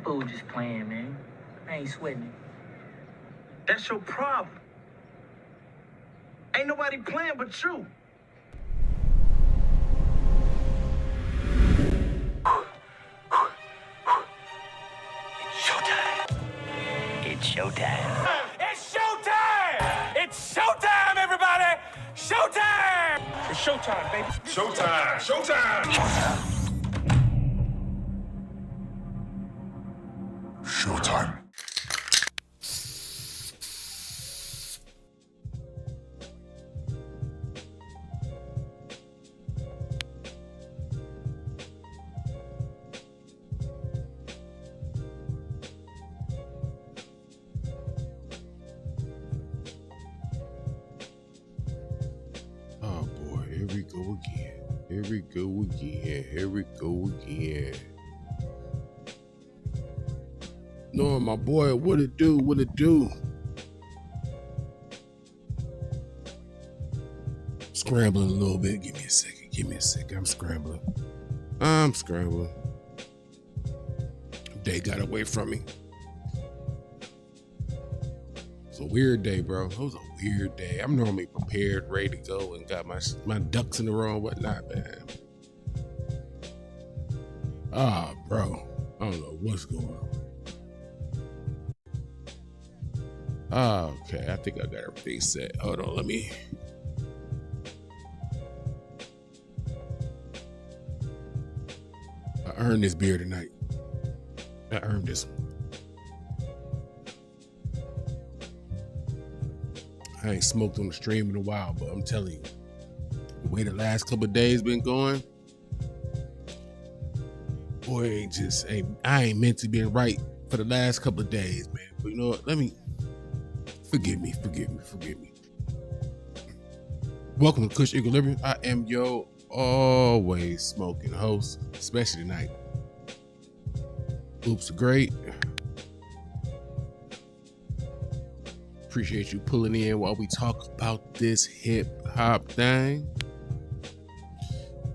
fool just playing, man. I ain't sweating it. That's your problem. Ain't nobody playing but you. It's showtime. It's showtime! It's showtime, everybody! Showtime! It's showtime, baby. Showtime! Showtime! Showtime. Oh boy, here we go again. Here we go again. Here we go again. No, my boy, what it do? What it do? Scrambling a little bit. Give me a second. Give me a second. I'm scrambling. Day got away from me. It's a weird day, bro. It was a weird day. I'm normally prepared, ready to go, and got my ducks in the row and whatnot, man. Bro. I don't know what's going on. Okay, I think I got everything set. Hold on, let me. I earned this beer tonight. I earned this one. I ain't smoked on the stream in a while, but I'm telling you, the way the last couple of days been going, boy, I ain't meant to be right for the last couple of days, man. But you know what? Forgive me. Welcome to Kush Equilibrium. I am your always smoking host, especially tonight. Oops, great. Appreciate you pulling in while we talk about this hip hop thing.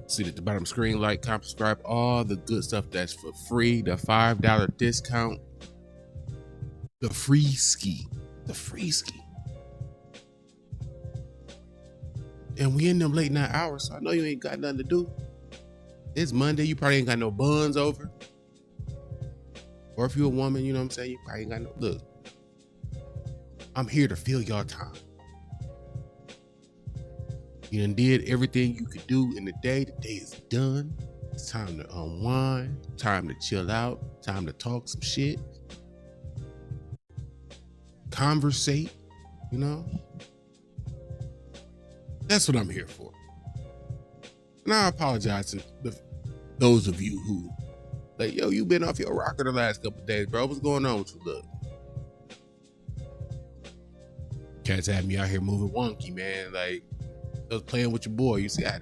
See at the bottom screen, like, comment, subscribe, all the good stuff that's for free. The $5 discount. The free ski. And we in them late night hours, so I know you ain't got nothing to do. It's Monday, you probably ain't got no buns over. Or if you're a woman, you know what I'm saying, you probably ain't got no, look. I'm here to fill your time. You done did everything you could do in the day. The day is done. It's time to unwind, time to chill out, time to talk some shit. Conversate, you know? That's what I'm here for. And I apologize to those of you who, like, yo, you been off your rocker the last couple of days, bro. What's going on with you? Look. Cats had me out here moving wonky, man. Like, I was playing with your boy. You see, I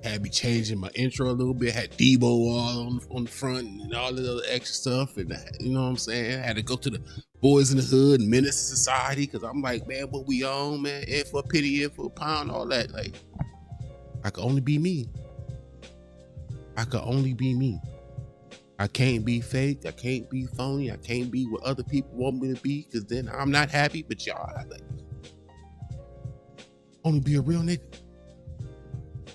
had me changing my intro a little bit. Had Debo all on the front and all the other extra stuff. And you know what I'm saying? I had to go to the Boys in the Hood and Menace to Society because I'm like, man, what we on, man? F for a penny, F for a pound, all that. Like, I could only be me. I can't be fake. I can't be phony. I can't be what other people want me to be because then I'm not happy. But y'all, like, only be a real nigga.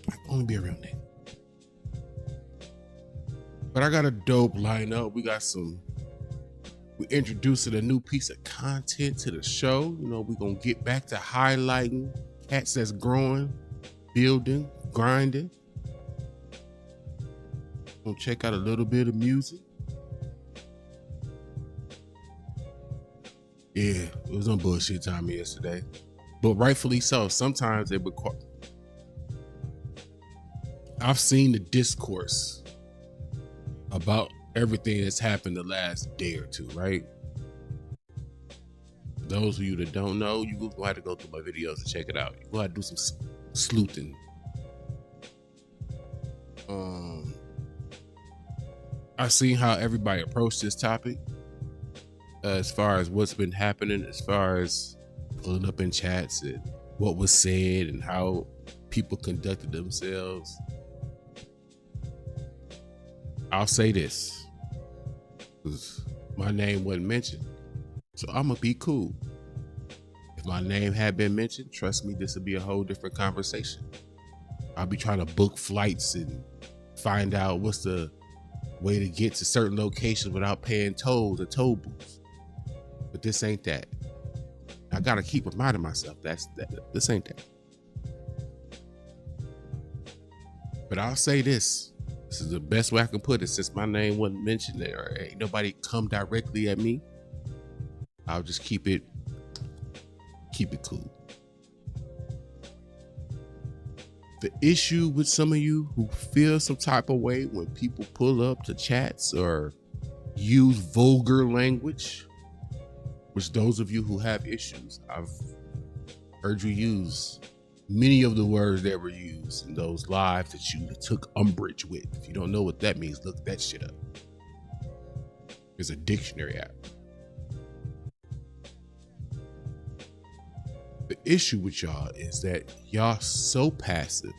I can only be a real nigga. But I got a dope lineup. We introducing a new piece of content to the show. You know, we're going to get back to highlighting cats that's growing, building, grinding. Gonna check out a little bit of music. Yeah, it was on bullshit time yesterday. But rightfully so. Sometimes it requires. I've seen the discourse about everything that's happened the last day or two, right? Those of you that don't know, you will have to go through my videos and check it out. You will have to do some sleuthing. I've seen how everybody approached this topic as far as what's been happening, as far as pulling up in chats and what was said and how people conducted themselves. I'll say this. 'Cause my name wasn't mentioned. So I'm gonna be cool. If my name had been mentioned, trust me, this would be a whole different conversation. I'll be trying to book flights and find out what's the way to get to certain locations without paying tolls or toll booths. But this ain't that. I gotta keep reminding myself this ain't that. But I'll say this. This is the best way I can put it, since my name wasn't mentioned there, or ain't nobody come directly at me. I'll just keep it cool. The issue with some of you who feel some type of way when people pull up to chats or use vulgar language, which those of you who have issues, I've heard you use many of the words that were used in those lives that you took umbrage with. If you don't know what that means, look that shit up. There's a dictionary app. The issue with y'all is that y'all so passive,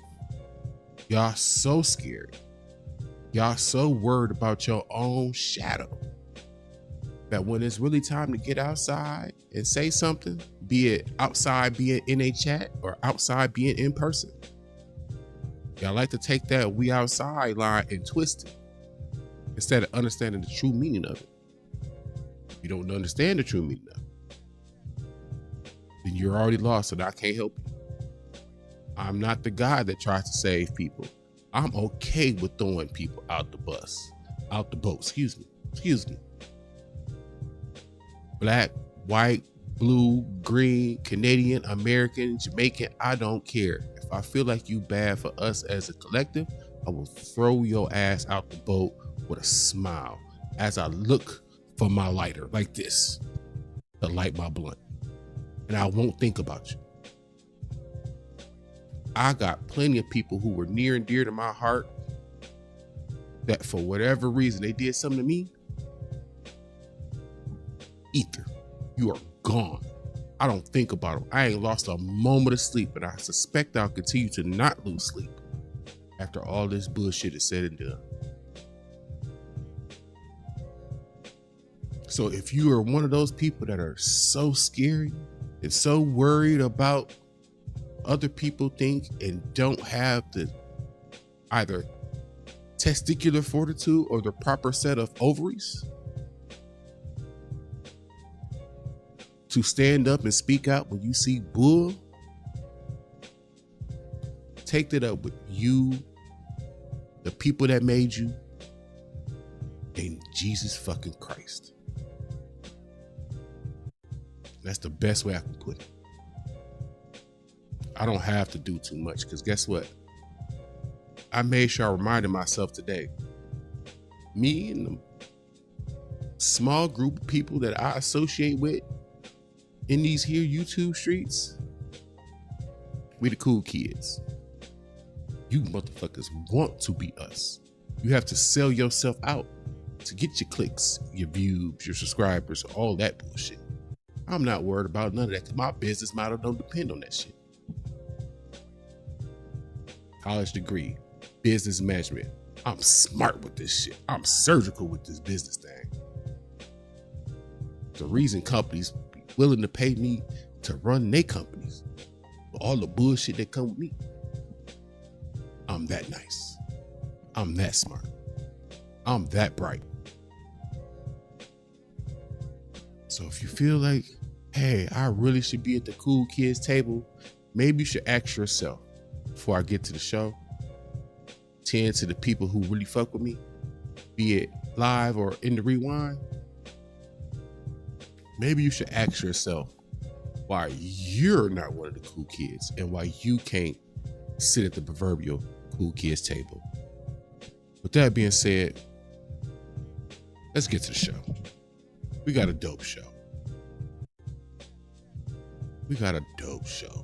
y'all so scared, y'all so worried about your own shadow, that when it's really time to get outside and say something, be it outside being in a chat or outside being in person, y'all like to take that "we outside" line and twist it instead of understanding the true meaning of it. If you don't understand the true meaning of it, then you're already lost and I can't help you. I'm not the guy that tries to save people. I'm okay with throwing people out the boat, excuse me. Black, white, blue, green, Canadian, American, Jamaican, I don't care. If I feel like you bad for us as a collective, I will throw your ass out the boat with a smile as I look for my lighter like this to light my blunt. And I won't think about you. I got plenty of people who were near and dear to my heart that for whatever reason they did something to me. Ether, you are gone. I don't think about them. I ain't lost a moment of sleep, and I suspect I'll continue to not lose sleep after all this bullshit is said and done. So if you are one of those people that are so scary and so worried about other people think and don't have the either testicular fortitude or the proper set of ovaries to stand up and speak out when you see bull, take that up with you, the people that made you, and Jesus fucking Christ. That's the best way I can put it. I don't have to do too much, because guess what? I made sure I reminded myself today, me and the small group of people that I associate with in these here YouTube streets, we the cool kids. You motherfuckers want to be us. You have to sell yourself out to get your clicks, your views, your subscribers, all that bullshit. I'm not worried about none of that, because my business model don't depend on that shit. College degree, business management. I'm smart with this shit. I'm surgical with this business thing. The reason companies be willing to pay me to run their companies for all the bullshit that come with me. I'm that nice. I'm that smart. I'm that bright. So if you feel like, hey, I really should be at the cool kids table, maybe you should ask yourself before I get to the show, 10 to the people who really fuck with me, be it live or in the rewind. Maybe you should ask yourself why you're not one of the cool kids and why you can't sit at the proverbial cool kids table. With that being said, let's get to the show. We got a dope show.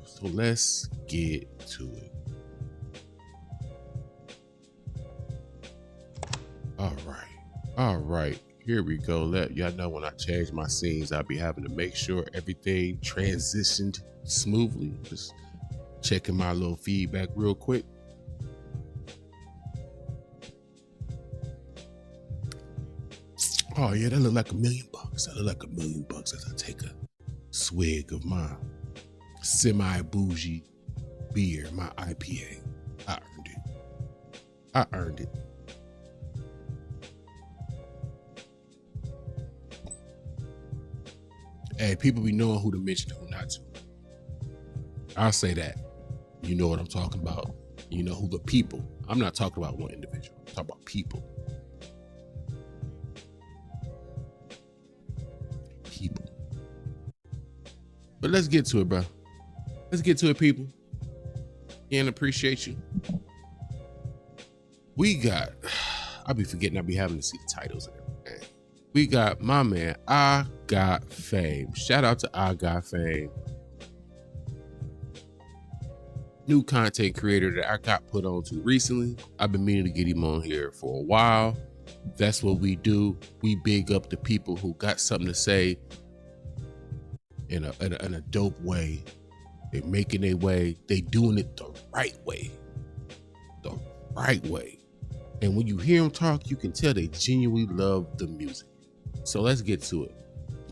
So let's get to it. All right. Here we go. Let y'all know when I change my scenes, I'll be having to make sure everything transitioned smoothly. Just checking my little feedback real quick. Oh yeah, that look like $1 million. That look like $1 million as I take a swig of my semi-bougie beer, my IPA. I earned it. I earned it. Hey, people be knowing who to mention and who not to. I'll say that. You know what I'm talking about. You know who the people. I'm not talking about one individual. I'm talking about people. People. But let's get to it, bro. Let's get to it, people. And appreciate you. We got, I be forgetting I be having to see the titles and everything. We got my man, iGotFame. Shout out to iGotFame. New content creator that I got put on to recently. I've been meaning to get him on here for a while. That's what we do. We big up the people who got something to say in a dope way. They're making their way. They doing it the right way. The right way. And when you hear them talk, you can tell they genuinely love the music. So let's get to it.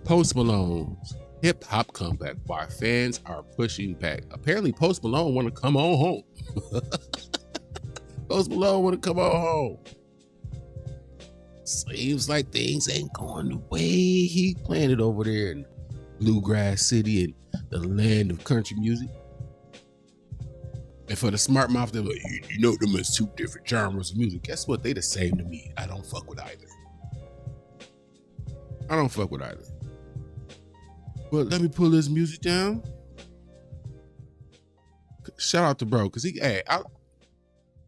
Post Malone's hip hop comeback, why fans are pushing back. Apparently Post Malone want to come on home. Post Malone want to come on home. Seems like things ain't going the way he planned it over there in Bluegrass City and the land of country music. And for the smart mouth, they're like, you know them as two different genres of music. Guess what? They the same to me. I don't fuck with either. I don't fuck with either. But let me pull this music down. Shout out to bro, because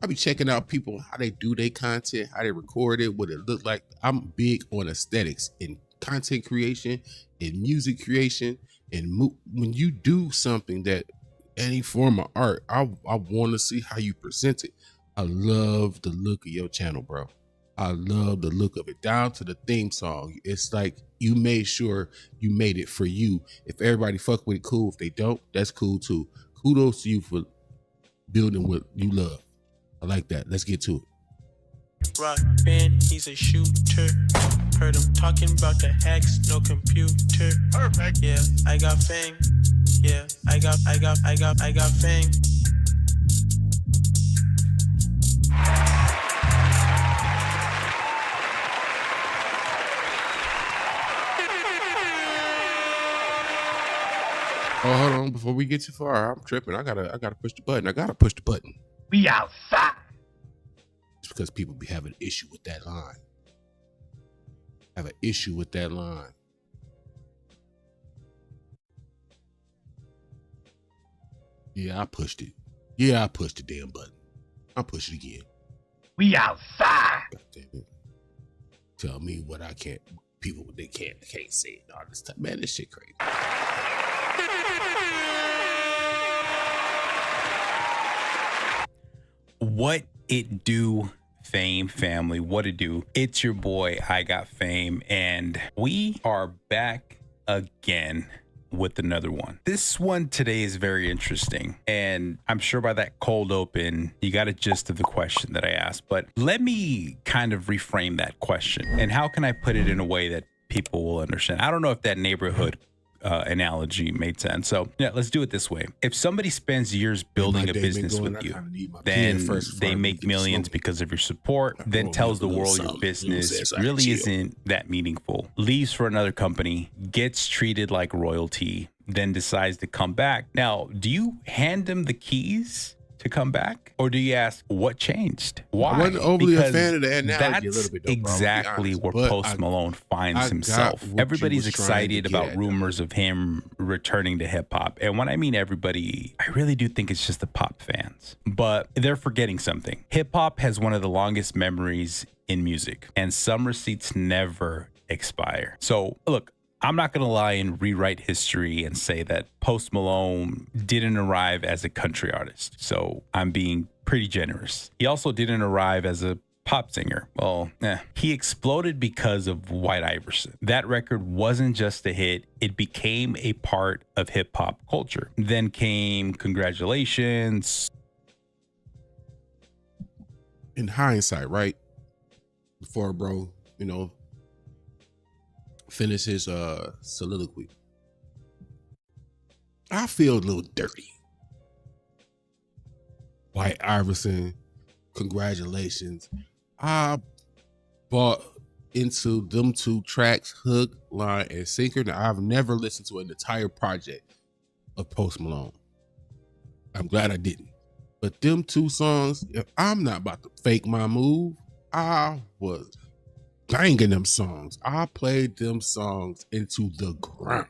I be checking out people, how they do their content, how they record it, what it look like. I'm big on aesthetics in content creation, in music creation, and when you do something that any form of art, I want to see how you present it. I love the look of your channel, bro. I love the look of it, down to the theme song. It's like you made sure you made it for you. If everybody fuck with it, cool. If they don't, that's cool too. Kudos to you for building what you love. I like that. Let's get to it. Rock band, he's a shooter. Heard him talking about the hacks, no computer. Perfect. Yeah, I got fame. Yeah, I got fame. Oh, hold on. Before we get too far, I'm tripping. I gotta push the button. I gotta push the button. We outside. It's because people be having an issue with that line. Have an issue with that line. Yeah, I pushed it. Yeah, I pushed the damn button. I'll push it again. We outside. God damn it. Tell me what I can't. People, they can't say it all this time. Man, this shit crazy. What it do, Fame family? What it do? It's your boy iGotFame, and we are back again with another one. This one today is very interesting, and I'm sure by that cold open you got a gist of the question that I asked, but let me kind of reframe that question, and how can I put it in a way that people will understand? I don't know if that neighborhood analogy made sense. So yeah, let's do it this way. If somebody spends years building a business with you, then they make millions because of your support, then tells the world your business really isn't that meaningful, leaves for another company, gets treated like royalty, then decides to come back. Now, do you hand them the keys to come back, or do you ask what changed? Why? I wasn't overly a fan of the analogy. That's a little bit, though, exactly where Post Malone finds himself. Everybody's excited about rumors of him returning to hip hop, and when I mean everybody, I really do think it's just the pop fans. But they're forgetting something. Hip hop has one of the longest memories in music, and some receipts never expire. So look, I'm not going to lie and rewrite history and say that Post Malone didn't arrive as a country artist. So I'm being pretty generous. He also didn't arrive as a pop singer. Well, he exploded because of White Iverson. That record wasn't just a hit. It became a part of hip hop culture. Then came Congratulations. In hindsight, right? Before, bro, finish his soliloquy. I feel a little dirty. White Iverson, congratulations. I bought into them 2 tracks, hook, line, and sinker. Now, I've never listened to an entire project of Post Malone. I'm glad I didn't. But them 2 songs, if I'm not about to fake my move, I was banging them songs. I played them songs into the ground.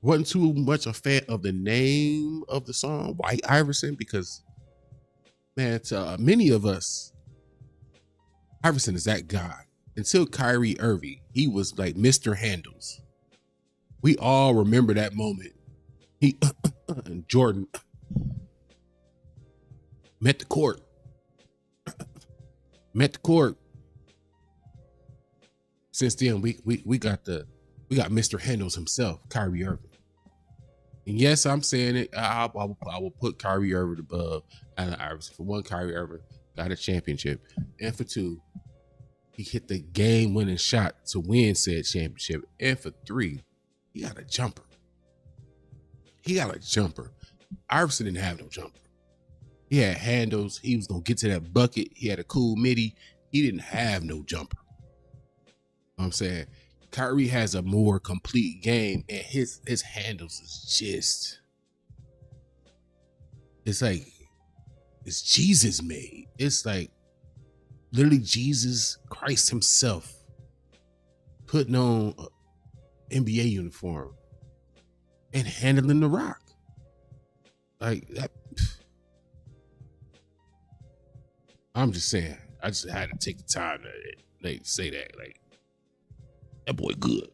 Wasn't too much a fan of the name of the song, White Iverson, because, man, to many of us, Iverson is that guy. Until Kyrie Irving, he was like Mr. Handles. We all remember that moment. He and Jordan met the court. Since then, we got Mr. Handles himself, Kyrie Irving. And yes, I'm saying it. I will put Kyrie Irving above Allen Iverson. For 1, Kyrie Irving got a championship, and for 2, he hit the game-winning shot to win said championship, and for 3, he got a jumper. Iverson didn't have no jumper. He had handles. He was gonna get to that bucket. He had a cool midi. He didn't have no jumper. You know what I'm saying? Kyrie has a more complete game, and his handles is just, it's like, it's Jesus made. It's like literally Jesus Christ himself putting on an NBA uniform and handling the rock. Like that. I'm just saying, I just had to take the time to say that. Like, that boy good.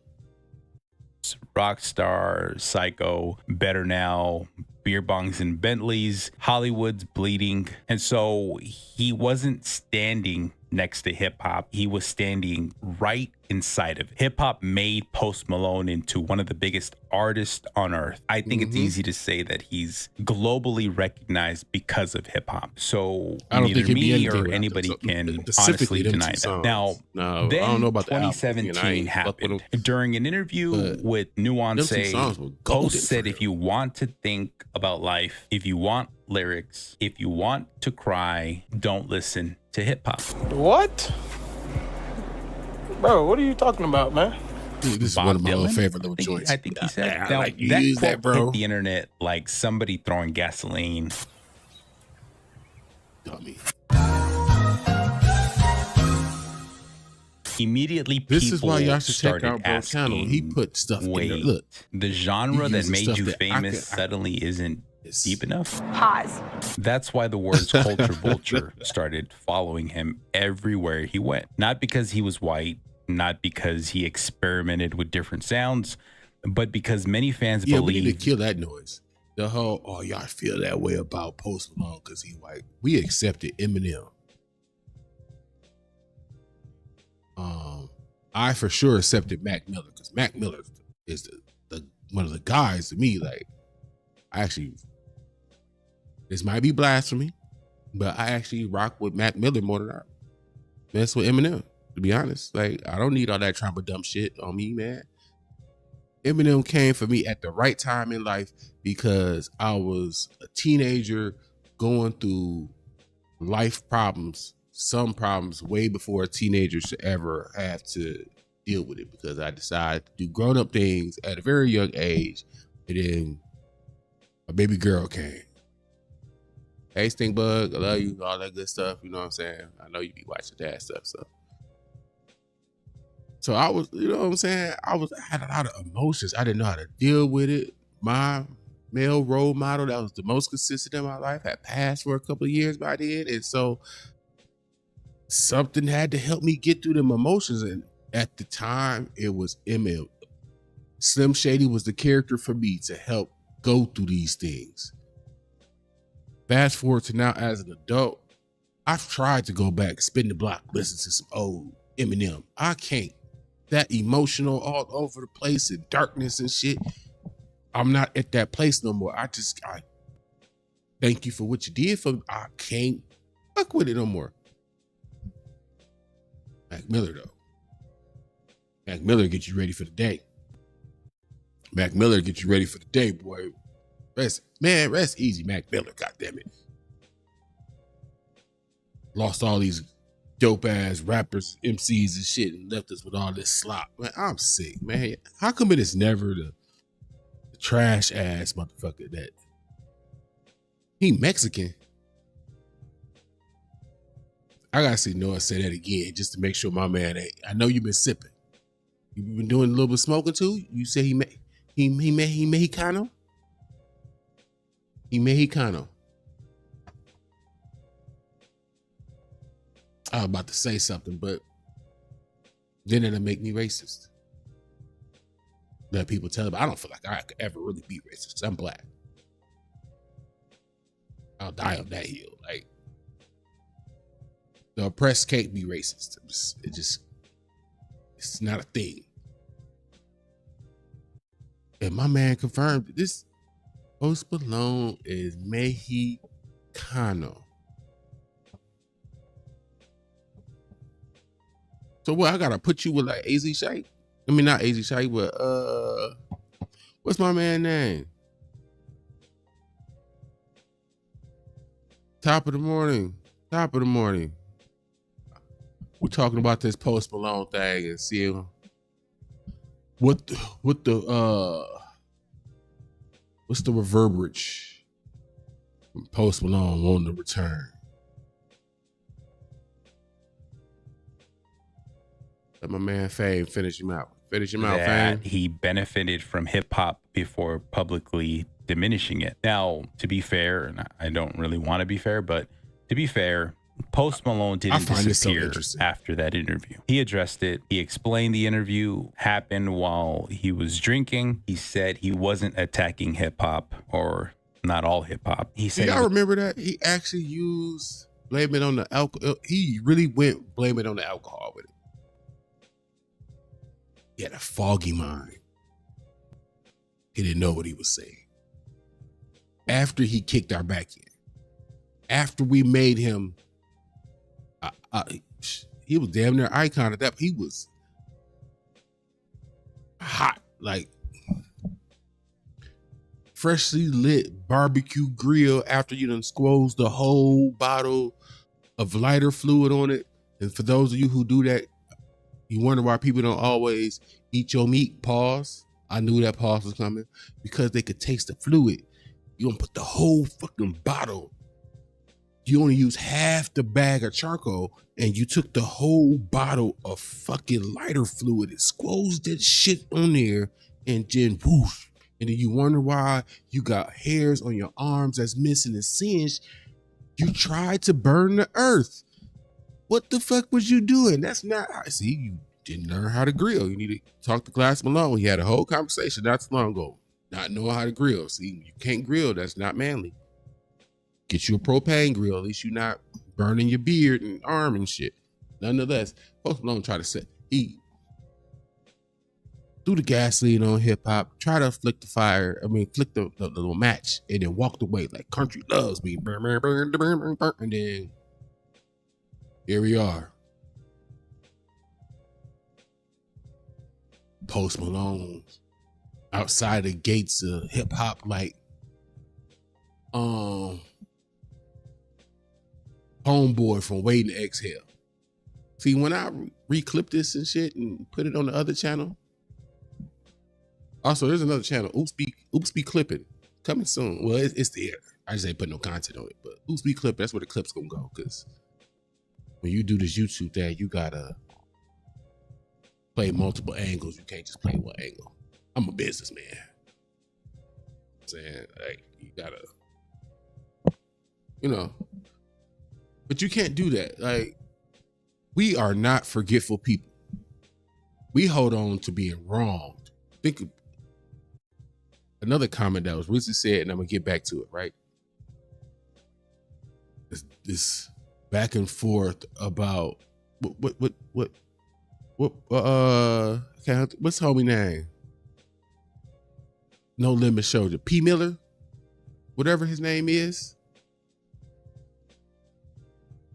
Rockstar, Psycho, Better Now, beer bongs and Bentleys, Hollywood's bleeding. And so he wasn't standing next to hip hop. He was standing right inside of it. Hip hop made Post Malone into one of the biggest artists on earth. I think it's easy to say that he's globally recognized because of hip hop. So I don't neither think me or anybody can honestly deny that. Now, no, then I don't know about 2017 happened. During an interview with Nuance, Post said, if you want to think about life, if you want lyrics, if you want to cry, don't listen to hip hop. What? Bro, what are you talking about, man? Dude, this Bob is one of my little favorite little joints. I think he said I now, like you that use quote that, bro. hit the internet like somebody throwing gasoline. Dummy. Immediately, This people is why y'all should check started out Bro's asking, channel. He put stuff in there. wait, Look, the genre he that uses made stuff you that I famous could- suddenly isn't deep enough? Pause. That's why the words culture vulture started following him everywhere he went. Not because he was white, not because he experimented with different sounds, but because many fans yeah, we need believe to kill that noise. The whole, oh, y'all feel that way about Post Malone because he white. We accepted Eminem. I for sure accepted Mac Miller because Mac Miller is the one of the guys to me. Like, I actually, this might be blasphemy, but I actually rock with Mac Miller more than I mess with Eminem. To be honest, like, I don't need all that trauma dump shit on me, man. Eminem came for me at the right time in life because I was a teenager going through life problems, some problems way before a teenager should ever have to deal with it, because I decided to do grown-up things at a very young age, and then a baby girl came. Hey, Stink Bug, I love you, all that good stuff, you know what I'm saying? I know you be watching that stuff, so I was, you know what I'm saying? I had a lot of emotions. I didn't know how to deal with it. My male role model that was the most consistent in my life had passed for a couple of years by then. And so something had to help me get through them emotions. And at the time, it was Eminem. Slim Shady was the character for me to help go through these things. Fast forward to now as an adult, I've tried to go back, spin the block, listen to some old Eminem. I can't. That emotional all over the place and darkness and shit. I'm not at that place no more. I thank you for what you did for me. I can't fuck with it no more. Mac Miller though. Mac Miller get you ready for the day. Mac Miller get you ready for the day, boy. Rest easy, Mac Miller, goddammit. Lost all these dope ass rappers, MCs and shit, and left us with all this slop. Man, I'm sick, man. How come it is never the trash ass motherfucker that he Mexican? I gotta see Noah say that again just to make sure my man ain't. I know you've been sipping. You've been doing a little bit of smoking too. You say he Mexicano? He Mexicano. I was about to say something, but then it'll make me racist. Let people tell me I don't feel like I could ever really be racist. I'm black. I'll die on that hill. Like, the oppressed can't be racist. It's not a thing. And my man confirmed that this Post Malone is Mexicano. So what, I gotta put you with like AZ Shake? I mean, not AZ Shake, but what's my man name? Top of the morning. We're talking about this Post Malone thing and seeing what's the reverberage from Post Malone wanting to return. Let my man Fame finish him out. Fame. He benefited from hip hop before publicly diminishing it. Now, to be fair, and I don't really want to be fair, but to be fair, Post Malone didn't disappear after that interview. He addressed it. He explained the interview happened while he was drinking. He said he wasn't attacking hip hop, or not all hip hop. He said, y'all remember that? He actually used blame it on the alcohol. He really went blame it on the alcohol with it. He had a foggy mind. He didn't know what he was saying. After he kicked our back in, after we made him, he was damn near icon at that. He was hot, like freshly lit barbecue grill after you done squoze the whole bottle of lighter fluid on it. And for those of you who do that, you wonder why people don't always eat your meat. Pause. I knew that pause was coming because they could taste the fluid. You don't put the whole fucking bottle. You only use half the bag of charcoal and you took the whole bottle of fucking lighter fluid and squoze that shit on there and then whoosh. And then you wonder why you got hairs on your arms that's missing and singed. You tried to burn the earth. What the fuck was you doing? That's not, see, you didn't learn how to grill. You need to talk to Class Malone. He had a whole conversation not too long ago. Not knowing how to grill. See, you can't grill. That's not manly. Get you a propane grill. At least you're not burning your beard and arm and shit. Nonetheless, Post Malone tried to threw the gasoline on hip hop, try to flick the little match, and then walked away like country loves me. Burn, burn, burn, burn, burn, burn. And then here we are. Post Malone outside the gates of hip hop, like homeboy from Waiting to Exhale. See, when I reclip this and shit and put it on the other channel. Also, there's another channel, Oops Be Clipping, coming soon. Well, it's there. I just ain't putting no content on it, but Oops Be Clipping, that's where the clip's gonna go. Because when you do this YouTube thing, you gotta play multiple angles. You can't just play one angle. I'm a businessman. I'm saying, like, you gotta, but you can't do that. Like, we are not forgetful people. We hold on to being wronged. Think of another comment that was recently said, and I'm gonna get back to it, right? This back and forth about what's homie name? No Limit Shoulder. P. Miller, whatever his name is.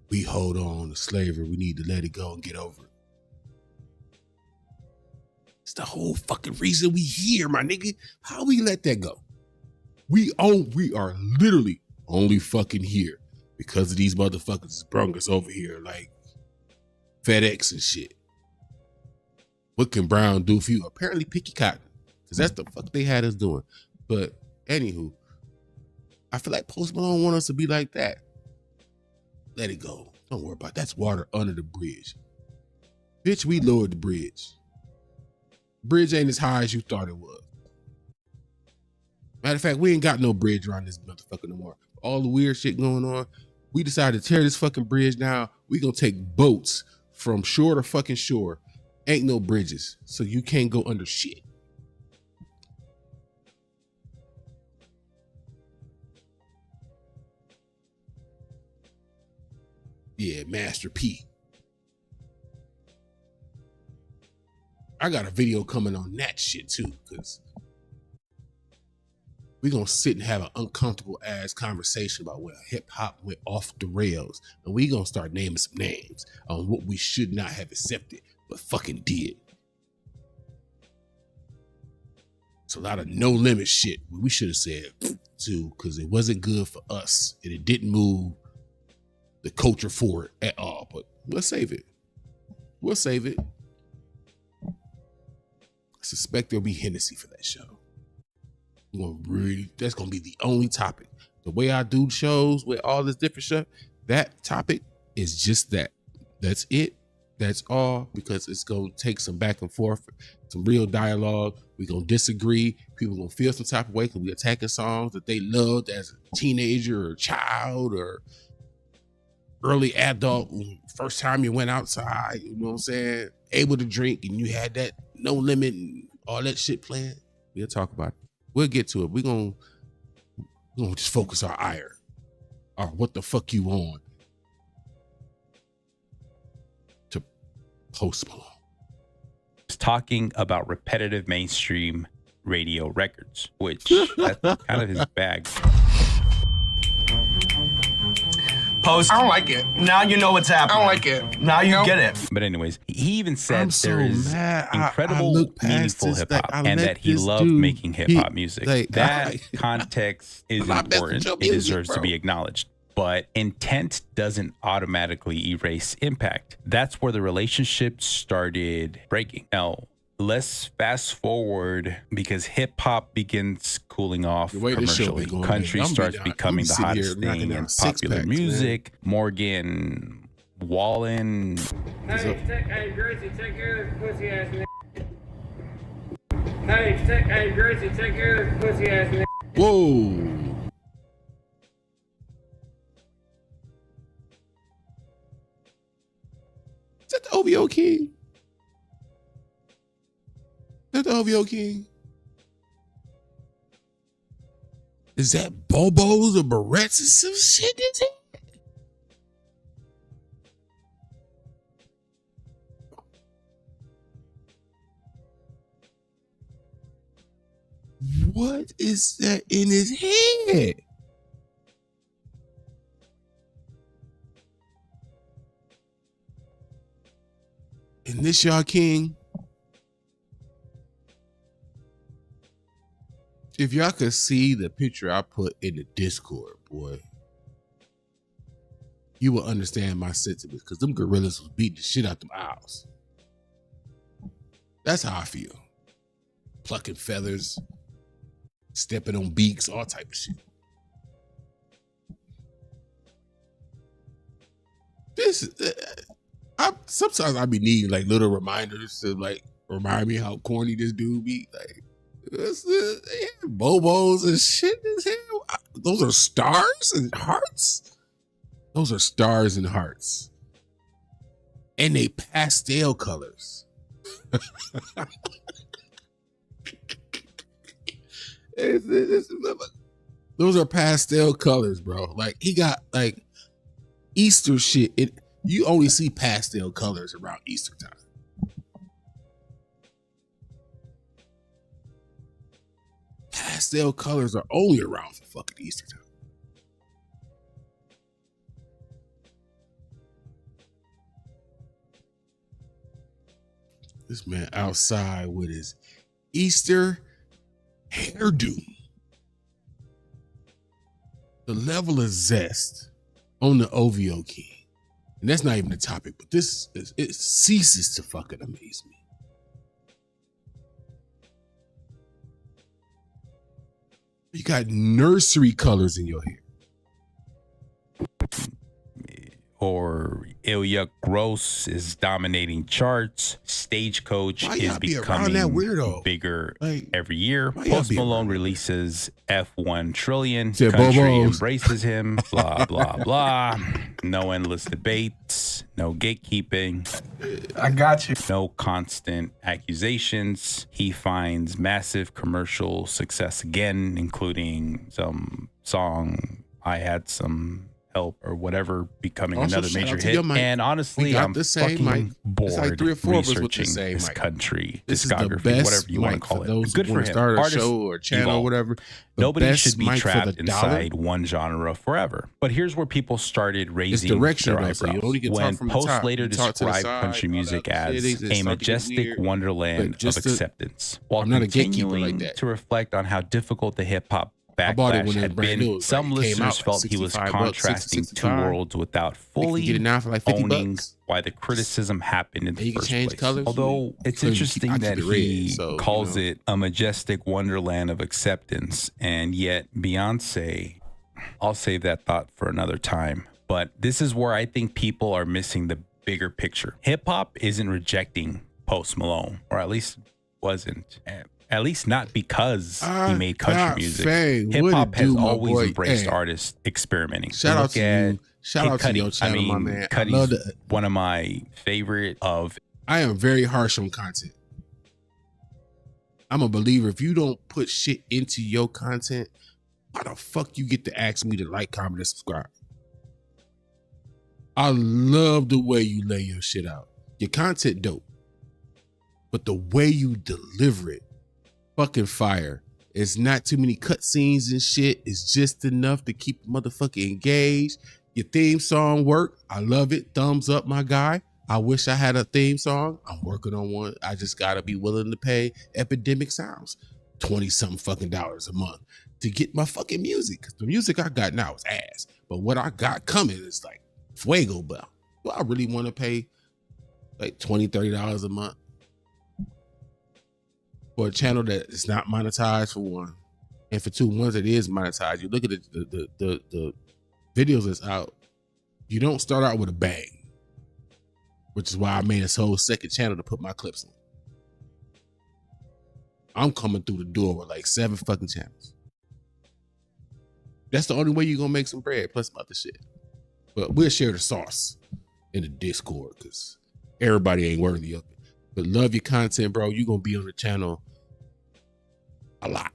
We hold on to slavery. We need to let it go and get over it. It's the whole fucking reason we here, my nigga. How we let that go? We are literally only fucking here because of these motherfuckers brung us over here like FedEx and shit. What can Brown do for you? Apparently picky cotton. Because that's the fuck they had us doing. But anywho, I feel like Post Malone want us to be like that. Let it go. Don't worry about it. That's water under the bridge. Bitch, we lowered the bridge. Bridge ain't as high as you thought it was. Matter of fact, we ain't got no bridge around this motherfucker no more. All the weird shit going on. We decided to tear this fucking bridge down. We gonna take boats from shore to fucking shore. Ain't no bridges, so you can't go under shit. Yeah, Master P. I got a video coming on that shit too, because we're going to sit and have an uncomfortable ass conversation about where hip hop went off the rails. And we're going to start naming some names on what we should not have accepted, but fucking did. It's a lot of no limit shit we should have said too, because it wasn't good for us and it didn't move the culture forward at all. But we'll save it. We'll save it. I suspect there'll be Hennessy for that show. That's gonna be the only topic. The way I do shows with all this different stuff, that topic is just that. That's it. That's all, because it's gonna take some back and forth, some real dialogue. We're gonna disagree. People gonna feel some type of way because we attacking songs that they loved as a teenager or child or early adult, first time you went outside, you know what I'm saying? Able to drink and you had that no limit and all that shit playing. We'll talk about it. We'll get to it. We're gonna just focus our ire. Or what the fuck you on to Post Malone. Talking about repetitive mainstream radio records, which that's kind of his bag. Post. I don't like it. Now you know what's happening. I don't like it. Now you get it. But anyways, he even said there is incredible, I meaningful hip hop, and that he loved making hip hop music. That context is important. It deserves to be acknowledged. But intent doesn't automatically erase impact. That's where the relationship started breaking. Now, let's fast forward, because hip hop begins cooling off commercially. Country starts becoming the hottest thing in popular music. Morgan Wallen. Hey, Gracie, take care of this pussy ass nigga. Hey, Gracie, take care of this pussy ass nigga. Whoa. Is that the OVO King? Is that the OVO King? Is that Bobos or Barrettes or some shit in there? What is that in his head? And this y'all king? If y'all could see the picture I put in the Discord, boy, you will understand my sentiments, because them gorillas was beating the shit out them owls. That's how I feel. Plucking feathers, stepping on beaks, all type of shit. This is, sometimes I be needing like little reminders to like remind me how corny this dude be. Like, Bobos and shit as hell. Those are stars and hearts. Those are stars and hearts, and they pastel colors. Those are pastel colors, bro. Like, he got like Easter shit. You only see pastel colors around Easter time. Pastel colors are only around for fucking Easter time. This man outside with his Easter hairdo. The level of zest on the OVO King. And that's not even the topic, but it ceases to fucking amaze me. You got nursery colors in your hair. Or Ilya Gross is dominating charts. Stagecoach is becoming bigger every year. Post Malone releases F1 Trillion. Country embraces him. Blah, blah, blah. No endless debates. No gatekeeping. I got you. No constant accusations. He finds massive commercial success again, including some song, I Had Some Help or whatever, becoming also another major hit. And honestly, I'm fucking bored like 3 or 4 researching this country discography, whatever you want to call it. Good for him. Start a show or channel or whatever. Nobody should be trapped inside one genre forever. But here's where people started raising their eyebrows. When Post later described country music as a majestic wonderland of acceptance, while continuing to reflect on how difficult the hip hop backlash had been. Some listeners felt he was contrasting two worlds without fully owning why the criticism happened in the first place. Although it's interesting that he calls it a majestic wonderland of acceptance, and yet Beyonce, I'll save that thought for another time. But this is where I think people are missing the bigger picture. Hip hop isn't rejecting Post Malone, or at least wasn't. At least not because he made country music. Hip hop has always embraced artists experimenting. Shout out to your channel, my man. Cuddy's one of my favorite of. I am very harsh on content. I'm a believer. If you don't put shit into your content, why the fuck you get to ask me to like, comment, and subscribe? I love the way you lay your shit out. Your content dope, but the way you deliver it, fucking fire. It's not too many cutscenes and shit. It's just enough to keep the motherfucker engaged. Your theme song work. I love it. Thumbs up, my guy. I wish I had a theme song. I'm working on one. I just gotta be willing to pay Epidemic Sounds $20-something fucking a month to get my fucking music. Cause the music I got now is ass. But what I got coming is like fuego. But do I really want to pay like $20-$30 a month for a channel that is not monetized, for one, and for two, ones that is monetized? You look at the videos that's out, you don't start out with a bang, which is why I made this whole second channel to put my clips on. I'm coming through the door with like 7 fucking channels. That's the only way you're gonna make some bread, plus some other shit. But we'll share the sauce in the Discord because everybody ain't worthy of it. But love your content, bro. You're gonna be on the channel a lot.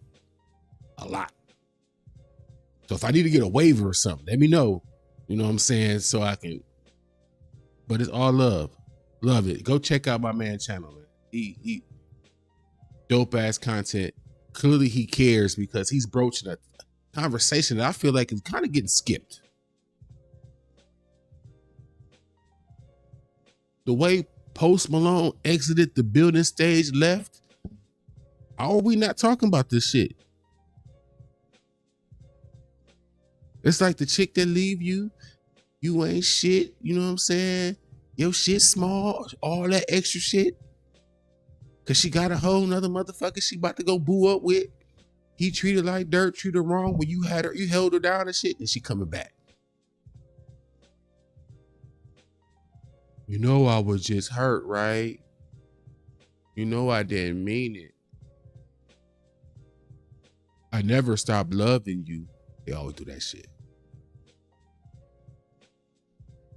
So if I need to get a waiver or something, let me know. You know what I'm saying? So I can. But it's all love. Love it. Go check out my man's channel, man. He dope ass content. Clearly he cares because he's broaching a conversation that I feel like is kind of getting skipped. The way Post Malone exited the building stage left, how are we not talking about this shit? It's like the chick that leave you, you ain't shit, you know what I'm saying? Your shit small, all that extra shit. Cause she got a whole nother motherfucker she about to go boo up with. He treated like dirt, treated her wrong when you had her, you held her down and shit, and she coming back. You know I was just hurt, right? You know I didn't mean it. I never stopped loving you. They always do that shit.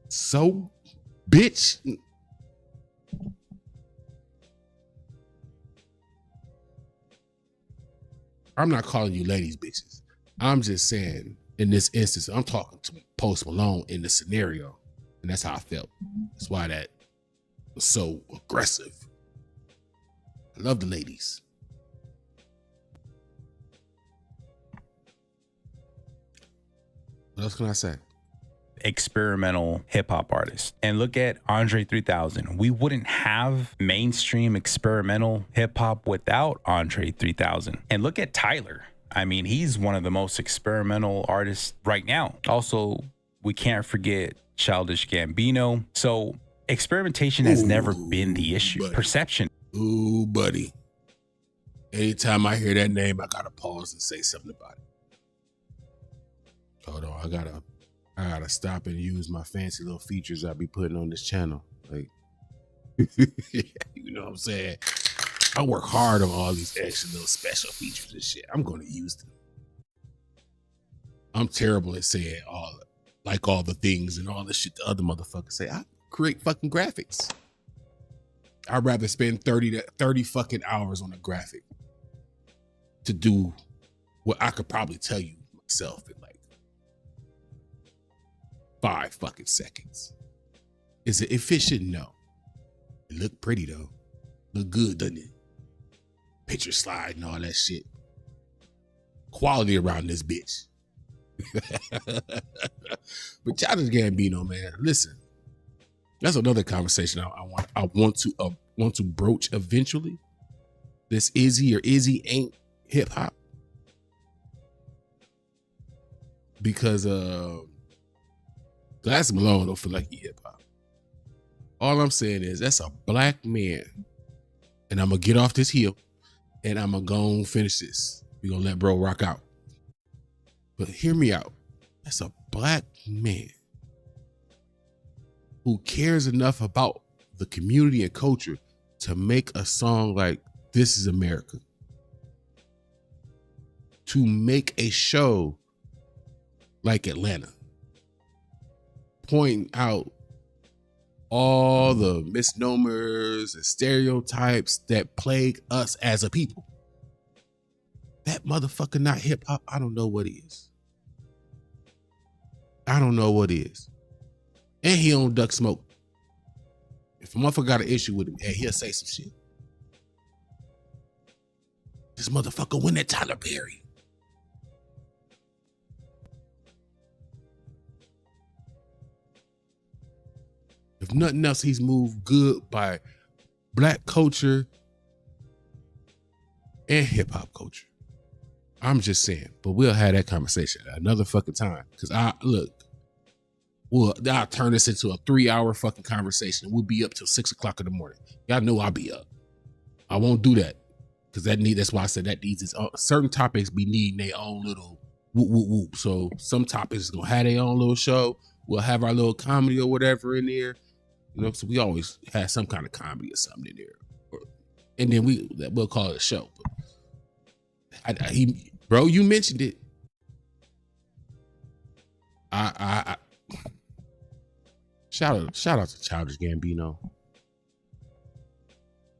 So, bitch. I'm not calling you ladies bitches. I'm just saying, in this instance, I'm talking to Post Malone in the scenario. And that's how I felt. That's why that was so aggressive. I love the ladies. What else can I say? experimental hip hop artists. And look at Andre 3000. We wouldn't have mainstream experimental hip hop without Andre 3000. And look at Tyler. I mean, he's one of the most experimental artists right now. Also, we can't forget Childish Gambino. So experimentation has never been the issue. Buddy. Perception. Ooh, buddy. Anytime I hear that name, I gotta pause and say something about it. Hold on, I gotta stop and use my fancy little features I be putting on this channel. Like, you know what I'm saying? I work hard on all these extra little special features and shit. I'm gonna use them. I'm terrible at saying all the things and all the shit the other motherfuckers say. I create fucking graphics. I'd rather spend 30 fucking hours on a graphic to do what I could probably tell you myself in like 5 fucking seconds. Is it efficient? No. It look pretty though. Look good, doesn't it? Picture slide and all that shit. Quality around this bitch. But Childish Gambino, man, listen. That's another conversation I want to broach eventually. This Izzy or Izzy ain't hip hop. Because Glass Malone don't feel like he hip hop. All I'm saying is that's a black man. And I'm gonna get off this hill and I'm gonna go and finish this. We're gonna let bro rock out. But hear me out. That's a black man who cares enough about the community and culture to make a song like This Is America. To make a show like Atlanta. Pointing out all the misnomers and stereotypes that plague us as a people. That motherfucker not hip hop, I don't know what is. I don't know what is. And he don't duck smoke. If a motherfucker got an issue with him, hey, he'll say some shit. This motherfucker win that Tyler Perry. If nothing else, he's moved good by black culture and hip hop culture. I'm just saying, but we'll have that conversation another fucking time. Cause I'll turn this into a 3-hour fucking conversation. We'll be up till 6 o'clock in the morning. Y'all know I'll be up. I won't do that. Cause that's why I said that needs certain topics be needing their own little whoop, whoop, whoop. So some topics is gonna have their own little show. We'll have our little comedy or whatever in there. You know, so we always have some kind of comedy or something in there. And then we'll call it a show. Bro, you mentioned it. I shout out to Childish Gambino.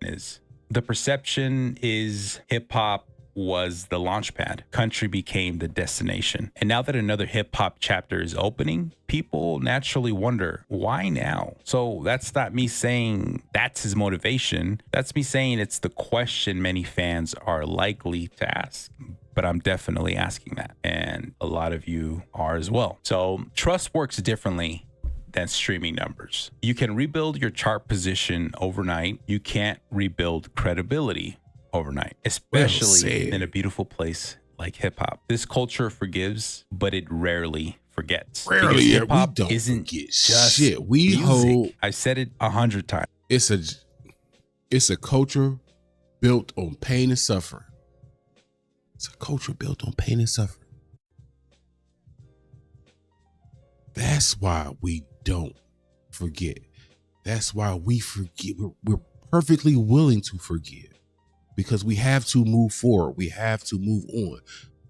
The perception is hip hop was the launch pad. Country became the destination. And now that another hip hop chapter is opening, people naturally wonder, why now? So that's not me saying that's his motivation. That's me saying it's the question many fans are likely to ask. But I'm definitely asking that. And a lot of you are as well. So trust works differently than streaming numbers. You can rebuild your chart position overnight. You can't rebuild credibility overnight, especially in a beautiful place like hip hop. This culture forgives, but it rarely forgets. Rarely, yeah, hip hop we don't isn't forget just shit. We music. hold. I said it 100 times. It's a culture built on pain and suffering. It's a culture built on pain and suffering. That's why we don't forget. That's why we forget. We're perfectly willing to forgive because we have to move forward. We have to move on.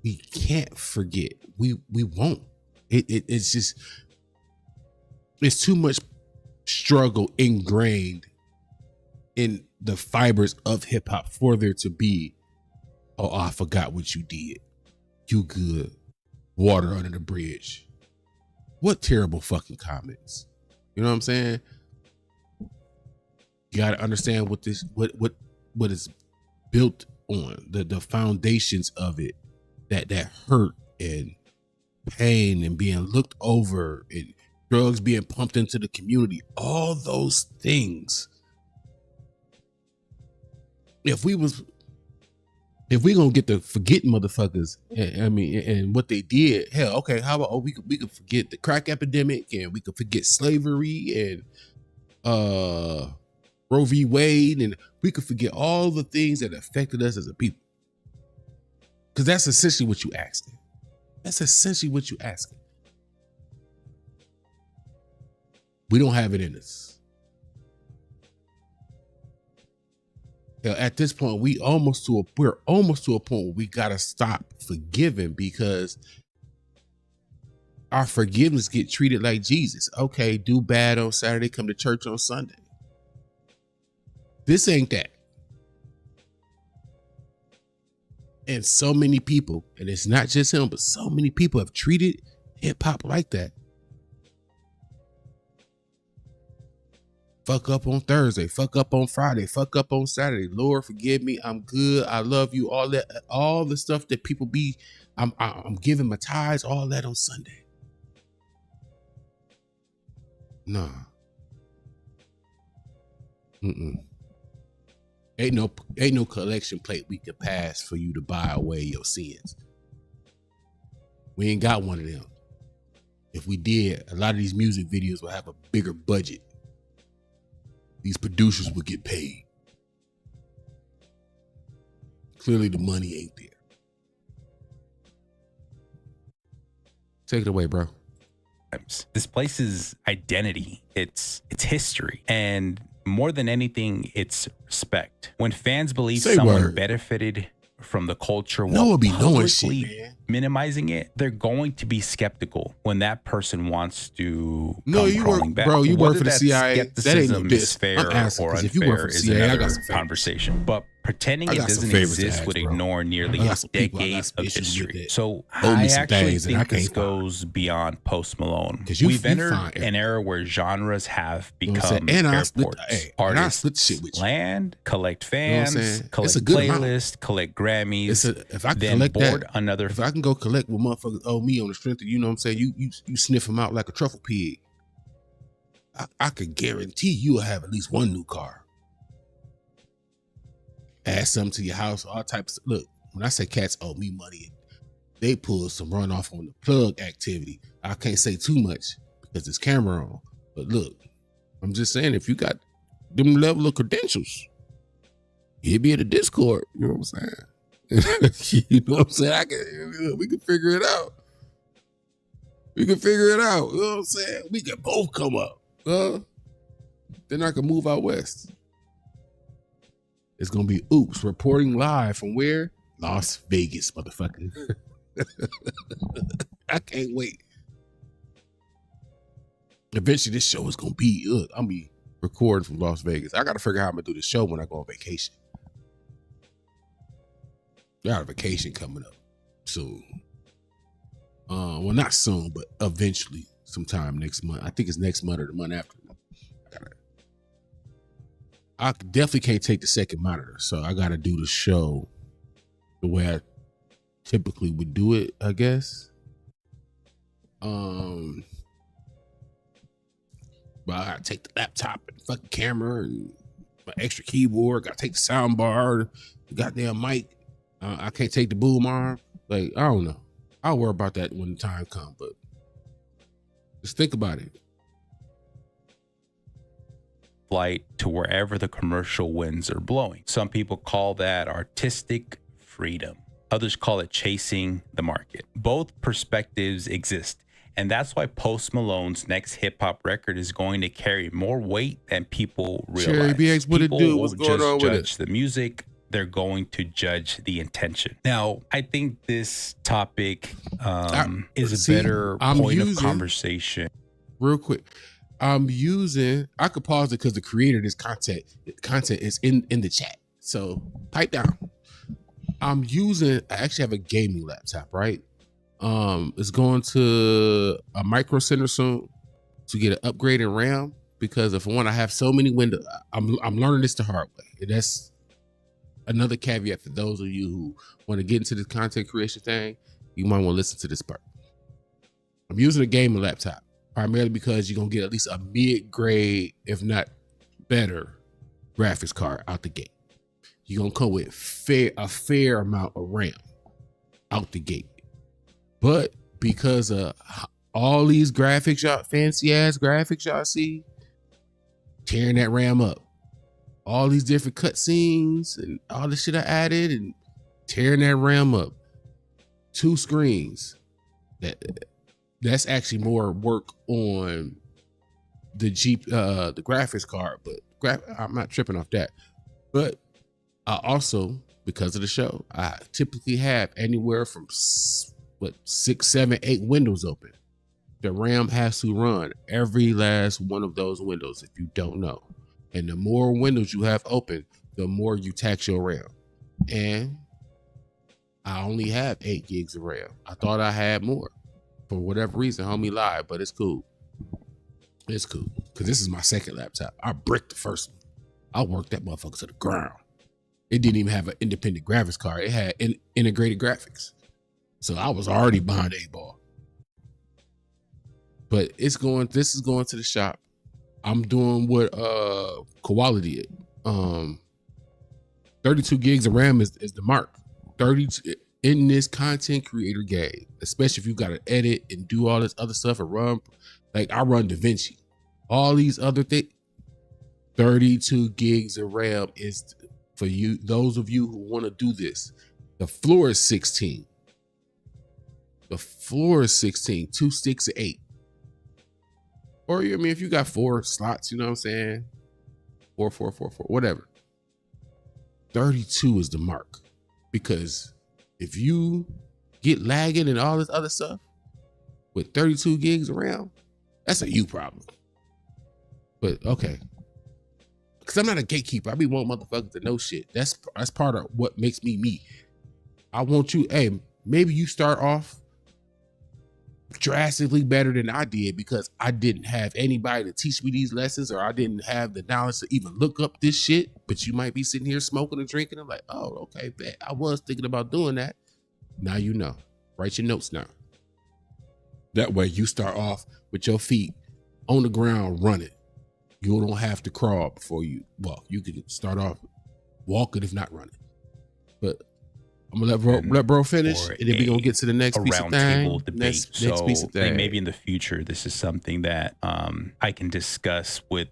We can't forget. We won't. It's just, it's too much struggle ingrained in the fibers of hip hop for there to be, oh, I forgot what you did. You good. Water under the bridge. What terrible fucking comments. You know what I'm saying? You got to understand what is built on, the foundations of it, that hurt and pain and being looked over and drugs being pumped into the community, all those things. If we gonna get to forget motherfuckers, and what they did, hell, okay, how about we could forget the crack epidemic, and we could forget slavery and Roe v. Wade, and we could forget all the things that affected us as a people. Because that's essentially what you asking. That's essentially what you asking. We don't have it in us. Hell, at this point, we're almost to a point where we gotta stop forgiving, because our forgiveness get treated like Jesus. Okay, do bad on Saturday, come to church on Sunday. This ain't that. And so many people, and it's not just him, but so many people have treated hip hop like that. Fuck up on Thursday, fuck up on Friday, fuck up on Saturday. Lord, forgive me. I'm good. I love you. All that, all the stuff that people be, I'm giving my tithes, all that on Sunday. Nah. Ain't no collection plate we can pass for you to buy away your sins. We ain't got one of them. If we did, a lot of these music videos will have a bigger budget. These producers would get paid. Clearly the money ain't there. Take it away, bro. This place's identity, it's history, and more than anything, it's respect. When fans believe someone benefited from the culture while publicly minimizing it, they're going to be skeptical when that person wants to come back. Bro, you work for the Whether CIA. That ain't no is fair or unfair if you work for the is CIA, another conversation. But pretending it doesn't exist would ignore nearly a decade of history. So I actually think this goes beyond Post Malone. We've entered an era where genres have become airports. Artists land, collect fans, collect playlists, collect Grammys, if I then board another. If I can go collect what motherfuckers owe me on the strength of, you know what I'm saying, you sniff them out like a truffle pig, I could guarantee you'll have at least one new car. Add something to your house, all types of, look, when I say cats owe me money, they pull some runoff on the plug activity. I can't say too much because it's camera on. But look, I'm just saying, if you got them level of credentials, you'd be in the Discord. You know what I'm saying? You know what I'm saying? We can figure it out. We can figure it out. You know what I'm saying? We can both come up. Then I can move out west. It's gonna be Oops reporting live from where? Las Vegas, motherfucker. I can't wait. Eventually, this show is gonna be. I'm be recording from Las Vegas. I gotta figure out how I'm gonna do the show when I go on vacation. Got a vacation coming up soon. Well, not soon, but eventually, sometime next month. I think it's next month or the month after. I definitely can't take the second monitor, so I got to do the show the way I typically would do it, I guess. But I got to take the laptop and fucking camera and my extra keyboard. Got to take the sound bar, the goddamn mic. I can't take the boom arm. Like, I don't know. I'll worry about that when the time comes, but just think about it. Flight to wherever the commercial winds are blowing. Some people call that artistic freedom. Others call it chasing the market. Both perspectives exist. And that's why Post Malone's next hip hop record is going to carry more weight than people realize. Cherry BX, what people it do? What's going on with it? Judge the music. They're going to judge the intention. Now, I think this topic is a better point of conversation. Real quick. I could pause it because the creator of this content is in the chat. So pipe down. I actually have a gaming laptop, right? It's going to a micro center soon to get an upgrade in RAM, because if I have so many windows, I'm learning this the hard way. And that's another caveat for those of you who want to get into this content creation thing. You might want to listen to this part. I'm using a gaming laptop. primarily because you're gonna get at least a mid-grade, if not better, graphics card out the gate. You're gonna come with a fair amount of RAM out the gate. But because of all these graphics, y'all, fancy ass graphics y'all see, tearing that RAM up. All these different cutscenes and all the shit I added and tearing that RAM up. 2 screens. That's actually more work on the graphics card, but I'm not tripping off that. But I also, because of the show, I typically have anywhere from 6, 7, 8 windows open. The RAM has to run every last one of those windows if you don't know. And the more windows you have open, the more you tax your RAM. And I only have 8 gigs of RAM. I thought I had more. For whatever reason, homie lied, but it's cool. It's cool. Because this is my second laptop. I bricked the first one. I worked that motherfucker to the ground. It didn't even have an independent graphics card. It had integrated graphics. So I was already behind 8-ball. But this is going to the shop. I'm doing what Koala did. 32 gigs of RAM is the mark. 32 in this content creator game, especially if you got to edit and do all this other stuff and run. Like I run DaVinci. All these other things. 32 gigs of RAM is for you. Those of you who want to do this. The floor is 16. The floor is 16. 2 sticks of 8. Or, I mean, if you got 4 slots, you know what I'm saying? 4, 4, 4, 4, whatever. 32 is the mark. Because if you get lagging and all this other stuff with 32 gigs around, that's a you problem. But, okay. Because I'm not a gatekeeper. I be wanting motherfuckers to know shit. That's part of what makes me me. I want you, hey, maybe you start off drastically better than I did because I didn't have anybody to teach me these lessons, or I didn't have the knowledge to even look up this shit. But you might be sitting here smoking and drinking and like, oh, okay, bet. I was thinking about doing that. Now you know. Write your notes now. That way you start off with your feet on the ground running. You don't have to crawl before you walk. You can start off walking if not running. But I'm gonna let bro finish, and then we're gonna get to the next piece of thing. Next piece of thing. Maybe in the future, this is something that I can discuss with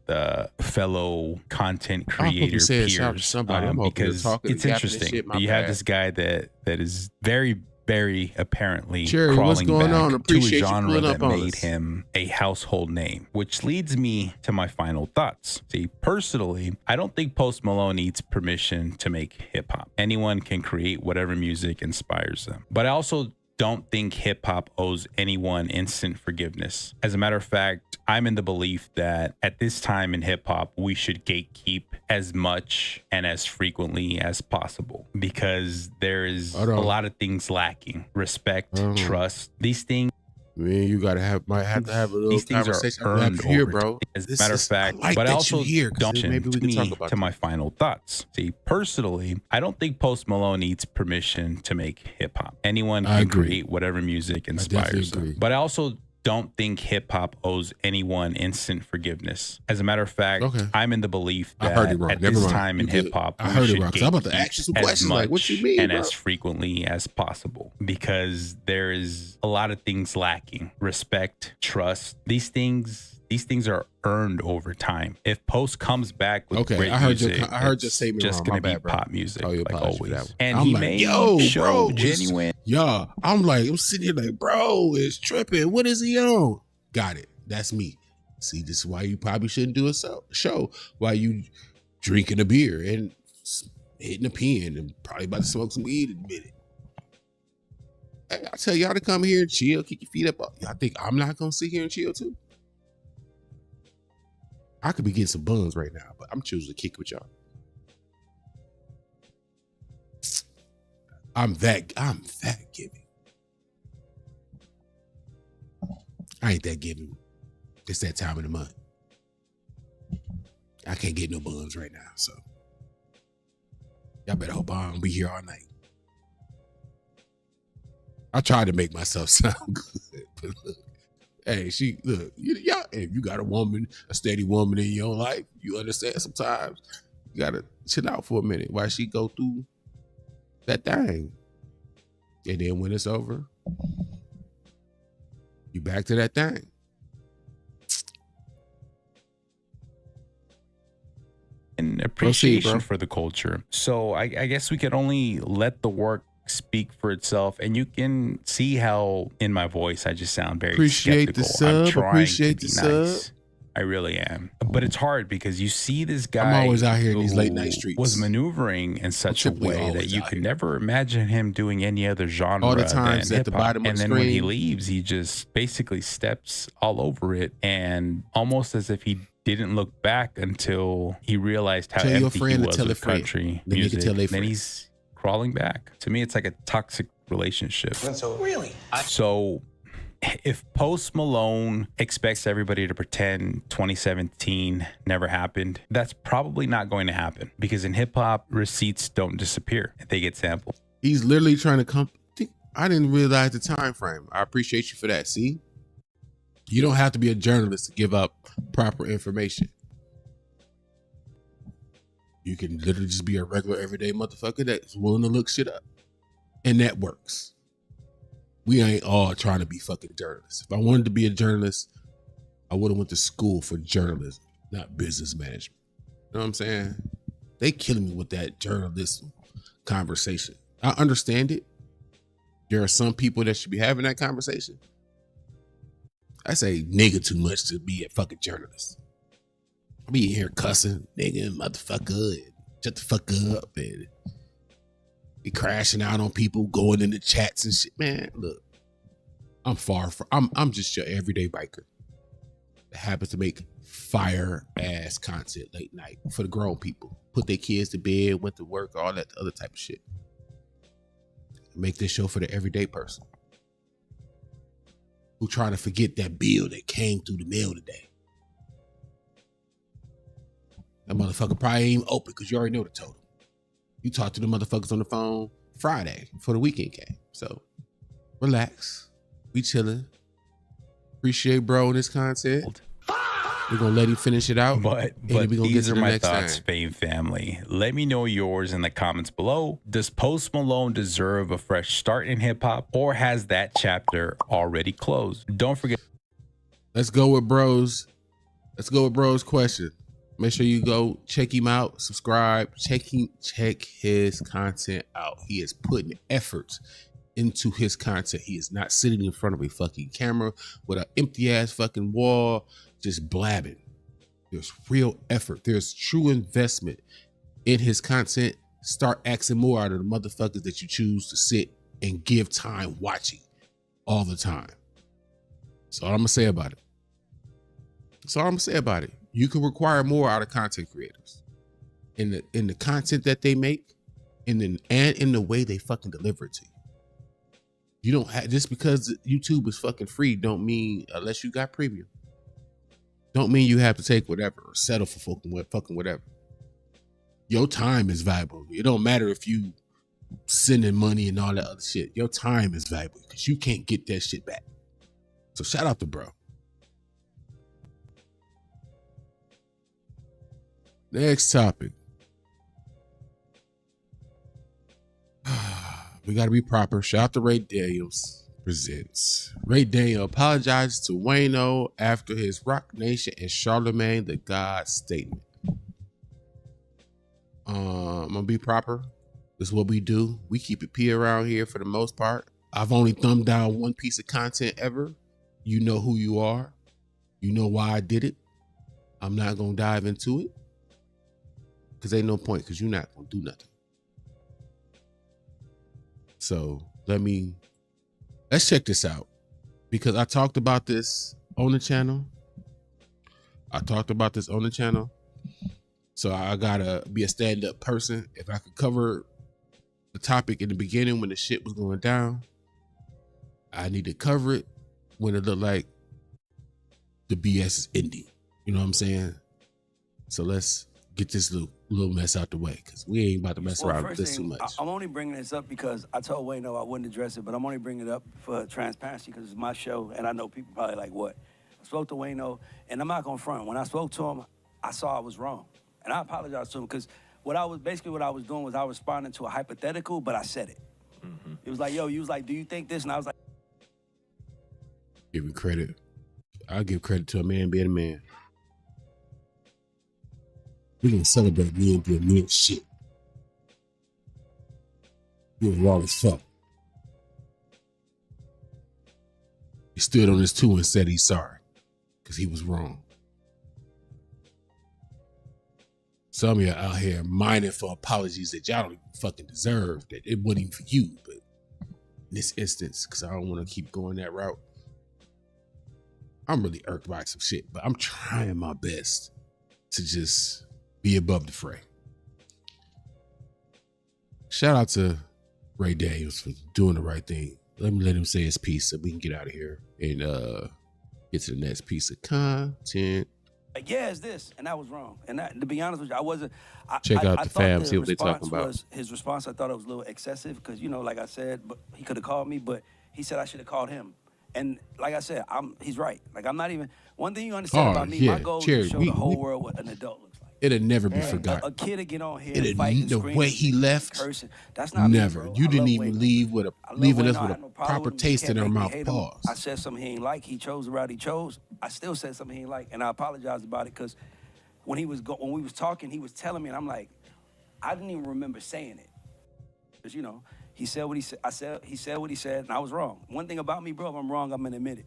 fellow content creator peers, because it's interesting. You have this guy that is very, very apparently crawling back to a genre that made him a household name, which leads me to my final thoughts. See, personally, I don't think Post Malone needs permission to make hip hop. Anyone can create whatever music inspires them. But I also don't think hip hop owes anyone instant forgiveness. As a matter of fact, I'm in the belief that at this time in hip hop, we should gatekeep as much and as frequently as possible, because there is a lot of things lacking. Respect, trust, these things. Man, you might have to have a little conversation. Are earned here, bro. As a matter of fact, but I also don't maybe we can talk about to my final thoughts. See, personally, I don't think Post Malone needs permission to make hip hop. Anyone can create whatever music inspires them. But I also don't think hip hop owes anyone instant forgiveness. As a matter of fact, I'm in the belief that at this time in hip hop, I heard it wrong. I'm about to ask you some questions like, what you mean, and as frequently as possible, because there is a lot of things lacking. Respect, trust, these things are earned over time. If Post comes back with great music, I heard you say me just wrong. Gonna be pop music, like always. And I'm he like, may show bro, genuine. I'm sitting here like, bro, it's tripping. What is he on? Got it. That's me. See, this is why you probably shouldn't do a show. Why you drinking a beer and hitting a pen and probably about to smoke some weed in a minute. I tell y'all to come here and chill, kick your feet up. Y'all think I'm not gonna sit here and chill too? I could be getting some buns right now, but I'm choosing to kick with y'all. I'm that giving. I ain't that giving. It's that time of the month. I can't get no buns right now, so y'all better hope I don't be here all night. I tried to make myself sound good, but look, Hey, she look, yeah. If you got a woman, a steady woman in your life, you understand sometimes you gotta chill out for a minute while she go through that thing. And then when it's over, you back to that thing. And appreciation bro. for the culture. So I guess we could only let the work speak for itself, and you can see how in my voice I just sound very Appreciate skeptical. the sub. I'm trying Appreciate to be the nice. sub. I really am, but it's hard because you see this guy. I'm always out here in these who late night streets. Was maneuvering in such a typically way that always you out could here. never imagine him doing any other genre All the times than at the hip-hop. bottom of And the then when he screen. leaves, he just basically steps all over it, and almost as if he didn't look back until he realized how Tell your empty friend he to was tell a with friend. country Then you can music. tell a Then friend. he's crawling back. To me, it's like a toxic relationship. Really? So if Post Malone expects everybody to pretend 2017 never happened, that's probably not going to happen, because in hip hop, receipts don't disappear. They get sampled. He's literally trying to come. I didn't realize the time frame. I appreciate you for that. See, you don't have to be a journalist to give up proper information. You can literally just be a regular everyday motherfucker that's willing to look shit up. And that works. We ain't all trying to be fucking journalists. If I wanted to be a journalist, I would have went to school for journalism, not business management. You know what I'm saying? They killing me with that journalism conversation. I understand it. There are some people that should be having that conversation. I say nigga too much to be a fucking journalist. I be in here cussing, nigga, motherfucker, and shut the fuck up, and be crashing out on people, going in the chats and shit. Man, look, I'm just your everyday biker that happens to make fire ass content late night for the grown people. Put their kids to bed, went to work, all that other type of shit. Make this show for the everyday person who trying to forget that bill that came through the mail today. That motherfucker probably ain't even open because you already know the total. You talked to the motherfuckers on the phone Friday before the weekend came. So relax. We chilling. Appreciate bro in this content. We're gonna let him finish it out. But then we gonna these get are to the my next thoughts, thing. Fame family. Let me know yours in the comments below. Does Post Malone deserve a fresh start in hip hop, or has that chapter already closed? Don't forget. Let's go with bros. Let's go with bros question. Make sure you go check him out, subscribe, check his content out. He is putting effort into his content. He is not sitting in front of a fucking camera with an empty ass fucking wall, just blabbing. There's real effort. There's true investment in his content. Start asking more out of the motherfuckers that you choose to sit and give time watching all the time. That's all I'm gonna say about it. That's all I'm gonna say about it. You can require more out of content creators in the content that they make, and in the way they fucking deliver it to you. You don't have, just because YouTube is fucking free don't mean, unless you got premium, don't mean you have to take whatever or settle for fucking whatever. Your time is valuable. It don't matter if you sending money and all that other shit. Your time is valuable because you can't get that shit back. So shout out to bro. Next topic. We got to be proper. Shout out to Ray Daniels presents. Ray Daniel apologizes to Wayno after his Rock Nation and Charlemagne the God statement. I'm gonna be proper. This is what we do. We keep it P around here for the most part. I've only thumbed down one piece of content ever. You know who you are. You know why I did it. I'm not gonna dive into it because ain't no point, because you're not gonna do nothing. So let's check this out, because I talked about this on the channel. So I gotta be a stand-up person. If I could cover the topic in the beginning when the shit was going down, I need to cover it when it looked like the BS is ending. You know what I'm saying? So let's get this little mess out the way because we ain't about to mess around with this too much. I'm only bringing this up because I told Wayne I wouldn't address it, but I'm only bringing it up for transparency because it's my show, and I know people probably like, what? I spoke to Wayne, and I'm not gonna front. When I spoke to him, I saw I was wrong, and I apologized to him because what I was doing was I was responding to a hypothetical, but I said it. Mm-hmm. It was like, yo, you was like, do you think this? And I was like, give me credit. I'll give credit to a man being a man. We gonna celebrate men being men shit. You was wrong as fuck. He stood on his two and said he's sorry because he was wrong. Some of y'all out here mining for apologies that y'all don't even fucking deserve, that it wasn't even for you. But in this instance, because I don't want to keep going that route, I'm really irked by some shit, but I'm trying my best to just be above the fray. Shout out to Ray Daniels for doing the right thing. Let him say his piece so we can get out of here and get to the next piece of content. like, yeah, it's this, and that was wrong. And that, to be honest with you, I wasn't. Check out the fam, see what they're talking about. His response, I thought it was a little excessive because, you know, like I said, but he could have called me, but he said I should have called him. And like I said, he's right. Like, I'm not even. One thing you understand about me, my goal is to show the whole world what an adult looks like. It'll never be forgotten. A kid to get on here and fight and the scream way he left, cursing. That's not never. Me, bro. You didn't even leave with leaving us with a proper taste in our mouth. Pause. I said something he ain't like. He chose the route he chose. I still said something he ain't like, and I apologized about it because when we was talking, he was telling me, and I'm like, I didn't even remember saying it. Because, you know, he said what he said. He said what he said, and I was wrong. One thing about me, bro, if I'm wrong, I'm gonna admit it.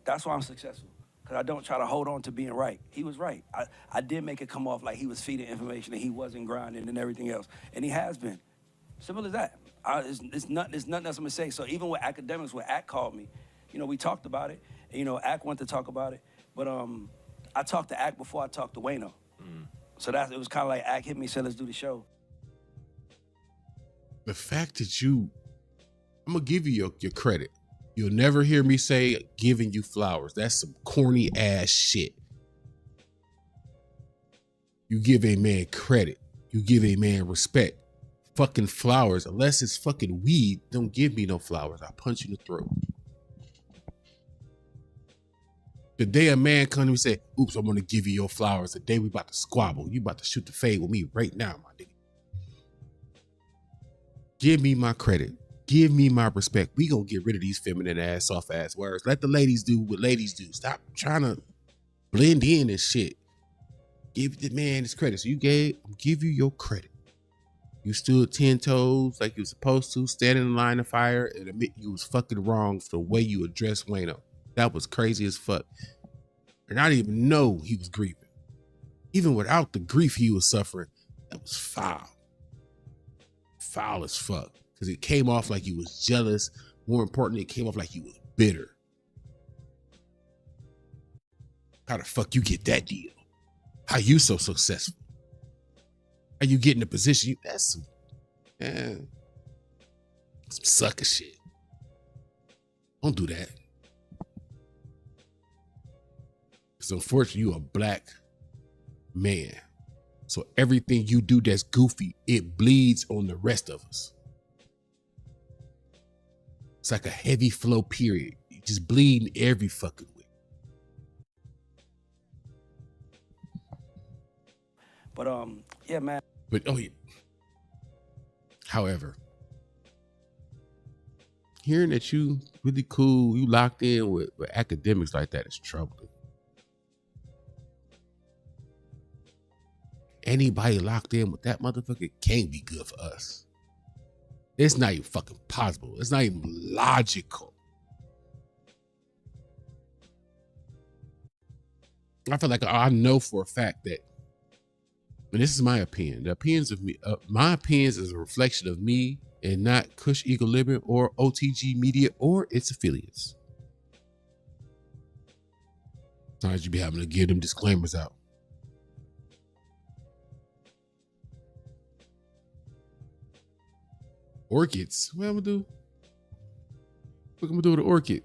That's why I'm successful. Because I don't try to hold on to being right. He was right. I did make it come off like he was feeding information and he wasn't grinding and everything else. And he has been. Simple as that. There's nothing else I'm gonna say. So even with academics, when Ack called me, you know, we talked about it. And, you know, Ack wanted to talk about it. But I talked to Ack before I talked to Wayno. So it was kind of like Ack hit me and said, let's do the show. The fact that I'm gonna give you your credit. You'll never hear me say giving you flowers. That's some corny ass shit. You give a man credit. You give a man respect. Fucking flowers, unless it's fucking weed, don't give me no flowers. I'll punch you in the throat. The day a man comes and say, oops, I'm gonna give you your flowers, the day we about to squabble, you about to shoot the fade with me right now, my nigga. Give me my credit. Give me my respect. We gonna get rid of these feminine ass, soft ass words. Let the ladies do what ladies do. Stop trying to blend in and shit. Give the man his credit. So I'll give you your credit. You stood 10 toes like you were supposed to, stand in the line of fire and admit you was fucking wrong for the way you addressed Wayno. That was crazy as fuck. And I didn't even know he was grieving. Even without the grief he was suffering, that was foul. Foul as fuck. Because it came off like he was jealous. More importantly, it came off like he was bitter. How the fuck you get that deal? How you so successful? How you get in a position? That's some sucker shit. Don't do that. Because unfortunately, you a black man. So everything you do that's goofy, it bleeds on the rest of us. It's like a heavy flow period. You just bleeding every fucking way. But yeah, man. But however, hearing that you really cool, you locked in with academics like that is troubling. Anybody locked in with that motherfucker can't be good for us. It's not even fucking possible. It's not even logical. I feel like I know for a fact that, and this is my opinion, the opinions of me, my opinions is a reflection of me and not Kush Equilibrium or OTG Media or its affiliates. Sometimes you be having to give them disclaimers out. Orchids. What I'm gonna do? What I'm gonna do with an orchid?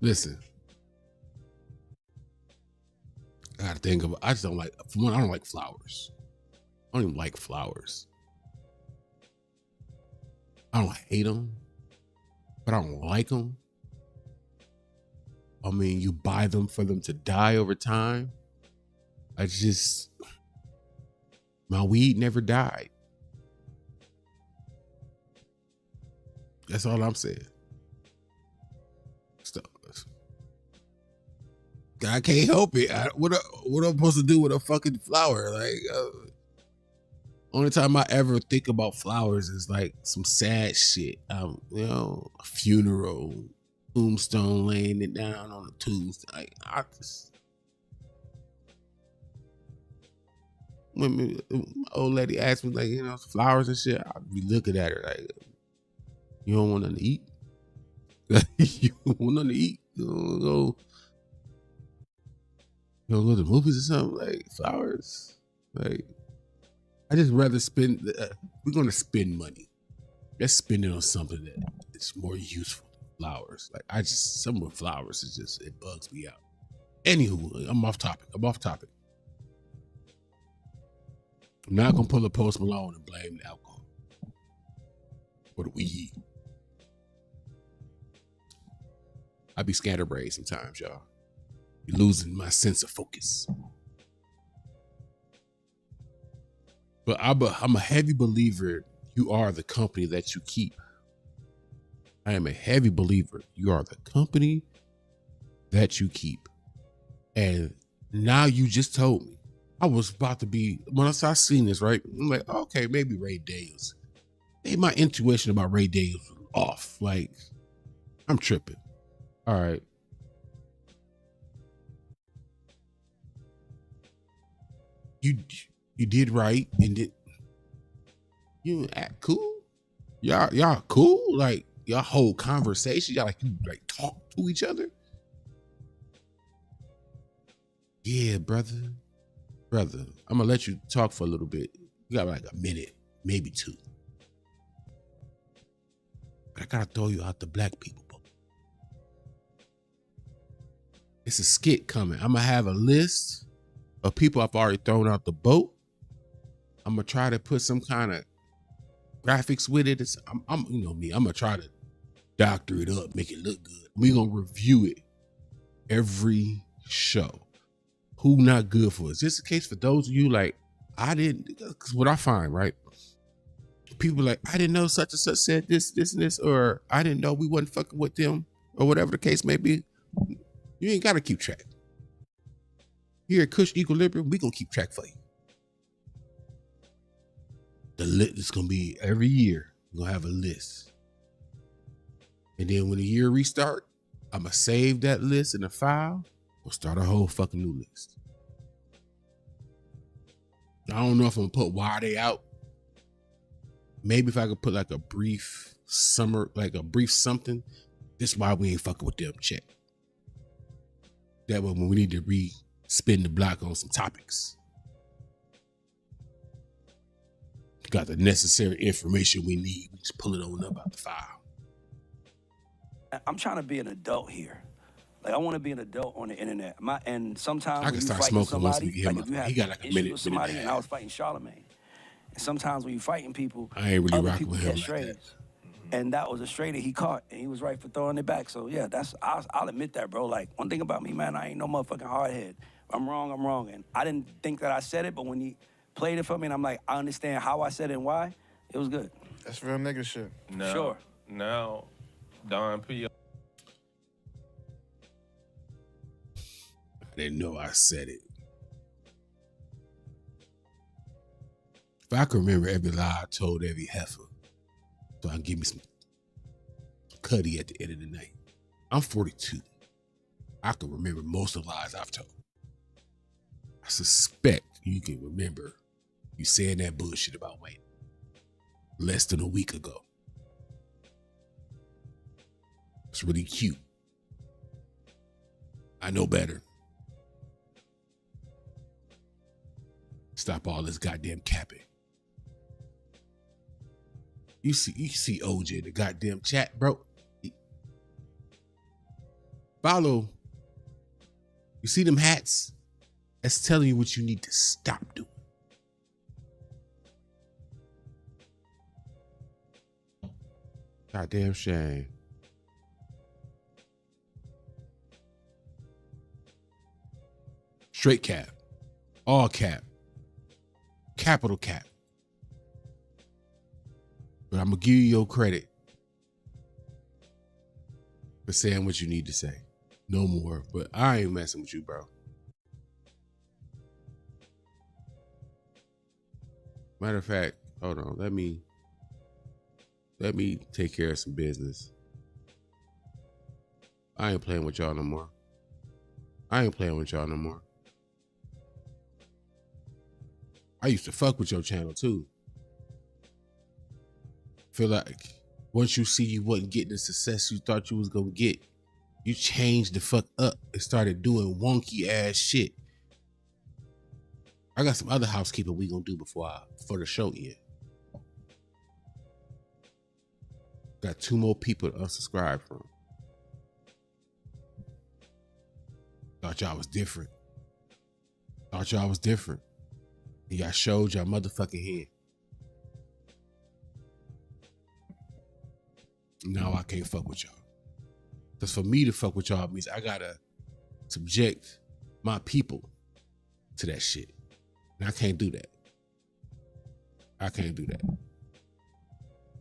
Listen, I gotta think of. I just don't like. For one, I don't like flowers. I don't even like flowers. I don't hate them, but I don't like them. I mean, you buy them for them to die over time. My weed never died. That's all I'm saying. Stuff. I can't help it. What am I supposed to do with a fucking flower? Like, only time I ever think about flowers is like some sad shit. You know, a funeral, tombstone, laying it down on the tombstone. Like, when my old lady asked me, like, you know, flowers and shit, I'd be looking at her like, you don't want nothing to eat? You don't want nothing to eat? You don't go to the movies or something? Like, flowers? Like, I just rather spend, we're going to spend money. Let's spend it on something that is more useful than flowers. Like, some of flowers is just, it bugs me out. Anywho, I'm off topic. I'm not going to pull a Post Malone and blame the alcohol or the weed. I be scatterbrained sometimes, y'all. Be losing my sense of focus. But I'm a heavy believer you are the company that you keep. I am a heavy believer you are the company that you keep. And now you just told me. I was about to be, once I seen this, right? I'm like, okay, maybe Ray Daniels. Maybe my intuition about Ray Daniels was off. Like, I'm tripping. All right. You did right, and you act cool. Y'all cool. Like, y'all whole conversation. Y'all you talk to each other. Yeah, brother. I'm gonna let you talk for a little bit. You got like a minute, maybe two. But I gotta throw you out the black people boat. It's a skit coming. I'm gonna have a list of people I've already thrown out the boat. I'm gonna try to put some kind of graphics with it. I'm you know me. I'm gonna try to doctor it up, make it look good. We're gonna review it every show. Who not good for us? Just in case for those of you like, I didn't, because what I find, right? People like, I didn't know such and such said this, and this, or I didn't know we wasn't fucking with them, or whatever the case may be. You ain't gotta keep track. Here at Kush Equilibrium, we gonna keep track for you. The list is gonna be every year. We're gonna have a list. And then when the year restart, I'm gonna save that list in a file. We'll start a whole fucking new list. I don't know if I'm gonna put why they out. Maybe if I could put like a brief something. This is why we ain't fucking with them. Check. That way when we need to spin the block on some topics. Got the necessary information we need. We just pull it on up out the file. I'm trying to be an adult here. Like, I want to be an adult on the internet. And sometimes I when can you start fight smoking once we somebody, get like him. if you have He got like a issues minute with somebody, and a and I half. was fighting Charlemagne. And sometimes when you're fighting people, I ain't really other rocking people with him catch like strays. that. And that was a stray that he caught, and he was right for throwing it back. So yeah, I'll admit that, bro. Like, one thing about me, man, I ain't no motherfucking hardhead. If I'm wrong. And I didn't think that I said it, but when he played it for me, and I'm like, I understand how I said it and why, it was good. That's real nigga shit. Sure. Now, Don P. I didn't know I said it. If I could remember every lie I told every heifer, so I can give me some cutty at the end of the night. I'm 42. I can remember most of the lies I've told. I suspect you can remember you saying that bullshit about Wayne less than a week ago. It's really cute. I know better. Stop all this goddamn capping. You see OJ in the goddamn chat, bro. Follow. You see them hats? That's telling you what you need to stop doing. Goddamn shame. Straight cap. All cap. Capital cap. But I'm going to give you your credit for saying what you need to say. No more. But I ain't messing with you, bro. Matter of fact, hold on. Let me take care of some business. I ain't playing with y'all no more. I used to fuck with your channel too. Feel like once you see you wasn't getting the success you thought you was gonna get, you changed the fuck up and started doing wonky ass shit. I got some other housekeeping we gonna do before the show end. Got 2 more people to unsubscribe from. Thought y'all was different. And y'all showed y'all motherfucking head. Now I can't fuck with y'all. Because for me to fuck with y'all means I gotta subject my people to that shit. And I can't do that.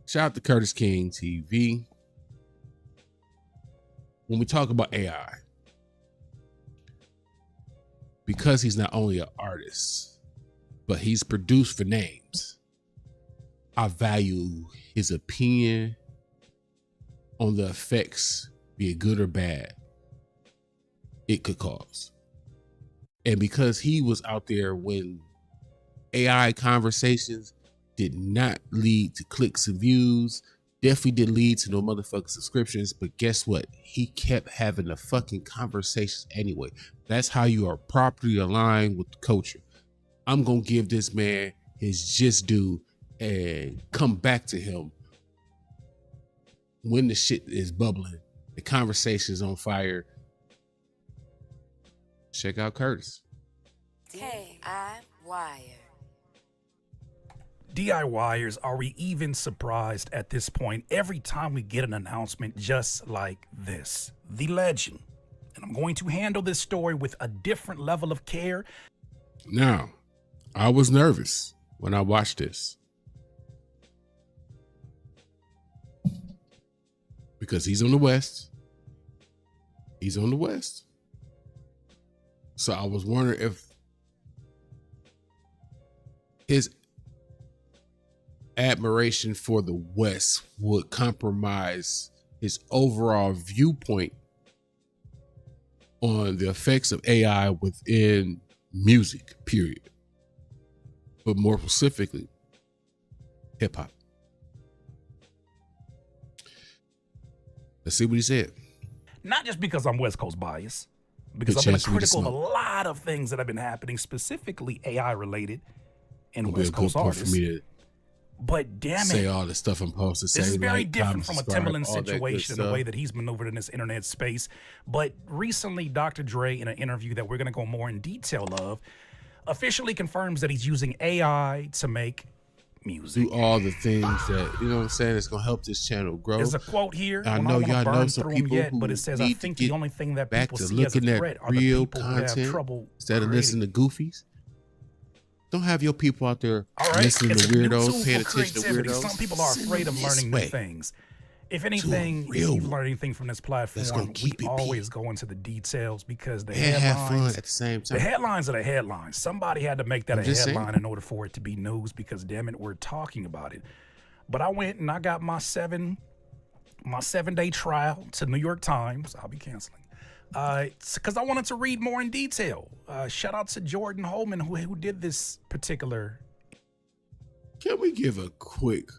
Shout out to Curtis King TV. When we talk about AI, because he's not only an artist, but he's produced for names, I value his opinion on the effects, be it good or bad, it could cause. And because he was out there when AI conversations did not lead to clicks and views, definitely didn't lead to no motherfucking subscriptions, but guess what? He kept having the fucking conversations anyway. That's how you are properly aligned with the culture. I'm gonna give this man his just due and come back to him when the shit is bubbling, the conversation is on fire. Check out Curtis. DIYers, are we even surprised at this point every time we get an announcement just like this? The legend. And I'm going to handle this story with a different level of care. Now, I was nervous when I watched this because he's on the West. So I was wondering if his admiration for the West would compromise his overall viewpoint on the effects of AI within music, period. But more specifically, hip hop. Let's see what he said. Not just because I'm West Coast biased, because I've been critical of a lot of things that have been happening, specifically AI related and West Coast artists. But damn it, say all the stuff I'm supposed to say. This is very different from a Timberland situation in the way that he's maneuvered in this internet space. But recently, Dr. Dre, in an interview that we're going to go more in detail of, officially confirms that he's using AI to make music. Do all the things that, you know what I'm saying, it's going to help this channel grow. There's a quote here. I know y'all know some people yet, but it says, I think the only thing that people see as a threat are the people who have trouble instead of listening to goofies. Don't have your people out there listening to weirdos, paying attention to weirdos. Some people are afraid of learning new things. If anything, if you've learned anything from this platform, we always go into the details because the headlines, have fun at the same time. The headlines are the headlines. Somebody had to make that a headline in order for it to be news because damn it, we're talking about it. But I went and I got my 7-day trial to New York Times. I'll be canceling. Because I wanted to read more in detail. Shout out to Jordan Holman who did this particular. Can we give a quick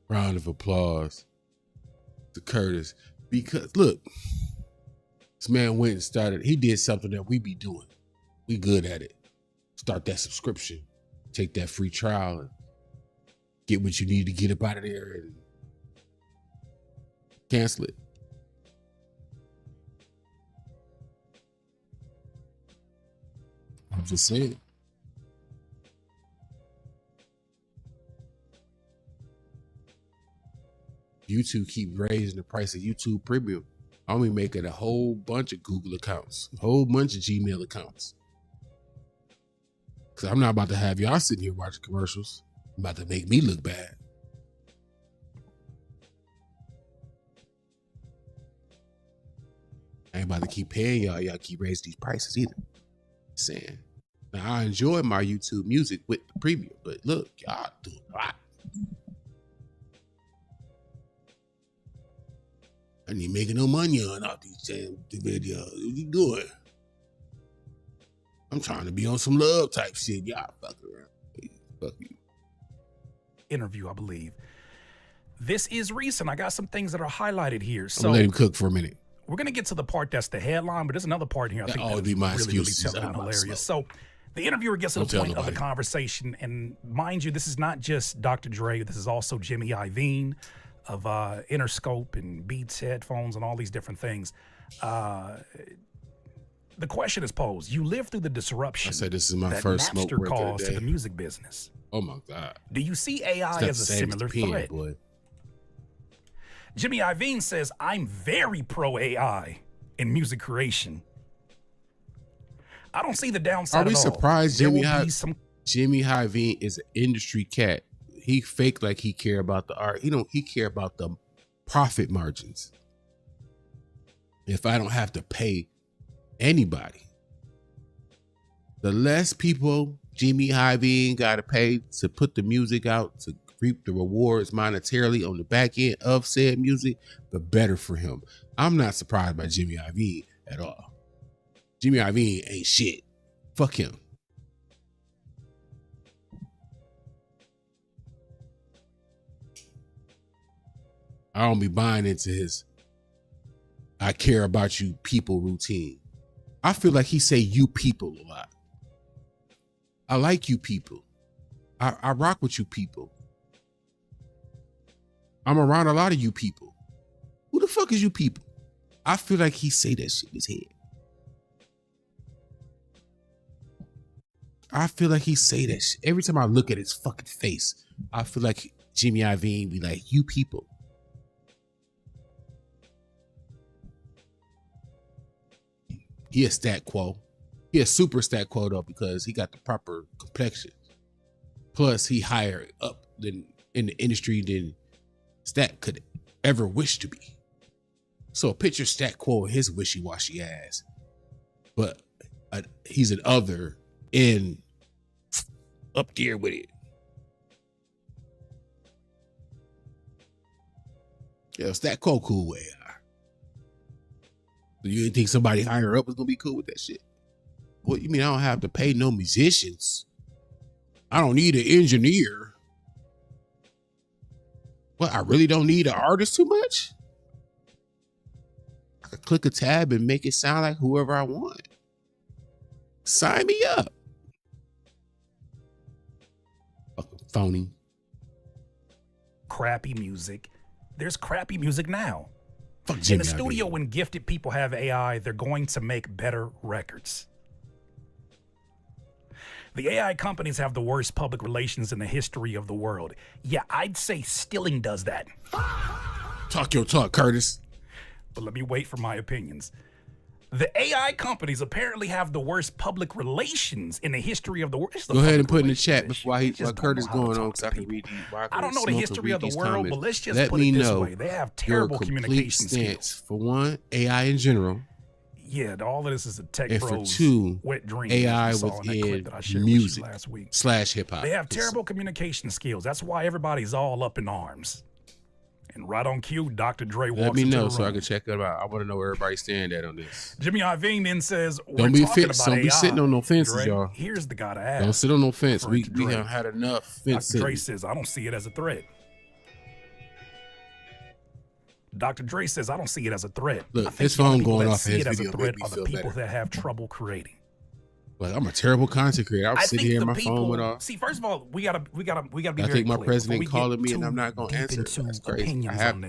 round of applause to Curtis? Because look, this man went and started, he did something that we be doing. We good at it. Start that subscription, take that free trial and get what you need to get up out of there and cancel it. I'm just saying. YouTube keep raising the price of YouTube Premium, I'm gonna be making a whole bunch of Google accounts, a whole bunch of Gmail accounts. Cause I'm not about to have y'all sitting here watching commercials. About to make me look bad. I ain't about to keep paying y'all. Y'all keep raising these prices either. Saying. Now I enjoy my YouTube music with the premium, but look, y'all doing a lot. I ain't making no money on all these damn videos. What you doing? I'm trying to be on some love type shit. Y'all fuck around. Fuck you. Interview, I believe. This is recent. I got some things that are highlighted here. So I'm gonna let him cook for a minute. We're gonna get to the part that's the headline, but there's another part here I think that would be my excuses. Really telling and hilarious. So the interviewer gets to the point of the conversation, and mind you, this is not just Dr. Dre. This is also Jimmy Iovine of Interscope and Beats headphones and all these different things. The question is posed: you lived through the disruption. I said this is my first smoke break of the day. To the music business. Oh my God! Do you see AI as a similar threat? Boy. Jimmy Iovine says, I'm very pro AI in music creation. I don't see the downside at all. Are we surprised Jimmy Iovine is an industry cat? He fake like he care about the art. He care about the profit margins. If I don't have to pay anybody, the less people Jimmy Iovine got to pay to put the music out, to reap the rewards monetarily on the back end of said music, the better for him. I'm not surprised by Jimmy Iovine at all. Jimmy Iovine ain't shit. Fuck him. I don't be buying into his I care about you people routine. I feel like he say you people a lot. I like you people. I rock with you people. I'm around a lot of you people. Who the fuck is you people? I feel like he say that shit in his head. I feel like he say that shit. Every time I look at his fucking face, I feel like Jimmy Iovine be like, you people. He a stat quo. He a super stat quo though, because he got the proper complexion. Plus he higher up than in the industry than Stat could ever wish to be. So picture Stat Quo his wishy-washy ass. But he's an other in up there with it. Yeah, Stat Quo cool way. Do you think somebody higher up is gonna be cool with that shit? What you mean I don't have to pay no musicians? I don't need an engineer. What, I really don't need an artist too much? I could click a tab and make it sound like whoever I want. Sign me up. Fucking phony. Crappy music. There's crappy music now. Fuck Jimmy in the studio, when gifted people have AI, they're going to make better records. The AI companies have the worst public relations in the history of the world. Yeah, I'd say Stilling does that. Talk your talk, Curtis. But let me wait for my opinions. The AI companies apparently have the worst public relations in the history of the world. Go ahead and put in the chat while Curtis going on, because I can read these. I don't know the history of the world, but let's just put it this way. They have terrible communication skills. For one, AI in general. Yeah, all of this is a tech and bros for two, wet dream. AI within music last week. / hip hop. They have terrible communication skills. That's why everybody's all up in arms. And right on cue, Dr. Dre walks Let me into know the so room. I can check it out. I want to know where everybody's standing at on this. Jimmy Iovine then says, don't be sitting on no fences, Dre, y'all. Here's the guy to ask. Don't sit on no fence. We have had enough fence. Dr. Dre says, I don't see it as a threat. Dr. Dre says, I don't see it as a threat. Look, his phone going off. See it as a threat are the people that have trouble creating. Like, I'm a terrible content creator. I'm sitting here in my phone with all. See, first of all, we gotta be I very think my clear president calling me and I'm not gonna answer. That's crazy. I have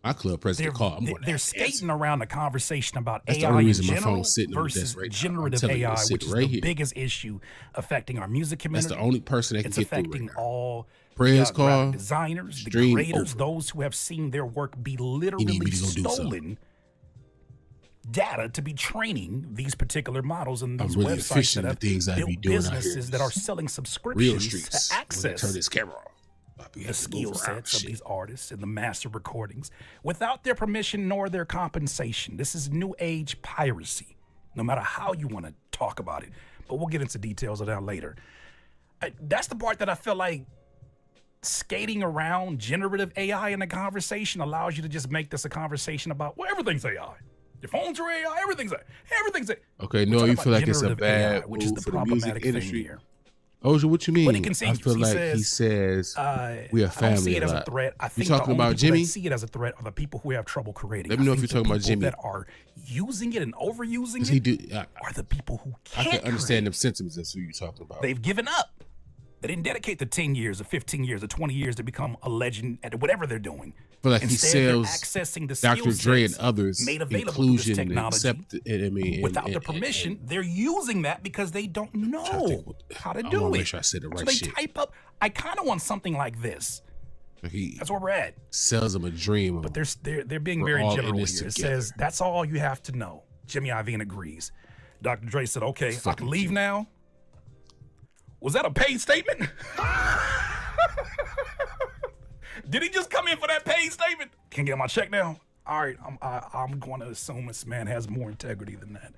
My club president called. They're skating around the conversation about That's the AI only in reason my general phone's sitting on the versus desk right now. I'm generative telling you, AI, it's which is sitting right the here. biggest issue affecting our music community. That's the only person that can It's get through affecting right now. all Prayers graphic call, designers, the stream creators, over. those who have seen their work be You need literally me to go do something. stolen data to be training these particular models and I'm these really websites efficient that at have the things I be built doing out here. businesses that are selling Real subscriptions streets. to When they access turn this camera off. the skill sets of these artists and the master recordings without their permission nor their compensation. This is new age piracy, no matter how you want to talk about it. But we'll get into details of that later. That's the part that I feel like skating around generative AI in a conversation allows you to just make this a conversation about, well, everything's AI. Your phones are AI, everything's AI. Okay, We're no, talking you about feel like it's a generative AI, bad which is move the for the music problematic thing industry. here. Oja, what you mean? But he continues. I feel He like says, he says we are I don't family see it a as a lot. threat. I You think talking the only about people Jimmy? that see it as a threat are the people who have trouble creating. Let me know I if you're think talking the about people Jimmy. that are using it and overusing Because it he do. are the people who I can't can understand them sentiments. That's who you're talking about. They've given up. They didn't dedicate the 10 years or 15 years or 20 years to become a legend at whatever they're doing. I feel like Instead, he they're sells accessing the Dr. skill Dre and sets others made available through this inclusion and technology. Without the permission, they're using that because they don't know how to do it. Make sure I said the right so they shit. type up. I kind of want something like this. That's where we're at. Sells them a dream. But they're being We're very all in general here. this It together. says that's all you have to know. Jimmy Iovine agrees. Dr. Dre said, "Okay, I can leave now." Was that a paid statement? Did he just come in for that paid statement? Can get my check now? All right, I'm going to assume this man has more integrity than that.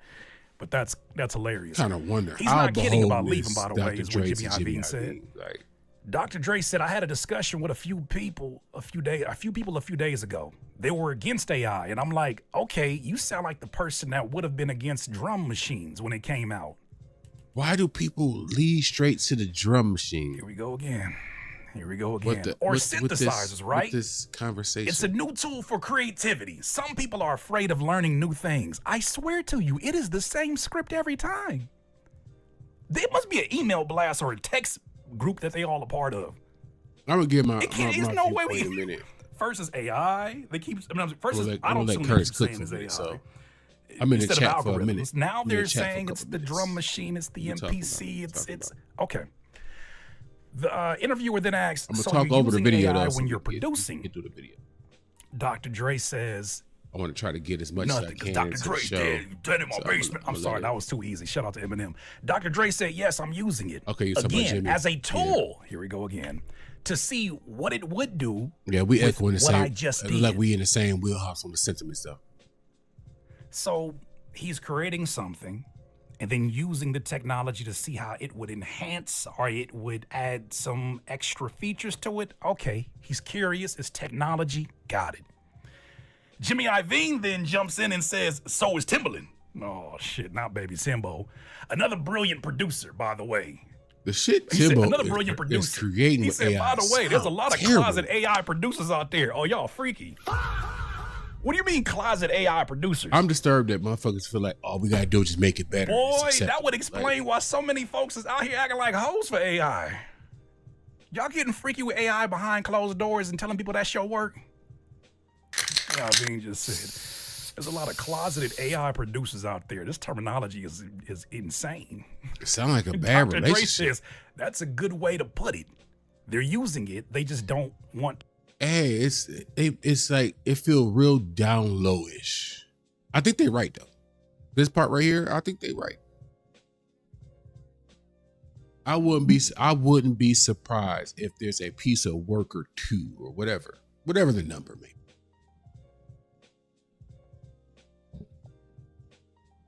But that's hilarious. Kind of wonder. He's how not kidding about beholden leaving, is by the Dr. way, is what Dre Jimmy to Iovine said. Like, Dr. Dre said, I had a discussion with a few people a few days ago. They were against AI. And I'm like, okay, you sound like the person that would have been against drum machines when it came out. why do people lead straight to the drum machine? Here we go again. Or With synthesizers, this, right? With this conversation. It's a new tool for creativity. Some people are afraid of learning new things. I swear to you, it is the same script every time. There must be an email blast or a text group that they all a part of. I'm gonna give my. There's no way we. Wait a minute. First is AI. They keep. First is I'm I don't gonna let assume they Curtis keep cook saying for it's a minute, AI. so I'm in the Instead of chat for a algorithms. minute. Now I'm in they're the chat for a saying it's couple the minutes. drum machine, it's the What you talking MPC, about? it's okay. The interviewer then asks, I'm gonna so talk you're over the using video AI though. so when you're we can producing. Get through the video. Dr. Dre says, I want to try to get as much as I nothing, can. Dr. to Dre the show. dead in my So basement. I'm gonna sorry, let that was too easy. Shout out to Eminem. Dr. Dre said, yes, I'm using it. Okay, you're talking about again, Jimmy. as a tool. Here we go again. To see what it would do. Yeah, we with echoing the what same. I just did. Like we in the same wheelhouse on the sentiment stuff. So he's creating something and then using the technology to see how it would enhance or it would add some extra features to it. Okay, he's curious. It's technology. Got it. Jimmy Iovine then jumps in and says, so is Timbaland. Oh, shit, not Baby Timbo. Another brilliant producer, by the way. The shit He said, Timbo another is, brilliant is producer. creating He with said, AI by the way, there's a lot of terrible. closet AI producers out there. Oh, y'all freaky. What do you mean closet AI producers? I'm disturbed that motherfuckers feel like all we gotta do is just make it better. Boy, It's that would acceptable. explain why so many folks is out here acting like hoes for AI. Y'all getting freaky with AI behind closed doors and telling people that's your work? Yeah, Bean just said, there's a lot of closeted AI producers out there. This terminology is insane. It sounds like a bad Dr. Dre relationship. says, that's a good way to put it. They're using it. They just don't want. Hey, it's like it feel real down low-ish. I think they right though. This part right here, I think they right. I wouldn't be surprised if there's a piece of work or two or whatever the number may be.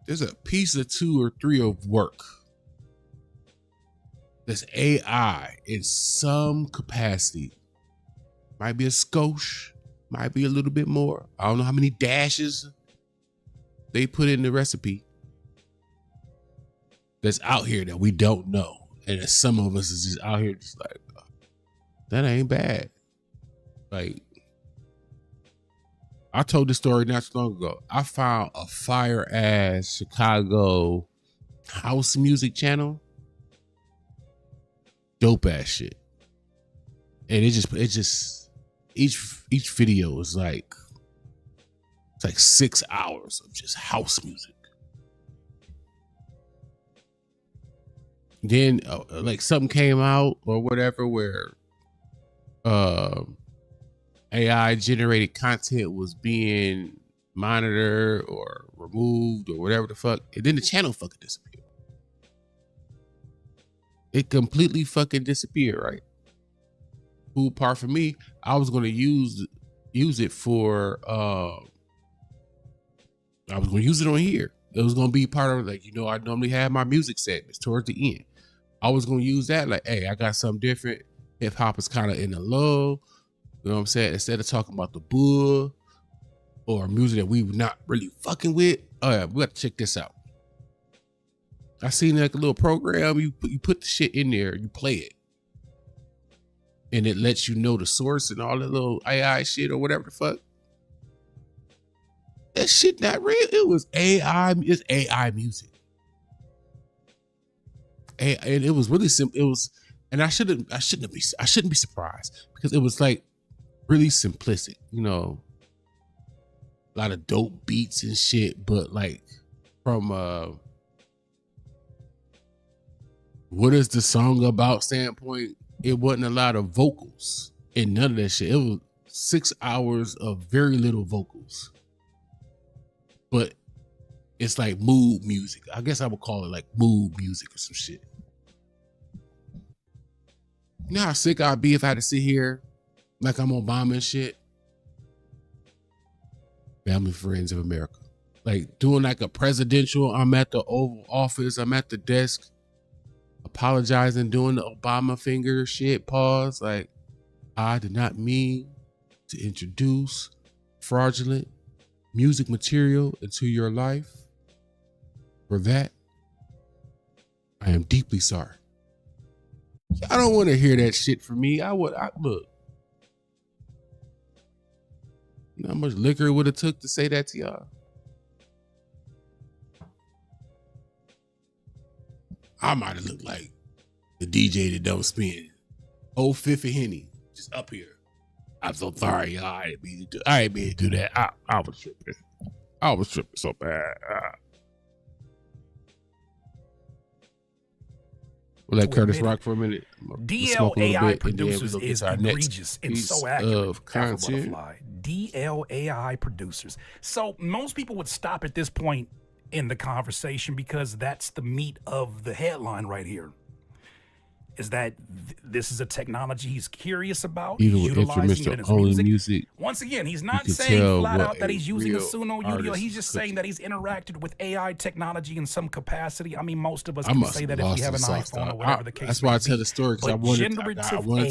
There's a piece of 2 or 3 of work that's AI in some capacity. Might be a skosh, might be a little bit more. I don't know how many dashes they put in the recipe that's out here that we don't know. And that some of us is just out here just like, that ain't bad. Like, I told this story not too long ago. I found a fire ass Chicago house music channel. Dope ass shit. And it just each video is like It's like 6 hours of just house music. Then like something came out or whatever where AI generated content was being monitored or removed or whatever the fuck, and then the channel fucking disappeared. It completely fucking disappeared, right? Cool part for me, I was gonna use it for I was gonna use it on here. It was gonna be part of, like, you know, I normally have my music segments towards the end. I was gonna use that, like, hey, I got something different. Hip hop is kind of in the low. You know what I'm saying? Instead of talking about the bull or music that we were not really fucking with, oh yeah, we got to check this out. I seen like a little program. You put the shit in there, you play it, and it lets you know the source and all the little AI shit or whatever the fuck. That shit not real. It was AI. It's AI music. And it was really simple. It was, and I shouldn't be surprised because it was like really simplistic, you know, a lot of dope beats and shit, but like from what is the song about standpoint, it wasn't a lot of vocals and none of that shit. It was 6 hours of very little vocals, but it's like mood music. I guess I would call it like mood music or some shit. You know how sick I'd be if I had to sit here like I'm Obama and shit? Family Friends of America. Like doing like a presidential, I'm at the Oval Office, I'm at the desk, apologizing, doing the Obama finger shit, pause. Like, I did not mean to introduce fraudulent music material into your life. For that, I am deeply sorry. I don't want to hear that shit from me. Look. You know how much liquor it would have took to say that to y'all? I might have looked like the DJ that don't spin. Old fifth of Henny, just up here. I'm so sorry, y'all. I didn't mean to do that. I was tripping. I was tripping so bad. We'll let Curtis rock for a minute. DLAI producers is egregious and so accurate. DLAI producers. So most people would stop at this point in the conversation because that's the meat of the headline right here. Is that this is a technology he's curious about, he's utilizing it in his music. Once again, he's not saying flat out that he's using a pseudo-UDO. He's just saying that he's interacted with AI technology in some capacity. I mean, most of us can say that if we have an iPhone or whatever the case may be. That's why I tell the story, because I wanted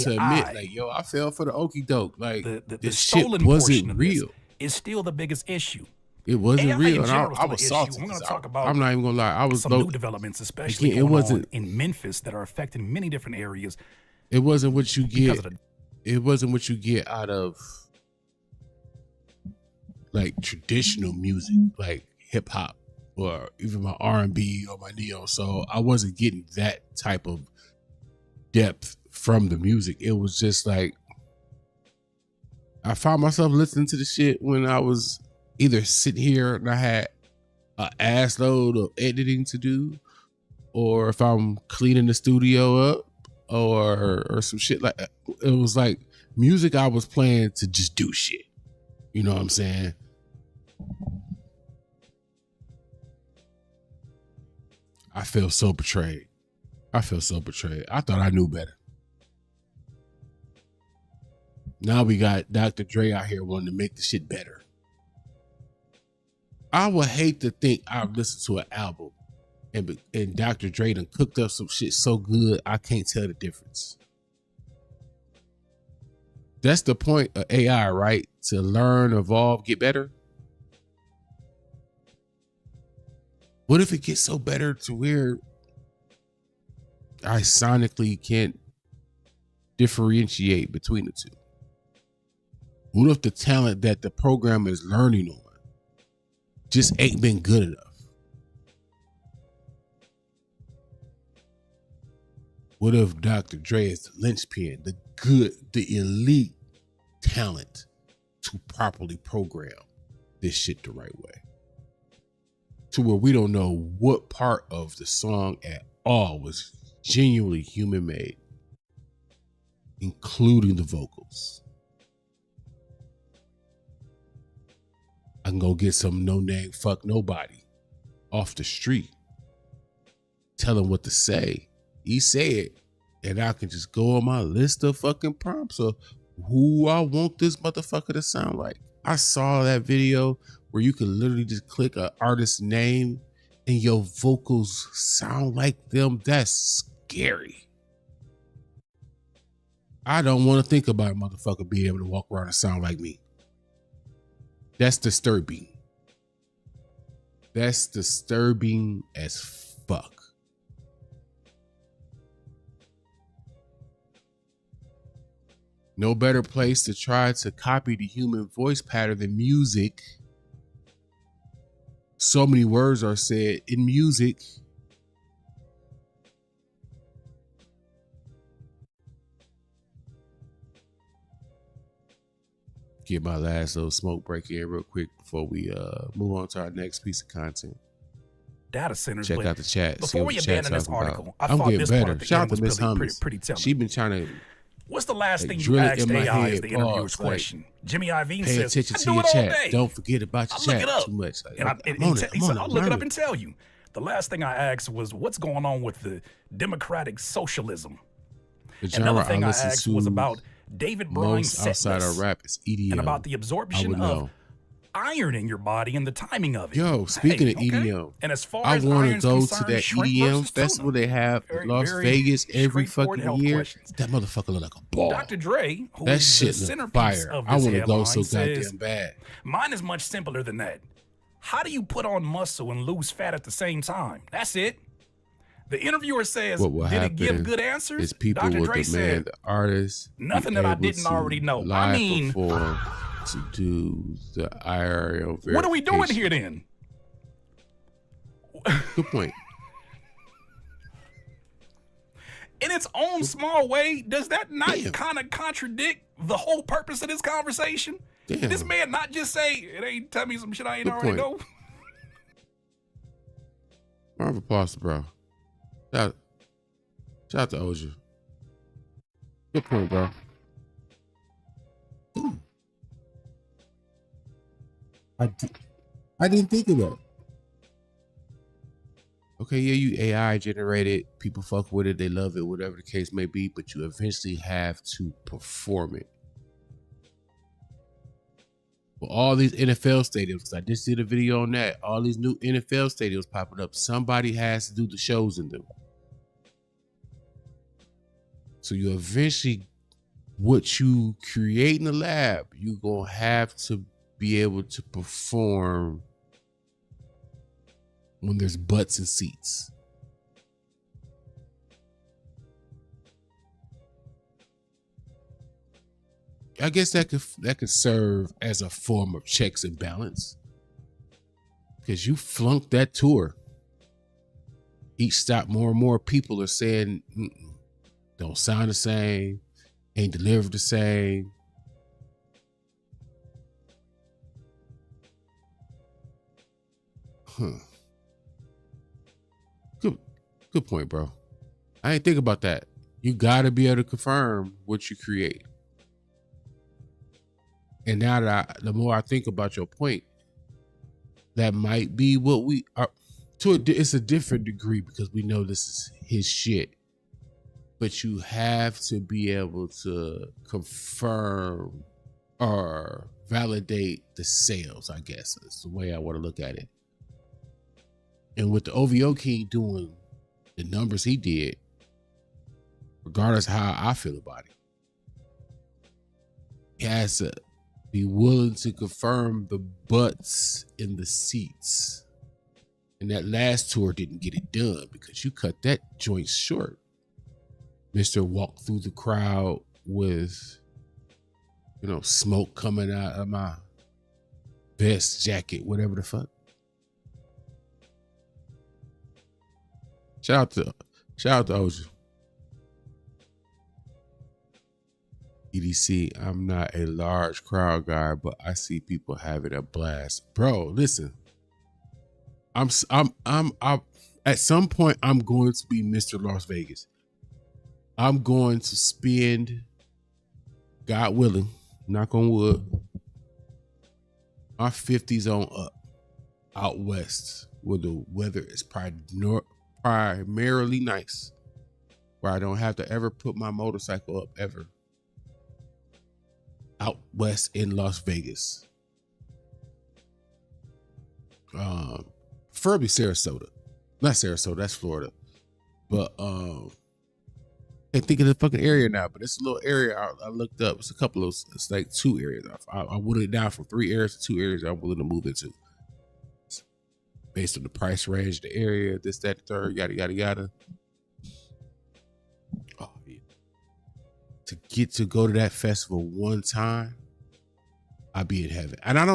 to admit, like, yo, I fell for the okie doke. Like, this shit wasn't real. Is still the biggest issue. It wasn't real, and I was salty. We're going to talk about. I'm not even gonna lie. I was some new developments, especially again, it wasn't in Memphis, that are affecting many different areas. It wasn't what you get. It wasn't what you get out of like traditional music, like hip hop, or even my R&B or my neo. So I wasn't getting that type of depth from the music. It was just like I found myself listening to the shit when I was either sitting here and I had an ass load of editing to do, or if I'm cleaning the studio up, or some shit like that. It was like music I was playing to just do shit. You know what I'm saying? I feel so betrayed. I thought I knew better. Now we got Dr. Dre out here wanting to make the shit better. I would hate to think I've listened to an album and Dr. Dre done cooked up some shit so good I can't tell the difference. That's the point of AI, right? To learn, evolve, get better. What if it gets so better to where I sonically can't differentiate between the two? What if the talent that the program is learning on just ain't been good enough? What if Dr. Dre is the linchpin, the elite talent to properly program this shit the right way. To where we don't know what part of the song at all was genuinely human made, including the vocals. I can go get some no name fuck nobody off the street, tell him what to say. He said, and I can just go on my list of fucking prompts of who I want this motherfucker to sound like. I saw that video where you can literally just click an artist's name and your vocals sound like them. That's scary. I don't want to think about a motherfucker being able to walk around and sound like me. That's disturbing. That's disturbing as fuck. No better place to try to copy the human voice pattern than music. So many words are said in music. Get my last little smoke break in real quick before we move on to our next piece of content. Data centers. Check out the chat. Before we abandon this article, I I'm thought getting this better. part at the Shout out end to was Miss pretty Hummus. telling. She been trying to. What's the last thing you drill it asked in my AI head, as the interviewer's pause, like, question? Jimmy Iovine Pay says, attention I to do your it all chat. day. Don't forget about your I'll look chat it up. too much. Like, And he said, I'll look it up and tell you. The last thing I asked was, what's going on with the democratic socialism? The Another genre thing I listen asked to was about David Bryan's most outside set of rap is EDM. and about the I absorption would of know. iron in your body and the timing of it. Yo, speaking of okay. EDM, And as far I as want to iron's go to concerned, that shrimp EDM versus festival tuna. they have in Las Very Vegas every straightforward fucking health year. questions. That motherfucker look like a ball. Dr. Dre, who That is shit the look centerpiece fire. of I this want to go headline, so says, goddamn bad. mine is much simpler than that. How do you put on muscle and lose fat at the same time? That's it. The interviewer says, What will did it happen give good answers? is people Dr. will Dre demand said, the artist nothing be that I able didn't to already know. I live mean, perform to do the IRL verification. what are we doing here then? Good point. In its own small way, does that not kind of contradict the whole purpose of this conversation? Damn. Did this man not just say, it ain't tell me some shit I ain't Good already point. know? Round of applause, bro. Shout out to Oja. Good point, bro. I didn't think of that. Okay, yeah, you AI generated, people fuck with it, they love it, whatever the case may be, but you eventually have to perform it. For all these NFL stadiums, 'cause I just did a video on that, all these new NFL stadiums popping up, somebody has to do the shows in them. So you eventually, what you create in the lab, you gonna have to be able to perform when there's butts and seats. I guess that could serve as a form of checks and balance, because you flunked that tour. Each stop, more and more people are saying, don't sound the same, ain't delivered the same. Good point, bro. I ain't think about that. You gotta be able to confirm what you create. And now that the more I think about your point, that might be what we are. It's a different degree because we know this is his shit. But you have to be able to confirm or validate the sales, I guess. That's the way I want to look at it. And with the OVO King doing the numbers he did, regardless of how I feel about it, he has to be willing to confirm the butts in the seats. And that last tour didn't get it done because you cut that joint short. Mr. walked through the crowd with, smoke coming out of my vest, jacket, whatever the fuck. Shout out to Oja. EDC, I'm not a large crowd guy, but I see people having a blast. Bro, listen. I'm at some point I'm going to be Mr. Las Vegas. I'm going to spend, God willing, knock on wood, my 50s on up out west where the weather is primarily nice, where I don't have to ever put my motorcycle up ever. Out west in Las Vegas. Preferably Sarasota. Not Sarasota, that's Florida. But can't think of the fucking area now, but it's a little area I looked up. It's a couple of, it's like 2 areas. I whittled it down from 3 areas to 2 areas I'm willing to move into. Based on the price range, the area, this, that, third, yada, yada, yada. Oh, yeah. To get to go to that festival one time, I'd be in heaven. And I'm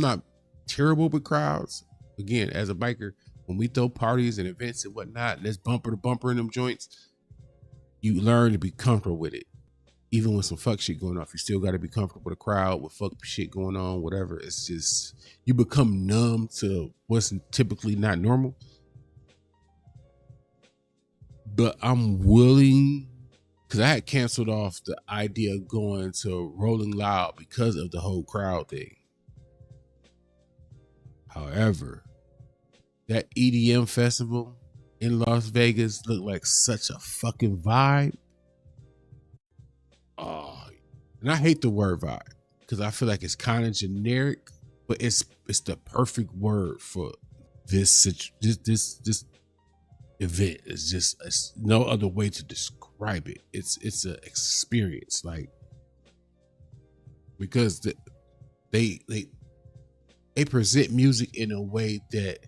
not terrible with crowds. Again, as a biker, when we throw parties and events and whatnot, and there's bumper to bumper in them joints, you learn to be comfortable with it. Even with some fuck shit going off, you still got to be comfortable with a crowd, with fuck shit going on, whatever. It's just, you become numb to what's typically not normal. But I'm willing, because I had canceled off the idea of going to Rolling Loud because of the whole crowd thing. However, that EDM festival in Las Vegas looked like such a fucking vibe. Oh, and I hate the word vibe because I feel like it's kind of generic, but it's the perfect word for this event. It's just no other way to describe it. It's an experience, like, because they present music in a way that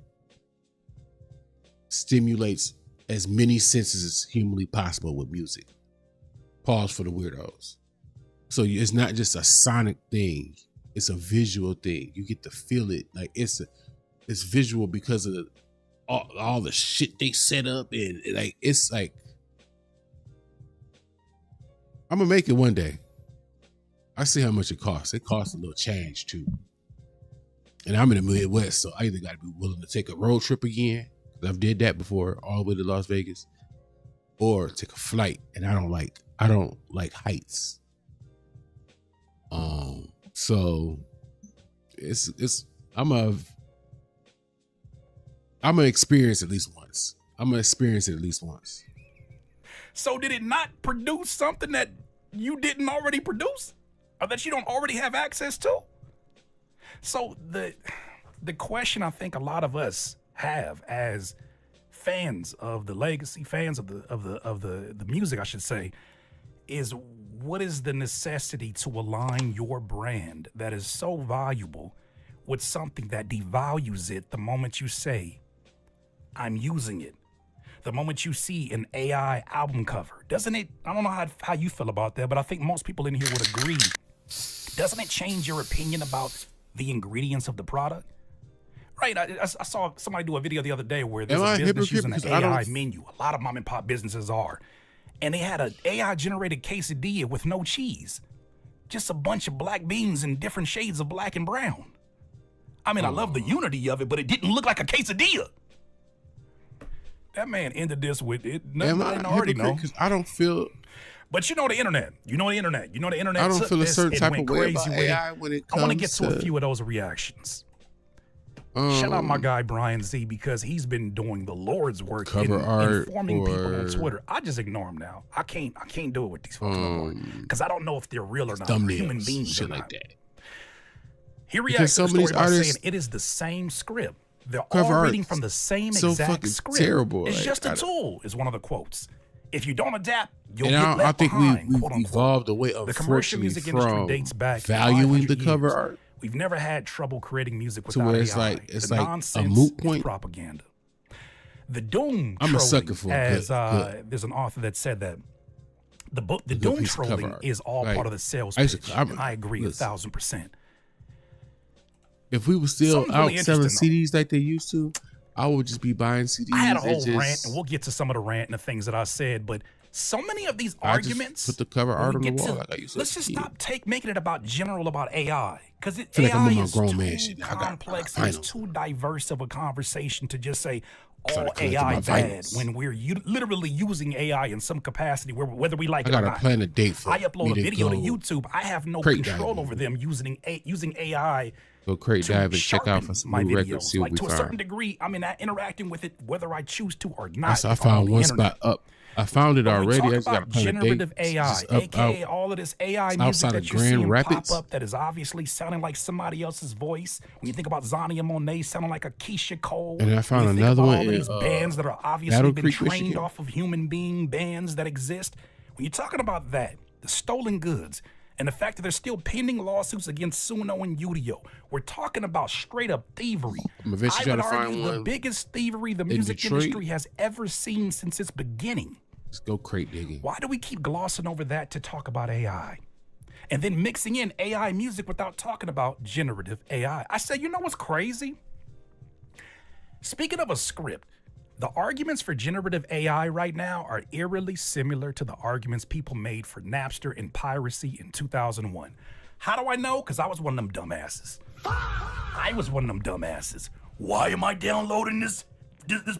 stimulates as many senses as humanly possible with music. Pause for the weirdos. So it's not just a sonic thing, it's a visual thing. You get to feel it. Like it's visual because of all the shit they set up, and like it's like, I'm gonna make it one day. I see how much it costs. It costs a little change too. And I'm in the Midwest, so I either gotta be willing to take a road trip again, because I've did that before, all the way to Las Vegas, or take a flight. And I don't like heights. So I'm gonna experience at least once. I'm gonna experience it at least once. So did it not produce something that you didn't already produce, or that you don't already have access to? So the question I think a lot of us have as fans of the legacy, fans of the music, I should say, is what is the necessity to align your brand that is so valuable with something that devalues it the moment you say, I'm using it? The moment you see an AI album cover, doesn't it, I don't know how you feel about that, but I think most people in here would agree, doesn't it change your opinion about the ingredients of the product? Right, I saw somebody do a video the other day where there's a business using an AI menu. A lot of mom and pop businesses are. And they had an AI generated quesadilla with no cheese. Just a bunch of black beans in different shades of black and brown. I mean, I love the unity of it, but it didn't look like a quesadilla. That man ended this with it. Nothing I didn't already know. Because I don't feel. But you know the internet. You know the internet. I don't feel a certain type of way about AI when it comes. I want to get to a few of those reactions. Shout out my guy Brian Z, because he's been doing the Lord's work in informing people on Twitter. I just ignore him now. I can't do it with these folks no more, because I don't know if they're real or not. Human beings shit like that. He reacts to the story by saying it is the same script. They're all reading from the same exact script. Terrible. It's just a tool, is one of the quotes. If you don't adapt, you'll get left I think behind, we've evolved away, the commercial music industry dates back valuing the cover art. We've never had trouble creating music without AI. It's like a moot point. Propaganda. The doom I'm a sucker for as there's an author that said that the doom trolling is all part of the sales pitch. I agree 1,000%. If we were still out selling CDs like they used to, I would just be buying CDs. I had a whole rant, and we'll get to some of the rant and the things that I said, but So many of these I just arguments. put the cover art on the get wall. to- Like I used to let's just see. stop making it about AI, because I feel like I'm AI on my is grown too man shit. I got complex my and it's vinyl. too diverse of a conversation to just say Started all collecting AI my bad vinyls. when we're literally using AI in some capacity, whether we like I it or gotta not. plan a date for I upload a me to video to go YouTube. I have no crate control diving. over them using AI. Go crate to dive and check out for sharpen some my new videos. records. See what Like we to a certain find. degree, I mean, interacting with it, whether I choose to or not. I if I'm on found the one internet. spot up. I found it When we already. talk I just gotta about plan a date. generative It's AI, just up, aka out. all of this AI It's music outside that of you're Grand seeing Rapids. pop up that is obviously sounding like somebody else's voice. When you think about Zania Monet sounding like a Keisha Cole, And I found when you think another about one all of in, these bands that are obviously Battle been Creek, trained Michigan. off of human being bands that exist. When you're talking about that, the stolen goods, and the fact that there's still pending lawsuits against Suno and Udio, we're talking about straight up thievery. I'm eventually I would trying to find argue the one biggest thievery the in music Detroit. industry has ever seen since its beginning. Let's go crate digging. Why do we keep glossing over that to talk about AI? And then mixing in AI music without talking about generative AI. I say, you know what's crazy? Speaking of a script, the arguments for generative AI right now are eerily similar to the arguments people made for Napster and piracy in 2001. How do I know? Because I was one of them dumbasses. I was one of them dumbasses. Why am I downloading this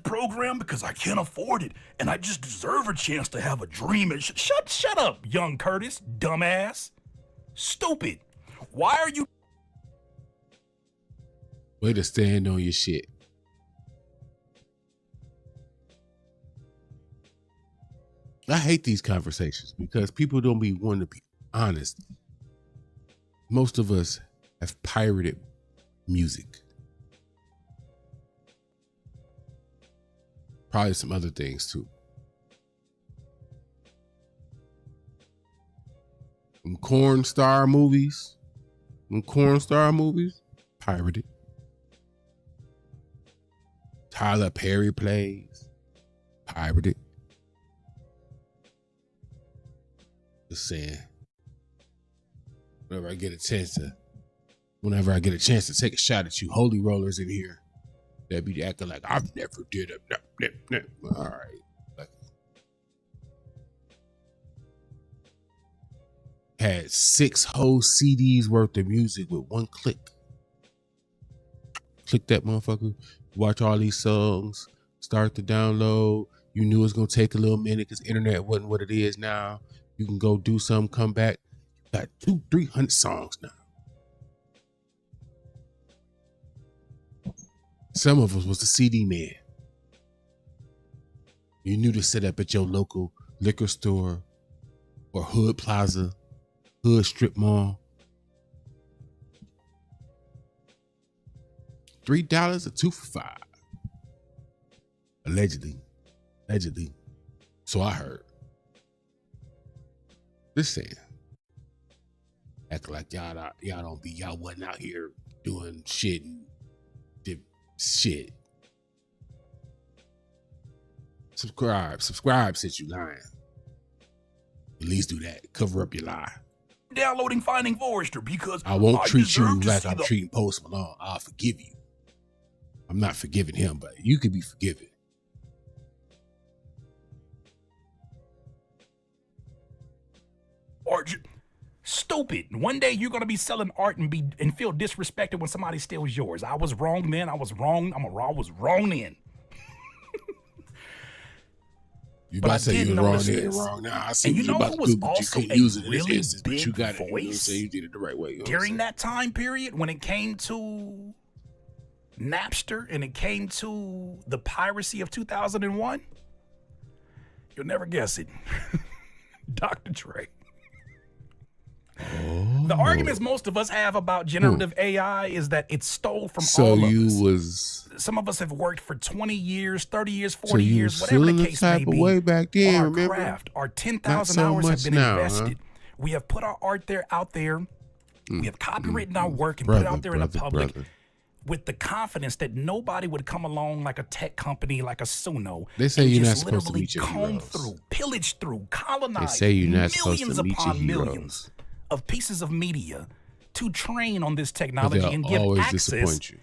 program? Because I can't afford it, and I just deserve a chance to have a dream. And shut up, young Curtis, dumbass. Stupid. Why are you? Way to stand on your shit. I hate these conversations because people don't be wanting to be honest. Most of us have pirated music. Probably some other things too. Them corn star movies, pirated. Tyler Perry plays, pirated. Just saying. Whenever I get a chance to take a shot at you holy rollers in here, that be acting like I've never did it. All right. Like, had 6 whole CDs worth of music with one click. Click that motherfucker. Watch all these songs. Start to download. You knew it was gonna take a little minute because internet wasn't what it is now. You can go do something, come back. You got 200-300 songs now. Some of us was the CD man. You knew to set up at your local liquor store or hood plaza, hood strip mall. $3 or 2 for $5. Allegedly. So I heard. Just saying. Act like y'all wasn't out here doing shit and did shit. Subscribe since you lying. At least do that. Cover up your lie. Downloading Finding Forrester because I won't treat you deserve to like see I'm the- treating Post Malone. I'll forgive you. I'm not forgiving him, but you could be forgiven. Or stupid. One day you're gonna be selling art and feel disrespected when somebody steals yours. I was wrong then. I was wrong then. You But about I to say did you were wrong notice then, this. wrong now. I see And you what you know about who to was do, but you also couldn't a use it in this really instance, but you big got it. You know what I'm voice saying? You did it the right way. You know what I'm During saying? that time period when it came to Napster and it came to the piracy of 2001, you'll never guess it. Dr. Dre. The arguments most of us have about generative AI is that it stole from So all of you us. was Some of us have worked for 20 years, 30 years, 40 so you years, whatever feeling the the case may type of be. way back then, on our remember? craft, our Not 10,000 so hours have much been now, huh? invested. We have put our art out there. We have copywritten our work and put it out there in the public with the confidence that nobody would come along like a tech company, like a Suno. They say and you're not just supposed to literally meet your comb heroes. through, pillage through, colonize say you're not supposed millions to meet your upon heroes. millions of pieces of media to train on this But technology they'll and give always access disappoint you.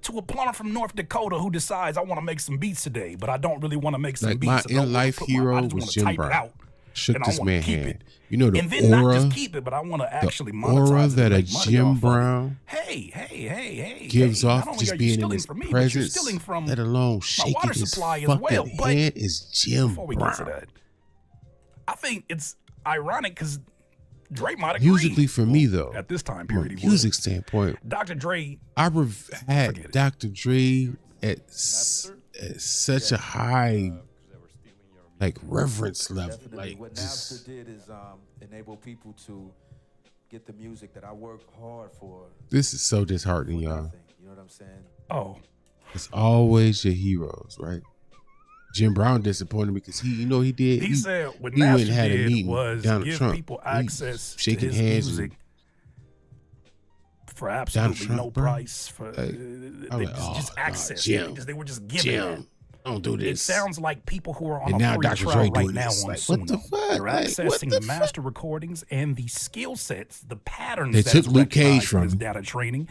to a plumber from North Dakota who decides I want to make some beats today, but I don't really want to make some Like beats. my I don't wanna in-life put hero I just was wanna Jim type it Brown. out. shook and I this want to man keep hand. it. You know the And then not aura, just keep it, but I want to actually the monetize aura it that and a make money Jim off of it. Brown Hey, gives off not only just are you being in stealing his from me, but you're presence, stealing from let alone my shaking water his supply as fucking well. But hand, is Jim before we Brown. get to that, I think it's ironic because Dre might agree. Musically, for me though, at this time from a period, he music would. standpoint, Dr. Dre, I had Dr. Dre at such a high, like, reverence level. Like, what just, Napster did is enable people to get the music that I worked hard for. this is so disheartening, y'all. You know what I'm saying? Oh, it's always your heroes, right? Jim Brown disappointed me because he did. he said what he went and Napster had a did meeting was with Donald give Trump. people He access to shaking his hands music for Donald absolutely Trump, no bro. price. For just access. Jim, they were just giving it. Don't do this. It sounds like people who are on And a now free Dr. trial Dre right doing now this. on Like, Suno. what the fuck? They're Like, accessing what the the master recordings and the skill sets, the patterns They that took is Luke Cage recognized from in this him. data training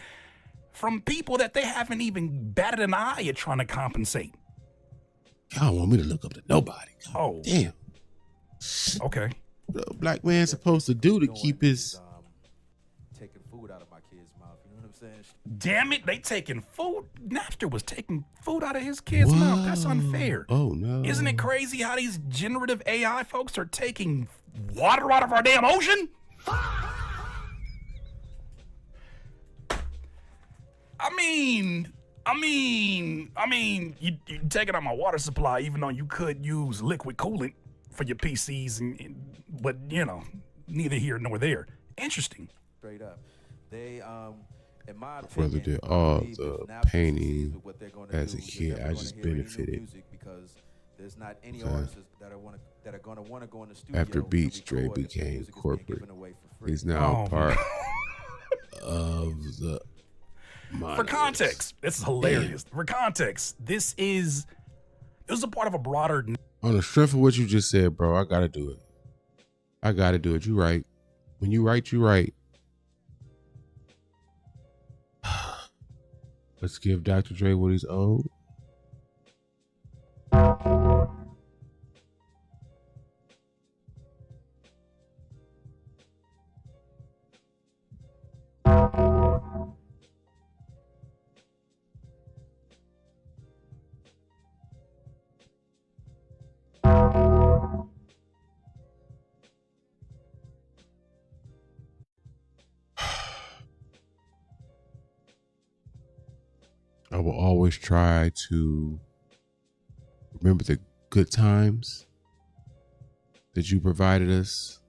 from people that they haven't even batted an eye at trying to compensate. Y'all don't want me to look up to nobody. God, Oh, damn. Okay. What a black man supposed to do to keep his Taking food out of my kid's mouth. You know what I'm saying? Damn it, they taking food. Napster was taking food out of his kid's mouth. That's unfair. Oh no. Isn't it crazy how these generative AI folks are taking water out of our damn ocean? I mean, you taking out my water supply, even though you could use liquid coolant for your PCs, but neither here nor there. Interesting. Straight up. They, in my opinion, brother did all the painting as a kid. I just benefited. Because there's not any artists that are going to want to go in the studio. After Beats, Dre became corporate. He's now part of the. For context, this is hilarious. For context, it was a part of a broader. On the strength of what you just said, bro, I gotta do it. You right. When you right, you right. Let's give Dr. Dre what he's owed. I will always try to remember the good times that you provided us,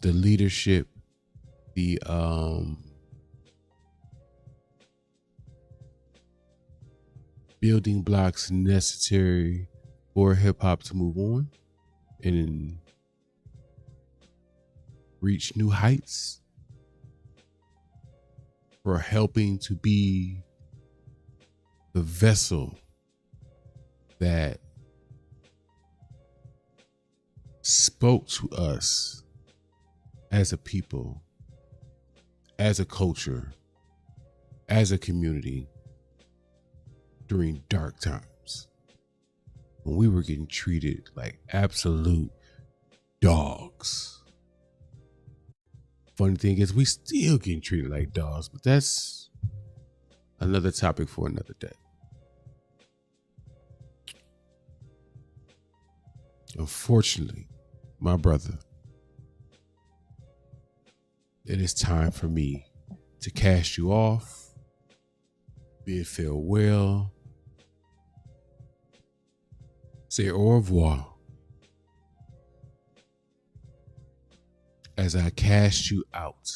the leadership, the building blocks necessary for hip hop to move on and reach new heights, for helping to be the vessel that spoke to us as a people, as a culture, as a community during dark times when we were getting treated like absolute dogs. Funny thing is, we still getting treated like dogs, but that's another topic for another day. Unfortunately, my brother, it is time for me to cast you off, bid farewell, say au revoir, as I cast you out.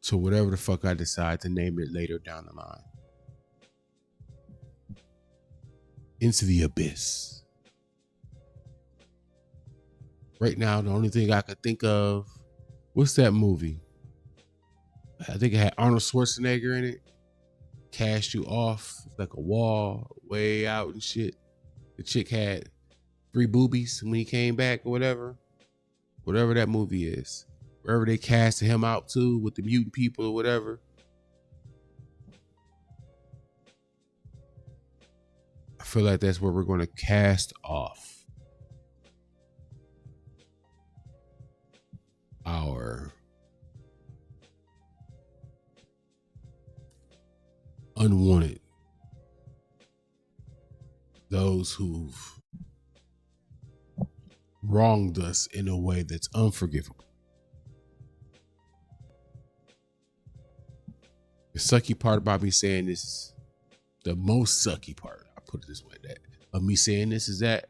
To whatever the fuck I decide to name it later down the line. Into the abyss. Right now, the only thing I could think of, what's that movie? I think it had Arnold Schwarzenegger in it. Cast you off like a wall way out and shit. The chick had 3 boobies when he came back or whatever. Whatever that movie is. Wherever they casted him out to with the mutant people or whatever. feel like that's where we're going to cast off our unwanted, those who've wronged us in a way that's unforgivable. The sucky part about me saying this, the most sucky part, I put it this way, that of me saying this is that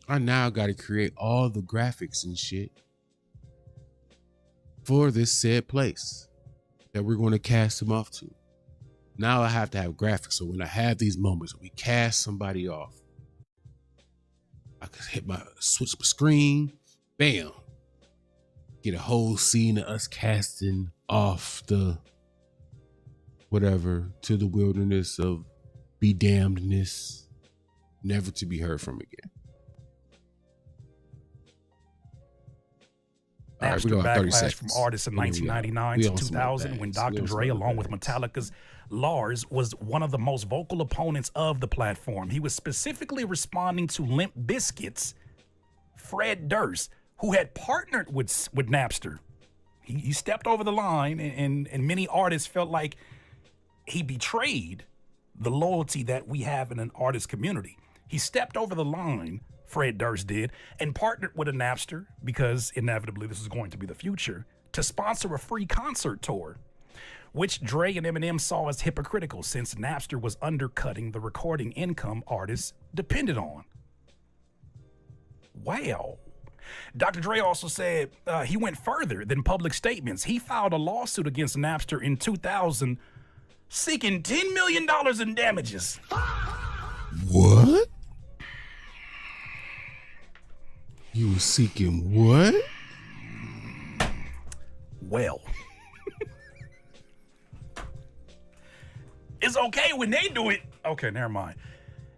I now got to create all the graphics and shit for this said place that we're going to cast them off to. Now I have to have graphics. So when I have these moments, we cast somebody off, I can switch my screen, bam, get a whole scene of us casting off the whatever to the wilderness of be damnedness, never to be heard from again. After the backlash from artists in 1999 to 2000, when Dr. Dre, along with Metallica's Lars, was one of the most vocal opponents of the platform. He was specifically responding to Limp Bizkit's Fred Durst, who had partnered with Napster. He stepped over the line, and many artists felt like he betrayed the loyalty that we have in an artist community. He stepped over the line, Fred Durst did, and partnered with a Napster, because inevitably this is going to be the future, to sponsor a free concert tour, which Dre and Eminem saw as hypocritical, since Napster was undercutting the recording income artists depended on. Wow. Dr. Dre also said he went further than public statements. He filed a lawsuit against Napster in 2000, seeking $10 million in damages. What? You were seeking what? Well, it's okay when they do it. Okay, never mind.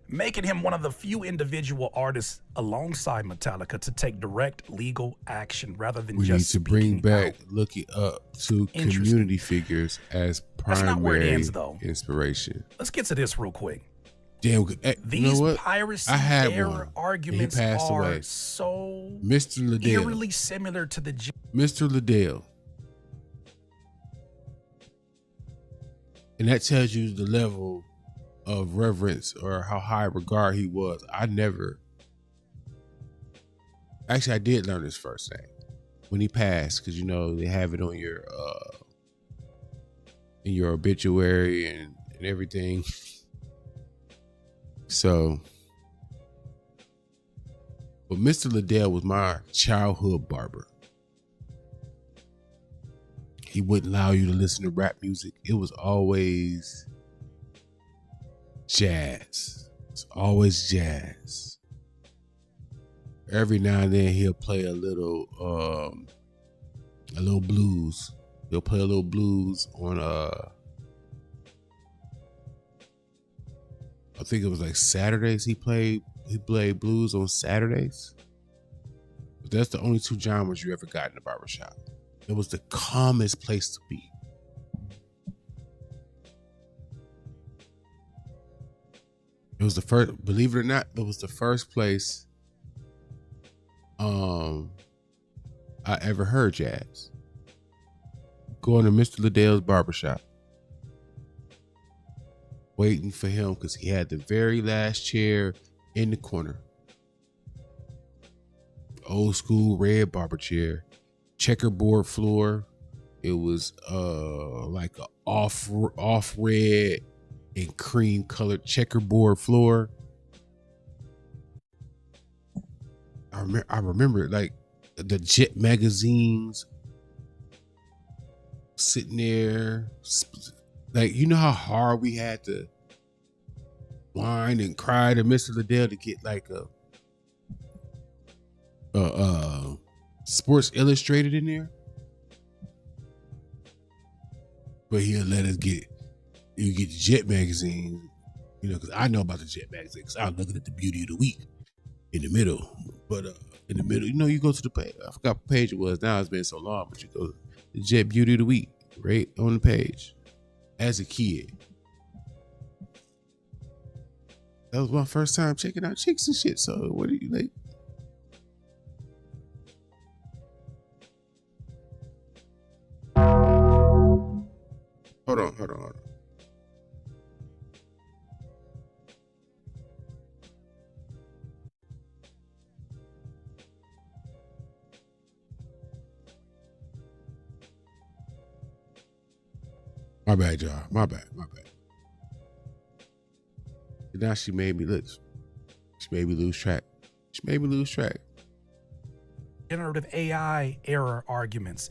Making him one of the few individual artists alongside Metallica to take direct legal action rather than we just need to bring back looking up to community figures as primary not where it ends, though. Inspiration. Let's get to this real quick. Damn, These you know what? piracy I had era one. arguments He passed are away. so Mr. Liddell. eerily similar to the Mr. Liddell. And that tells you the level of reverence or how high regard he was. I did learn his first name when he passed, because you know they have it on your in your obituary and everything. So, but Mr. Liddell was my childhood barber. He wouldn't allow you to listen to rap music. It was always jazz. It's always jazz. Every now and then he'll play a little blues. He'll play a little blues on I think it was like Saturdays he played blues on Saturdays. But that's the only two genres you ever got in the barbershop. It was the calmest place to be. It was the first, believe it or not, it was the first place I ever heard jazz. Going to Mr. Liddell's barbershop. Waiting for him because he had the very last chair in the corner. Old school red barber chair. Checkerboard floor. It was like a off red and cream colored checkerboard floor. I remember like the Jet magazines sitting there. Like, you know how hard we had to whine and cry to Mr. Liddell to get like a Sports Illustrated in there? But he'll let us get the Jet magazine, you know, because I know about the Jet magazine because I was looking at the Beauty of the Week in the middle. But in the middle, you know, you go to the page. I forgot what page it was. Now it's been so long, but you go to the Jet Beauty of the Week right on the page. As a kid, That was my first time checking out chicks and shit. So what do you like? Hold on. My bad, y'all. My bad. And now she made me look. She made me lose track. Generative AI era arguments.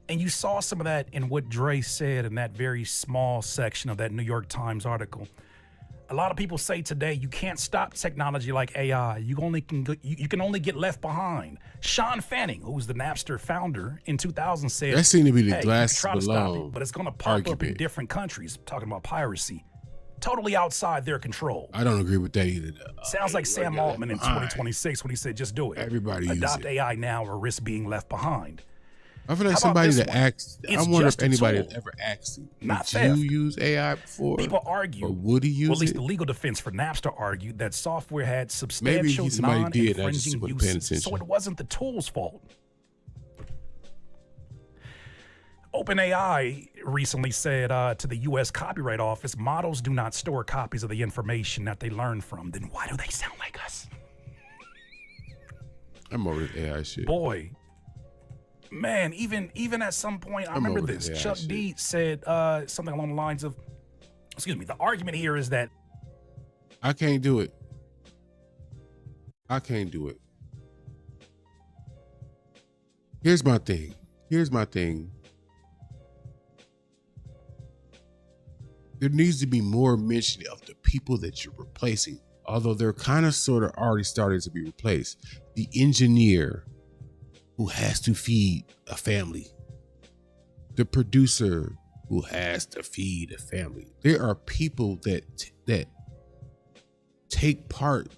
And you saw some of that in what Dre said in that very small section of that New York Times article. A lot of people say today you can't stop technology like AI. You can only get left behind. Sean Fanning, who was the Napster founder in 2000, said that seemed to be the hey, glass try to stop Malone it, but it's going to pop up in different countries. Talking about piracy, totally outside their control. I don't agree with that either. Sounds like Sam Altman in 2026 when he said, "Just do it. Everybody adopt AI now or risk being left behind." I feel like somebody that asked. I wonder if anybody has ever asked you. Did you use AI before? People argue. Or would he use well, at least it? the legal defense for Napster argued that software had substantial non-infringing uses, so it wasn't the tool's fault. OpenAI recently said to the U.S. Copyright Office, models do not store copies of the information that they learn from. Then why do they sound like us? I'm over this AI shit. Boy. Man, even at some point, I remember this. Chuck D said something along the lines of, the argument here is that I can't do it. Here's my thing. There needs to be more mention of the people that you're replacing, although they're kind of sort of already started to be replaced. The engineer who has to feed a family, the producer who has to feed a family. There are people that take part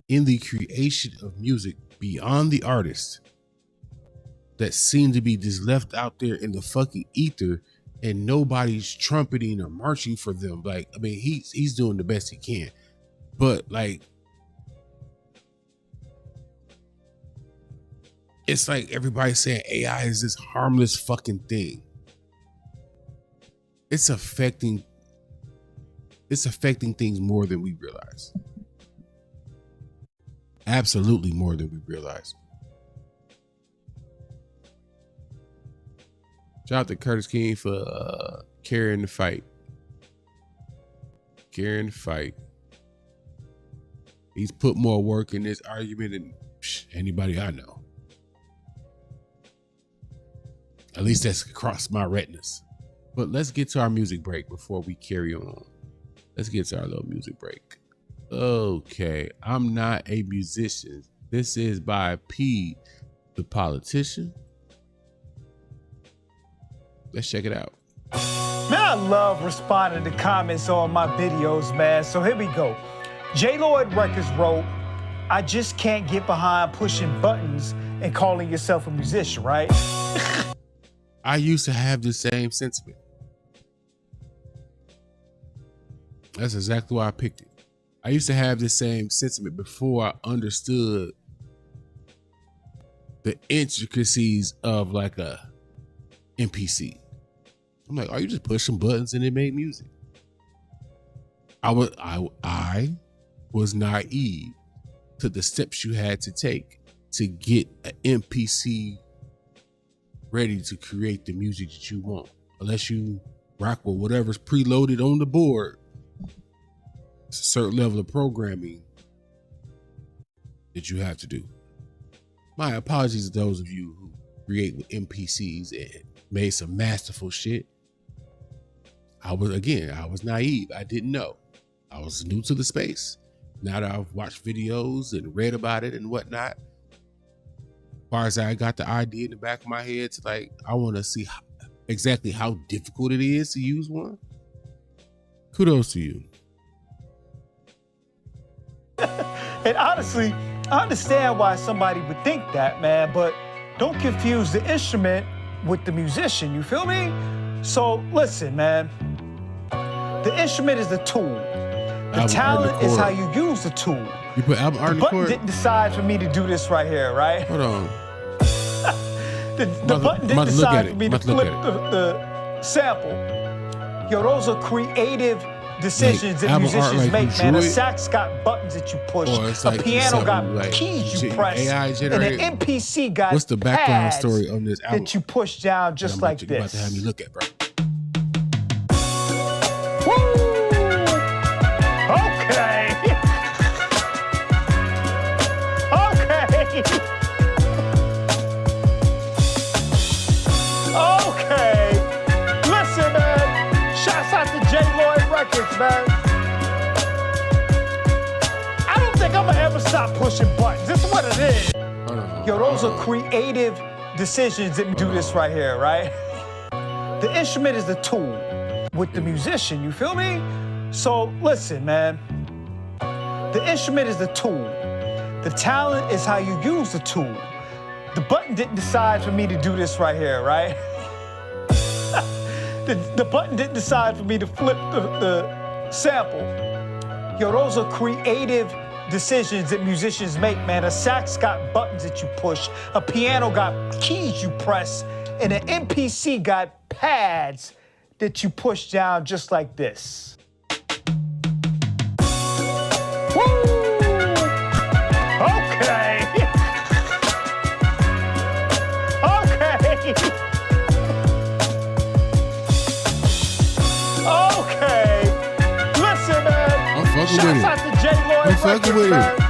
in the creation of music beyond the artist that seem to be just left out there in the fucking ether, and nobody's trumpeting or marching for them. Like, I mean, he's doing the best he can, but like, it's like everybody's saying AI is this harmless fucking thing. It's affecting things more than we realize. Absolutely more than we realize. Shout out to Curtis King for carrying the fight. He's put more work in this argument than anybody I know. At least that's across my retinas. But let's get to our music break before we carry on. Let's get to our little music break. Okay, I'm not a musician. This is by P, the Politician. Let's check it out. Man, I love responding to comments on my videos, man. So here we go. J. Lloyd Records wrote, I just can't get behind pushing buttons and calling yourself a musician, right? I used to have the same sentiment. That's exactly why I picked it. I used to have the same sentiment before I understood the intricacies of like a MPC. I'm like, oh, you just push some buttons and it made music. I was naive to the steps you had to take to get an MPC ready to create the music that you want. Unless you rock with whatever's preloaded on the board. It's a certain level of programming that you have to do. My apologies to those of you who create with MPCs and made some masterful shit. I was naive. I didn't know. I was new to the space. Now that I've watched videos and read about it and whatnot, as far as I got the idea in the back of my head to like, I want to see exactly how difficult it is to use one. Kudos to you. And honestly, I understand why somebody would think that, man, but don't confuse the instrument with the musician, you feel me? So listen, man, the instrument is the tool. album art in the talent is chord. how you use the tool. You put album art in The the button chord? didn't decide for me to do this right here, right? Hold on. The button didn't I'm about to look at decide it. for me I'm to about to look flip the sample. Yo, those are creative decisions that album art musicians like make, you man. drew A it? sax got buttons that you push. Or it's A like piano got something like keys you press. AI And generated? an MPC got What's the background pads story on this album? that you push down just like You're about this. to have me look at, bro. Okay. Okay. Okay. Listen, man. Shouts out to J. Lloyd Records, man. I don't think I'm gonna ever stop pushing buttons. This is what it is. Yo, those are creative decisions that do this right here, right? The instrument is the tool with the musician, you feel me? So listen, man. The instrument is the tool. The talent is how you use the tool. The button didn't decide for me to do this right here, right? the button didn't decide for me to flip the sample. Yo, those are creative decisions that musicians make, man. A sax got buttons that you push. A piano got keys you press. And an MPC got pads that you push down just like this. Woo! Okay. Okay. Okay. Listen, man. I'm fucking Shouts with it. out to J. Lloyd I'm fucking Records, with man. it.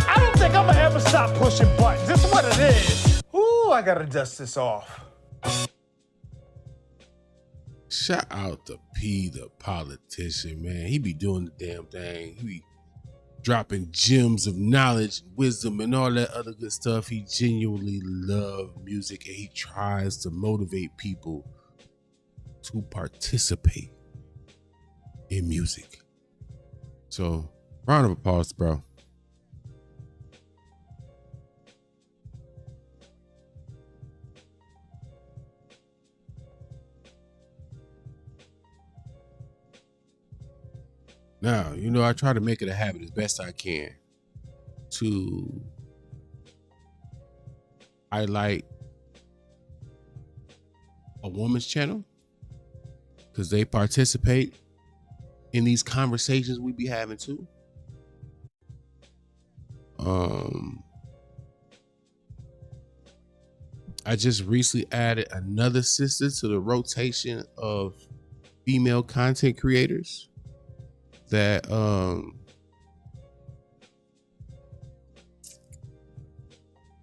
I don't think I'm gonna ever stop pushing buttons. This is what it is. Ooh, I gotta dust this off. Shout out to P, the politician, man. He be doing the damn thing. He be dropping gems of knowledge, wisdom, and all that other good stuff. He genuinely loves music, and he tries to motivate people to participate in music. So, round of applause, bro. Now, you know, I try to make it a habit as best I can to highlight a woman's channel because they participate in these conversations we be having too. I just recently added another sister to the rotation of female content creators that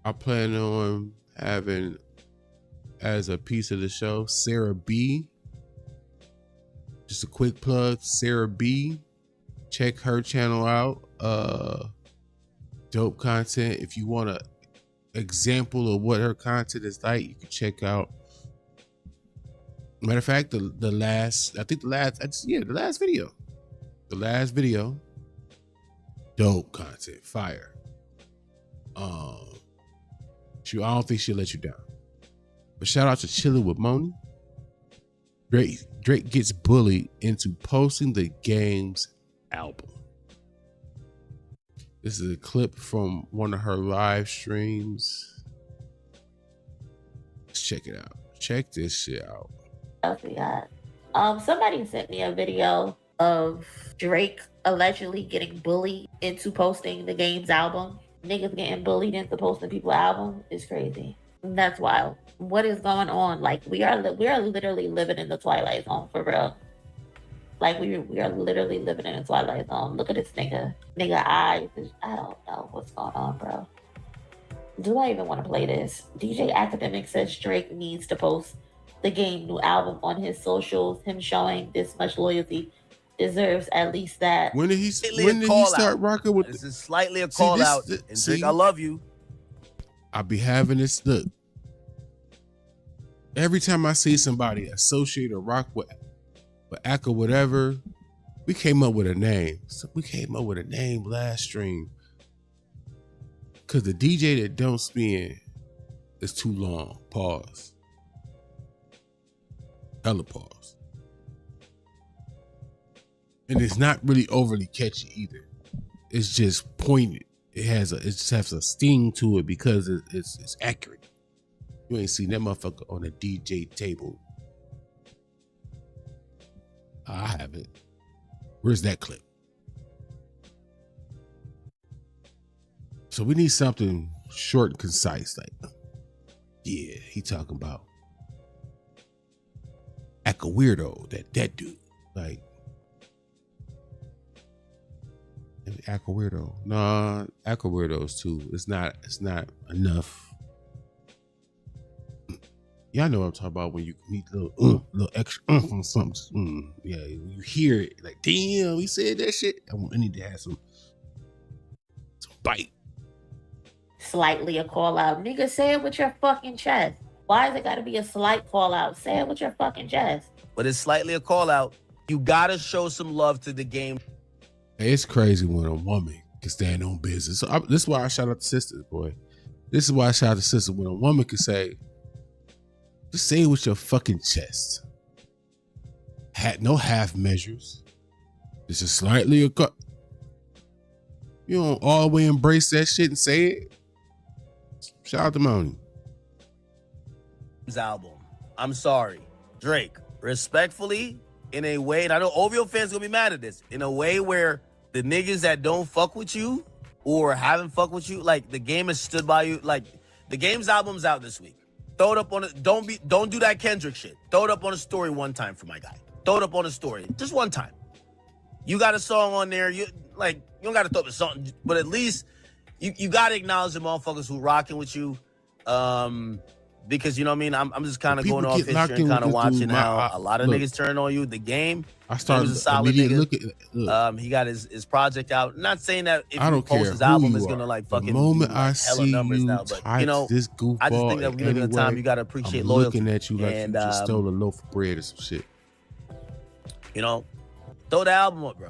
I plan on having as a piece of the show. Sarah B. Just a quick plug, Sarah B. Check her channel out. Dope content. If you want an example of what her content is like, you can check out. Matter of fact, the last video. The last video, dope content, fire. I don't think she'll let you down. But shout out to Chillin' with Monie. Drake gets bullied into posting the Game's album. This is a clip from one of her live streams. Let's check it out. Check this shit out. We got somebody sent me a video of Drake allegedly getting bullied into posting the Game's album. Niggas getting bullied into posting people's album is crazy. That's wild. What is going on? Like we are literally living in the Twilight Zone for real. Like we are literally living in the Twilight Zone. Look at this nigga eyes. I don't know what's going on, bro. Do I even want to play this? DJ Academic says Drake needs to post the Game new album on his socials. Him showing this much loyalty deserves at least that. When did he start rocking with this? Is slightly a call out. And Drake, I love you. I be having this look. Every time I see somebody associate or rock with act or whatever, we came up with a name. So we came up with a name last stream. Cause the DJ that don't spin is too long. Pause. Hella pause. And it's not really overly catchy either. It's just pointed. It just has a sting to it because it's accurate. You ain't seen that motherfucker on a DJ table. I haven't. Where's that clip? So we need something short and concise. Like, yeah, he talking about act a weirdo, that dude. Like, act a weirdo. Nah, act a weirdos too. It's not enough. Y'all know what I'm talking about when you need a little extra on something. Yeah, you hear it like, damn, he said that shit. I need to have some bite. Slightly a call out. Nigga, say it with your fucking chest. Why is it gotta be a slight call out? Say it with your fucking chest. But it's slightly a call out. You gotta show some love to the game. Hey, it's crazy when a woman can stand on business. So this is why I shout out the sisters, boy. This is why I shout out the sisters. When a woman can say, just say it with your fucking chest. Had no half measures. This is slightly a cut. You don't all the way embrace that shit and say it. Shout out to Monie. Album. I'm sorry. Drake, respectfully, in a way, and I know OVO fans gonna be mad at this, in a way where the niggas that don't fuck with you or haven't fucked with you, like the game has stood by you. Like the game's album's out this week. Throw it up on it. Don't do that Kendrick shit. Throw it up on a story one time for my guy. Throw it up on a story. Just one time. You got a song on there. You don't gotta throw up a song, but at least you gotta acknowledge the motherfuckers who rocking with you. Because you know what I mean? I'm just kind of going off history and kind of watching how a lot of niggas turn on you. The game. I started was a solid nigga. He got his project out. Not saying that if I don't he posts care his who album you is gonna are. like fucking the moment do, I like, hella see numbers you now. But type you know, this goofball, I just think that we live in a time you gotta appreciate loyalty. Looking at you like and, you just stole a loaf of bread or some shit. You know, throw the album up, bro.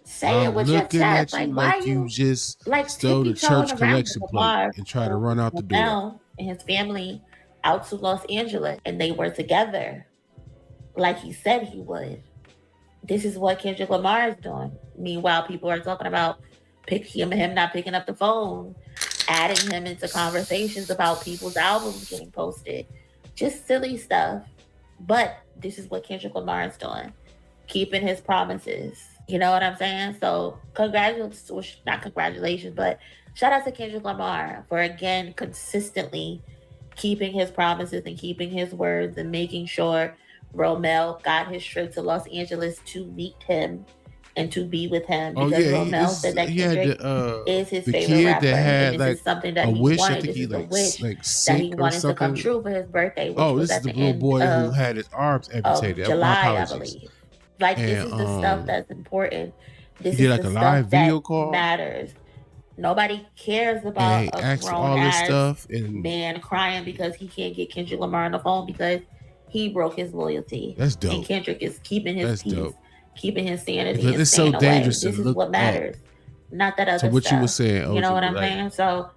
Say it with your Looking chest. at you Like, why like you just like stole the tippy-toeing church around collection the plate bar and tried to run out the door. Malone and his family out to Los Angeles, and they were together, like he said he would. This is what Kendrick Lamar is doing. Meanwhile, people are talking about him not picking up the phone, adding him into conversations about people's albums getting posted, just silly stuff. But this is what Kendrick Lamar is doing, keeping his promises. You know what I'm saying? So not congratulations, but shout out to Kendrick Lamar for again consistently keeping his promises and keeping his words and making sure Romel got his trip to Los Angeles to meet him and to be with him, because Romel said that Kendrick is his favorite rapper. And this is something that he wanted. This is a wish that he wanted to come true for his birthday, which was this at is the the little end boy of who had his arms amputated. July, I believe. Like, this is the stuff that's important. This he did is like the a stuff live video that call. Matters. Nobody cares about a grown-ass man crying because he can't get Kendrick Lamar on the phone because he broke his loyalty. That's dope. And Kendrick is keeping his peace, keeping his sanity, because and it's so dangerous away. This to is what matters, not that other stuff. So what you were saying, you know what I'm saying? So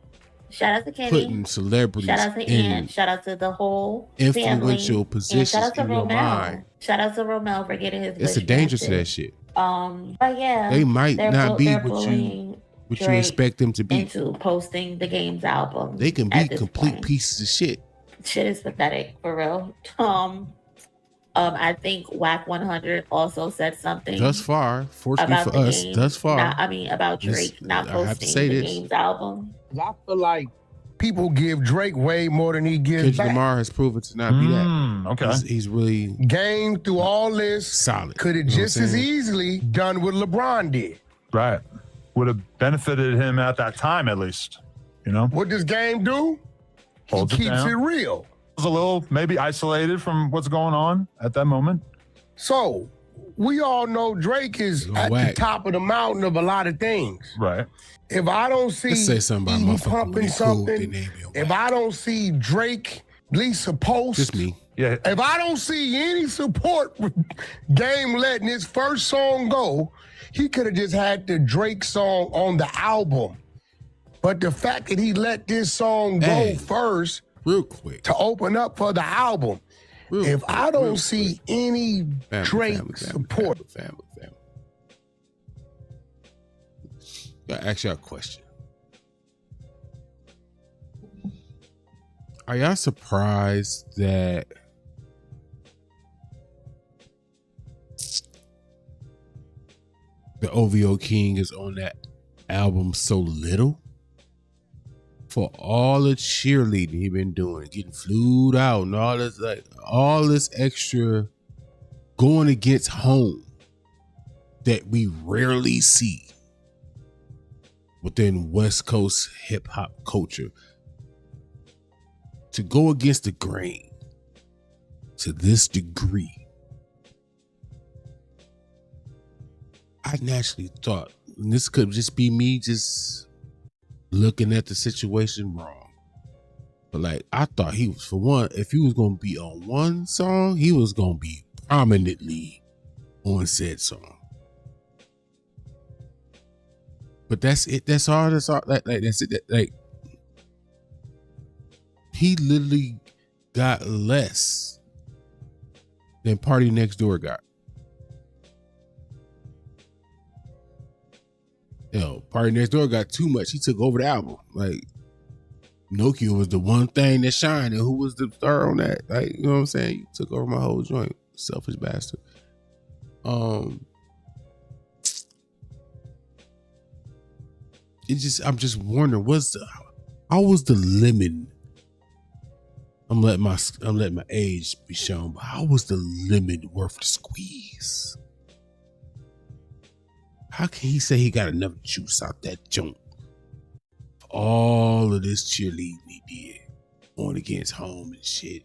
shout out to Kenny. Putting celebrities shout out to Ann. Shout out to the whole influential family. positions shout out to in your mind. Shout out to Romel for getting his. It's a danger to that shit. But yeah, they might not be what you expect them to be. Into posting the Game's album. They can be complete pieces of shit. Shit is pathetic, for real. I think WAC 100 also said something. Thus far, fortunately for us, thus far. About Drake not posting the Game's album. I feel like people give Drake way more than he gives Kendrick back. Lamar has proven to not be that. Okay. He's really Game through all this solid. Could have just as easily done what LeBron did. Right. Would have benefited him at that time, at least. You know? What does Game do? He keeps it real. Was a little maybe isolated from what's going on at that moment. So we all know Drake is at the top of the mountain of a lot of things. Right. If I don't see Let's say something about Edie pumping something, if I don't see Drake release a post, just me. Yeah. If I don't see any support with Game letting his first song go, he could have just had the Drake song on the album. But the fact that he let this song go first, real quick, to open up for the album, I don't see any Drake support. I ask y'all a question. Are y'all surprised that the OVO King is on that album so little? For all the cheerleading he been doing, getting flued out and all this, like all this extra going against home that we rarely see within West Coast hip hop culture. To go against the grain to this degree, I naturally thought, and this could just be me just looking at the situation wrong. But like, I thought he was, for one, if he was going to be on one song, he was going to be prominently on said song. But that's it. That's all. That's all. Like that's it. Like, he literally got less than Party Next Door got. Yo, Party Next Door got too much. He took over the album. Like, Nokia was the one thing that shined, and who was the star on that? Like, you know what I'm saying? You took over my whole joint, selfish bastard. I'm just wondering, how was the limit? I'm letting my age be shown, but how was the limit worth the squeeze? How can he say he got enough juice out that joint? All of this cheerleading he did, going against home and shit.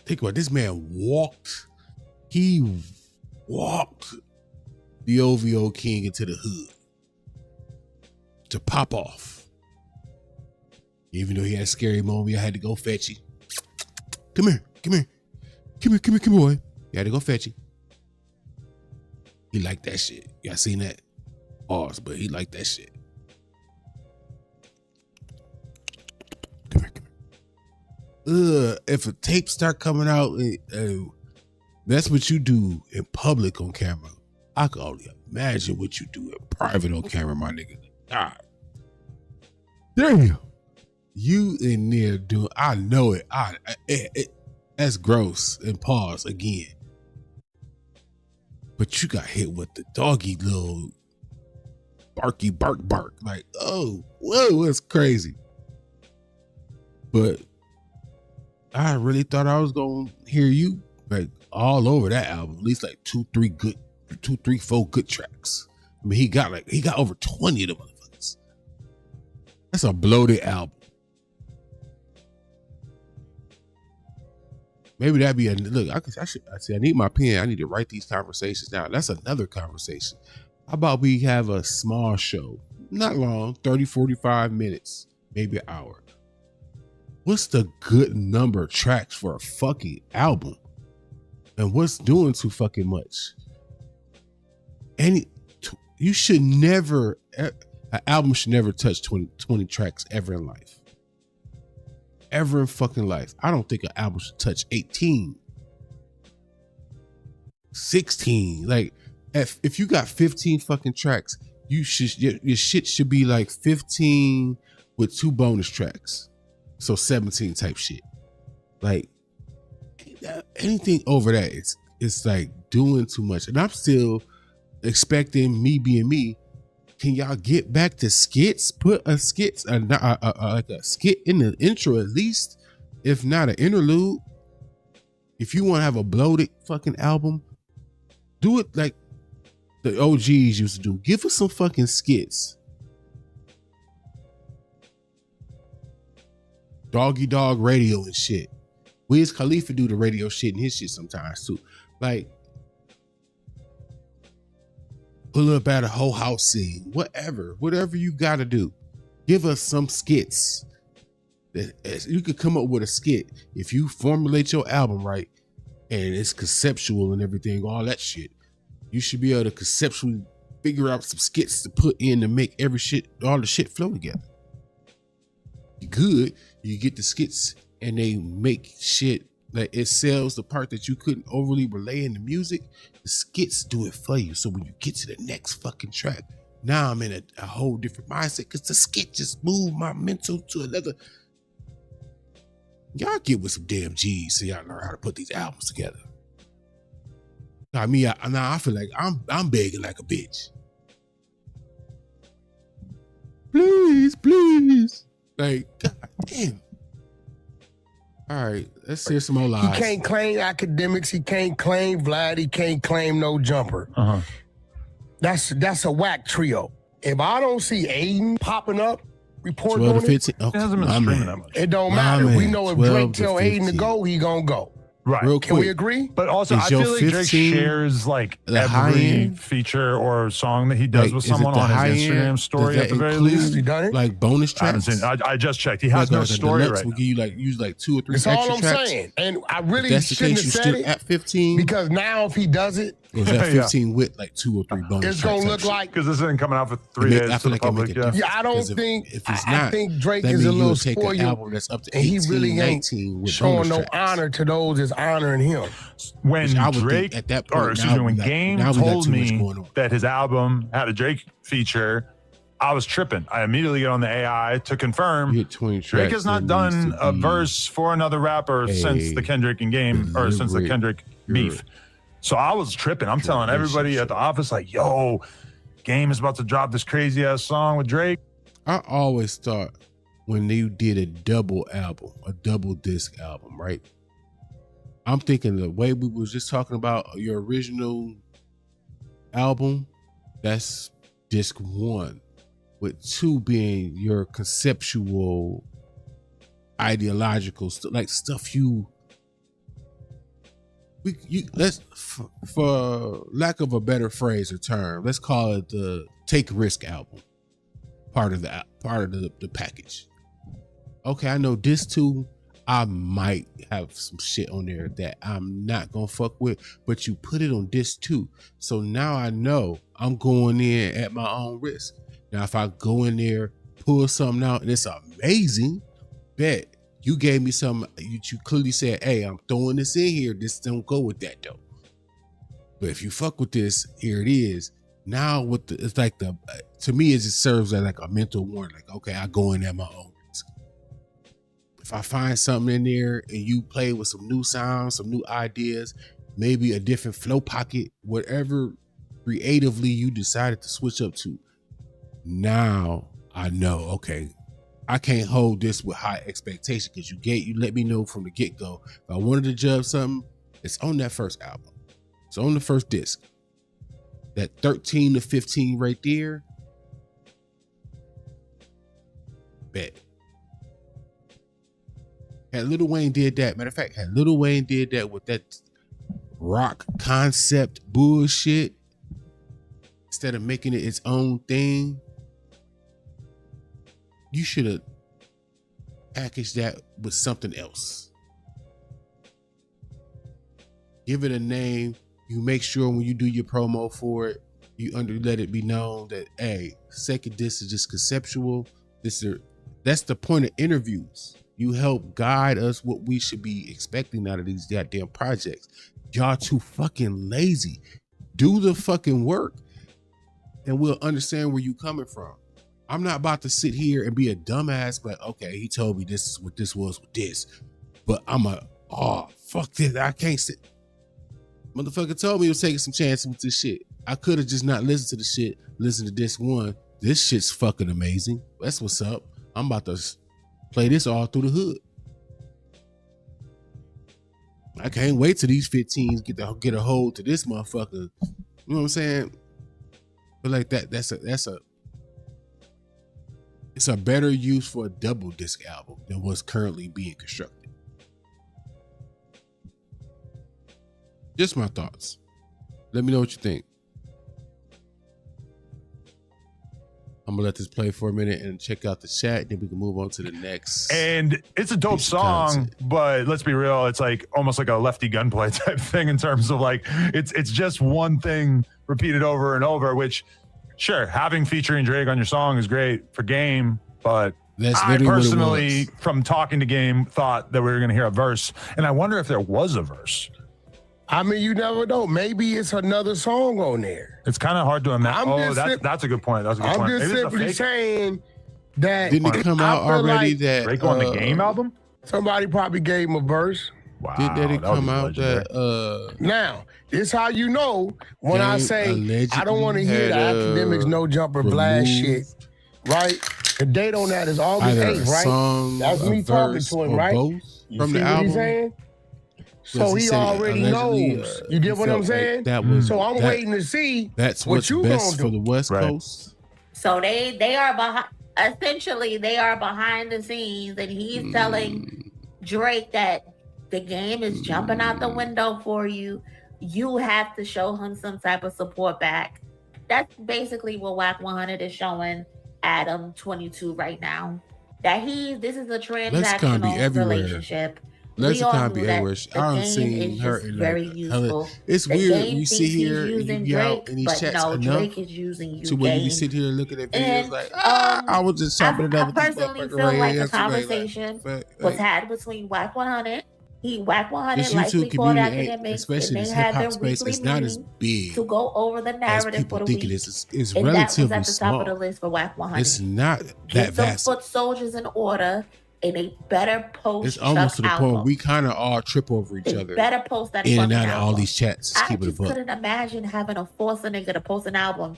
Think about it, this man walked. He walked the OVO King into the hood to pop off. Even though he had a scary moment, I had to go fetch him. Come here, boy. You had to go fetch him. He liked that shit. Y'all seen that? Pause, but he liked that shit. Come here. If a tape start coming out, that's what you do in public on camera. I can only imagine what you do in private on camera, my nigga. God damn. You in there doing, I know it. That's gross. And pause again. But you got hit with the doggy little barky bark. Like, oh, whoa, that's crazy. But I really thought I was gonna hear you like all over that album. At least like 2, 3, 4 good tracks. I mean, he got over 20 of them motherfuckers. That's a bloated album. Maybe that'd be look. I need my pen. I need to write these conversations down. That's another conversation. How about we have a small show, not long, 30, 45 minutes, maybe an hour. What's the good number of tracks for a fucking album? And what's doing too fucking much? You should never, an album should never touch 20 tracks ever in life. Ever in fucking life. I don't think an album should touch 18, 16. Like, if you got 15 fucking tracks, your shit should be like 15 with 2 bonus tracks. So 17 type shit. Like, anything over that, it's like doing too much. And I'm still expecting, me being me, can y'all get back to skits? Put a skit, like a skit in the intro at least, if not an interlude. If you want to have a bloated fucking album, do it like the OGs used to do. Give us some fucking skits. Doggy Dog Radio and shit. Wiz Khalifa do the radio shit and his shit sometimes too. Like, pull up at a whole house scene, whatever you gotta do. Give us some skits. You could come up with a skit if you formulate your album right and it's conceptual and everything, all that shit. You should be able to conceptually figure out some skits to put in to make all the shit flow together. Good, you get the skits and they make shit Like it sells the part that you couldn't overly relay in the music. The skits do it for you. So when you get to the next fucking track, now I'm in a whole different mindset because the skit just moved my mental to another. Y'all get with some damn G's so y'all learn how to put these albums together. I mean, I feel like I'm begging like a bitch. Please, please. Like, God damn. All right, let's hear some more lies. He can't claim academics. He can't claim Vlad. He can't claim no jumper. That's a whack trio. If I don't see Aiden popping up, reporting on it, it hasn't been streaming that much. it don't matter. We know if Drake tell Aiden to go, he gonna go. Right. Real Can we quick. agree? But also, I feel like Drake shares like every feature or song that he does with someone on his Instagram story at the very least. He done it? Like bonus I haven't tracks. seen. I just checked. He has no story right Will now. give you like use like 2 or 3 That's extra all I'm tracks. saying. And I really If that's the shouldn't case, have you said still it at 15 because now if he does it, was at 15 with like 2 or 3 bonus it's tracks. gonna look like because this isn't coming out for 3 days I to feel the like I make public. a difference. I don't 'Cause think. if it's I not, think Drake that is a means little you'll take an spoiled, album that's up to and he 18, really ain't 19 with showing bonus no tracks. honor to those that's honoring him. When Which I would think Drake, at that point, or excuse now me, when we got- Game now we got told too much me going on. that his album had a Drake feature, I was tripping. I immediately get on the AI to confirm You hit 20 Drake tracks, has not there needs done to a be verse for another rapper since the Kendrick and Game, or since the deliberate Kendrick beef. So I was tripping. I'm telling everybody at the office, like, yo, Game is about to drop this crazy ass song with Drake. I always thought when you did a double album, a double disc album, right? I'm thinking the way we was just talking about your original album, that's disc 1, with 2 being your conceptual, ideological like stuff let's for lack of a better phrase or term, let's call it the Take Risk album. Part of the package. Okay, I know this too. I might have some shit on there that I'm not gonna fuck with, but you put it on disc 2. So now I know I'm going in at my own risk. Now, if I go in there, pull something out, and it's amazing, bet you gave me something. You clearly said, "Hey, I'm throwing this in here. This don't go with that though." But if you fuck with this, here it is. Now it's like to me it just serves as like a mental warning. Like, okay, I go in at my own risk. If I find something in there and you play with some new sounds, some new ideas, maybe a different flow pocket, whatever creatively you decided to switch up to, now I know, okay, I can't hold this with high expectation because you let me know from the get-go. If I wanted to judge something, it's on that first album. It's on the first disc. That 13 to 15 right there, bet. Had Lil Wayne did that. Matter of fact, had Lil Wayne did that with that rock concept bullshit, instead of making it its own thing, you should have packaged that with something else. Give it a name. You make sure when you do your promo for it, you let it be known that, hey, second disc is just conceptual. That's the point of interviews. You help guide us what we should be expecting out of these goddamn projects. Y'all too fucking lazy. Do the fucking work and we'll understand where you coming from. I'm not about to sit here and be a dumbass, but okay, he told me this is what this was with this, but fuck this. I can't sit. Motherfucker told me he was taking some chances with this shit. I could have just not listened to the shit, listened to this one. This shit's fucking amazing. That's what's up. I'm about to play this all through the hood. I can't wait till these 15s get a hold to this motherfucker. You know what I'm saying? But like it's a better use for a double disc album than what's currently being constructed. Just my thoughts. Let me know what you think. I'm gonna let this play for a minute and check out the chat. Then we can move on to the next. And it's a dope song, but let's be real. It's like almost like a Lefty Gunplay type thing in terms of like it's just one thing repeated over and over. Which, sure, having featuring Drake on your song is great for Game, but That's I literally what it personally, was. from talking to Game, thought that we were going to hear a verse, and I wonder if there was a verse. I mean, you never know. Maybe it's another song on there. It's kind of hard to imagine. Oh, that's a good point. That's a good I'm point. just Maybe it's a simply fake. saying that. Didn't it come I out feel already like that Drake on the Game album? Somebody probably gave him a verse. Wow, Didn't it that would come be out that Now, this how you know when I Game say I don't want to hear the had, academics no jumper blast shit, right? The date on that is August either 8th, a right? song, That's a me talking verse, to him, or right? both You from see the what album. he's saying? So Because he he said already allegedly, knows. You get he what I'm felt like saying? that was- So I'm that- waiting to see That's what what's you best gonna for do. the West Coast. So they are behind. Essentially, they are behind the scenes, and he's telling Drake that the game is jumping out the window for you. You have to show him some type of support back. That's basically what WAC 100 is showing Adam 22 right now. That this is a Lexicon be transactional everywhere. relationship. Lexicon be everywhere. The I done game seen is her just in very like, useful. it's The weird game you sit thinks he's here and you using be out Drake, in these but chats no, enough Drake is using you. to where you game. can sit here and look at that videos And, like, I was just chopping it I up with this personally motherfucker feel right like here the yesterday. conversation Like, was had between WAC 100. WAC 100 this likely YouTube called community, academics, especially and in they this had hip their hop space, weekly it's not as meeting big to go over the as narrative people for the think week. it is. It's And that was relatively at the top small. of the list for WAC 100. It's not that Get some vast. foot soldiers in order, and they better post It's almost to the Chuck point where album. we kind of all trip over each They other better post that in and fucking out of all album. these chats. I Keep it a just buck. couldn't imagine having to force a nigga to post an album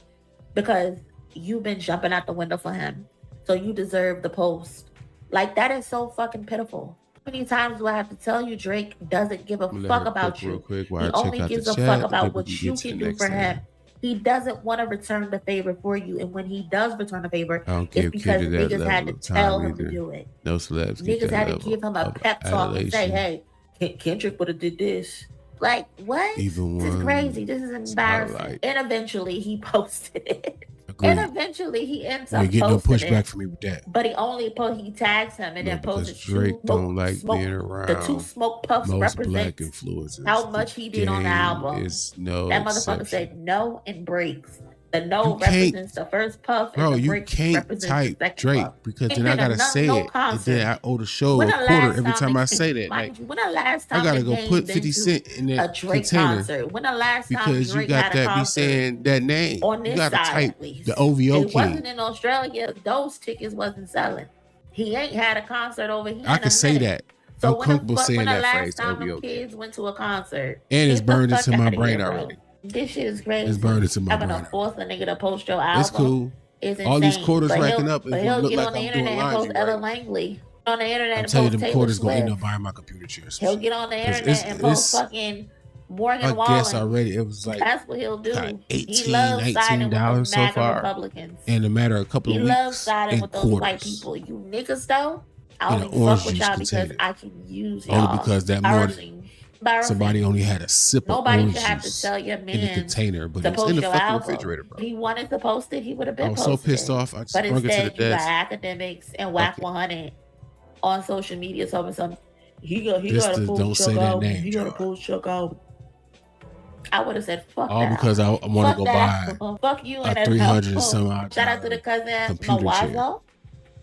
because you've been jumping out the window for him. So you deserve the post. Like, that is so fucking pitiful. How many times do I have to tell you Drake doesn't give a Let fuck her about cook you? real quick while He I check only out gives the a chat, fuck and about then we what can you get to can the do next for thing. him. He doesn't want to return the favor for you. And when he does return the favor, I don't it's give because Kendrick that niggas had level to of tell time him to either. do it. No celebs get Niggas that had to level give him a of pep talk and say, adulation. hey, Kendrick would have did this. Like, what? Even This is one crazy. This is embarrassing. spotlight. And eventually he posted it. Agreed. And eventually he ends You up ain't getting no posting pushback it. from me with that. But he tags him and No, then because posted Drake don't like smoke, being the around two smoke puffs most black represents influencers. how much he did on the Game album. is no That motherfucker exception. said no and breaks. The no You can't- represents the first puff, and Bro, the you break can't represents the type second Drake puff. because Ain't then I been gotta another- say no it, and concert. then I owe the show When a the quarter last every time I they- say that. mind Like, you, when the last time I gotta the go game put been 50 to Cent in a that Drake container concert? When the last time because you Drake got had a that be concert saying that name. on You this gotta side type at least? the OVO It wasn't king. in Australia. Those tickets wasn't selling. He ain't had a concert over here. I in can a say minute. that. So I'm when the comfortable fuck, saying when the that last phrase, time them OVO king. kids went to a concert? And it's Get the burned fuck into my outta brain here, bro. already. This shit is crazy. It's burned into my Having brain to force a nigga to post your album. It's cool. Is All these insane. quarters But racking he'll- up, it But will he'll look get like on the I'm internet doing and post laundry Ella right. Langley. On the internet I'm and telling you, post them Taylor quarters gonna end Swift. up buying my computer chair. He'll get on the 'Cause internet and post it's- fucking Morgan I Wallen. guess already it was like That's what he'll do. kinda He $18, loves siding with $19 those so MAGA far. Republicans. In a matter of a couple He of loves weeks siding and with those white quarters. people. You niggas though, I In only an orange fuck with juice y'all because container. I can use y'all. Only because that morning somebody only had a sip of Nobody orange should have to juice tell your in the man container, but to it was post in the your fucking album. refrigerator, bro. If he wanted to post it, he would have been I was posted so pissed it. off, I just But brought it to the instead, you got desk. academics and WAC 100 on social media talking some. He got Just to to post don't Chuck say that album. name, He got to post Chuck album. I would have said fuck All that because I album. want Fuck to go that buy album. Fuck you a and that 300 and album. some odd Shout out to the cousin computer chair. Mawazo.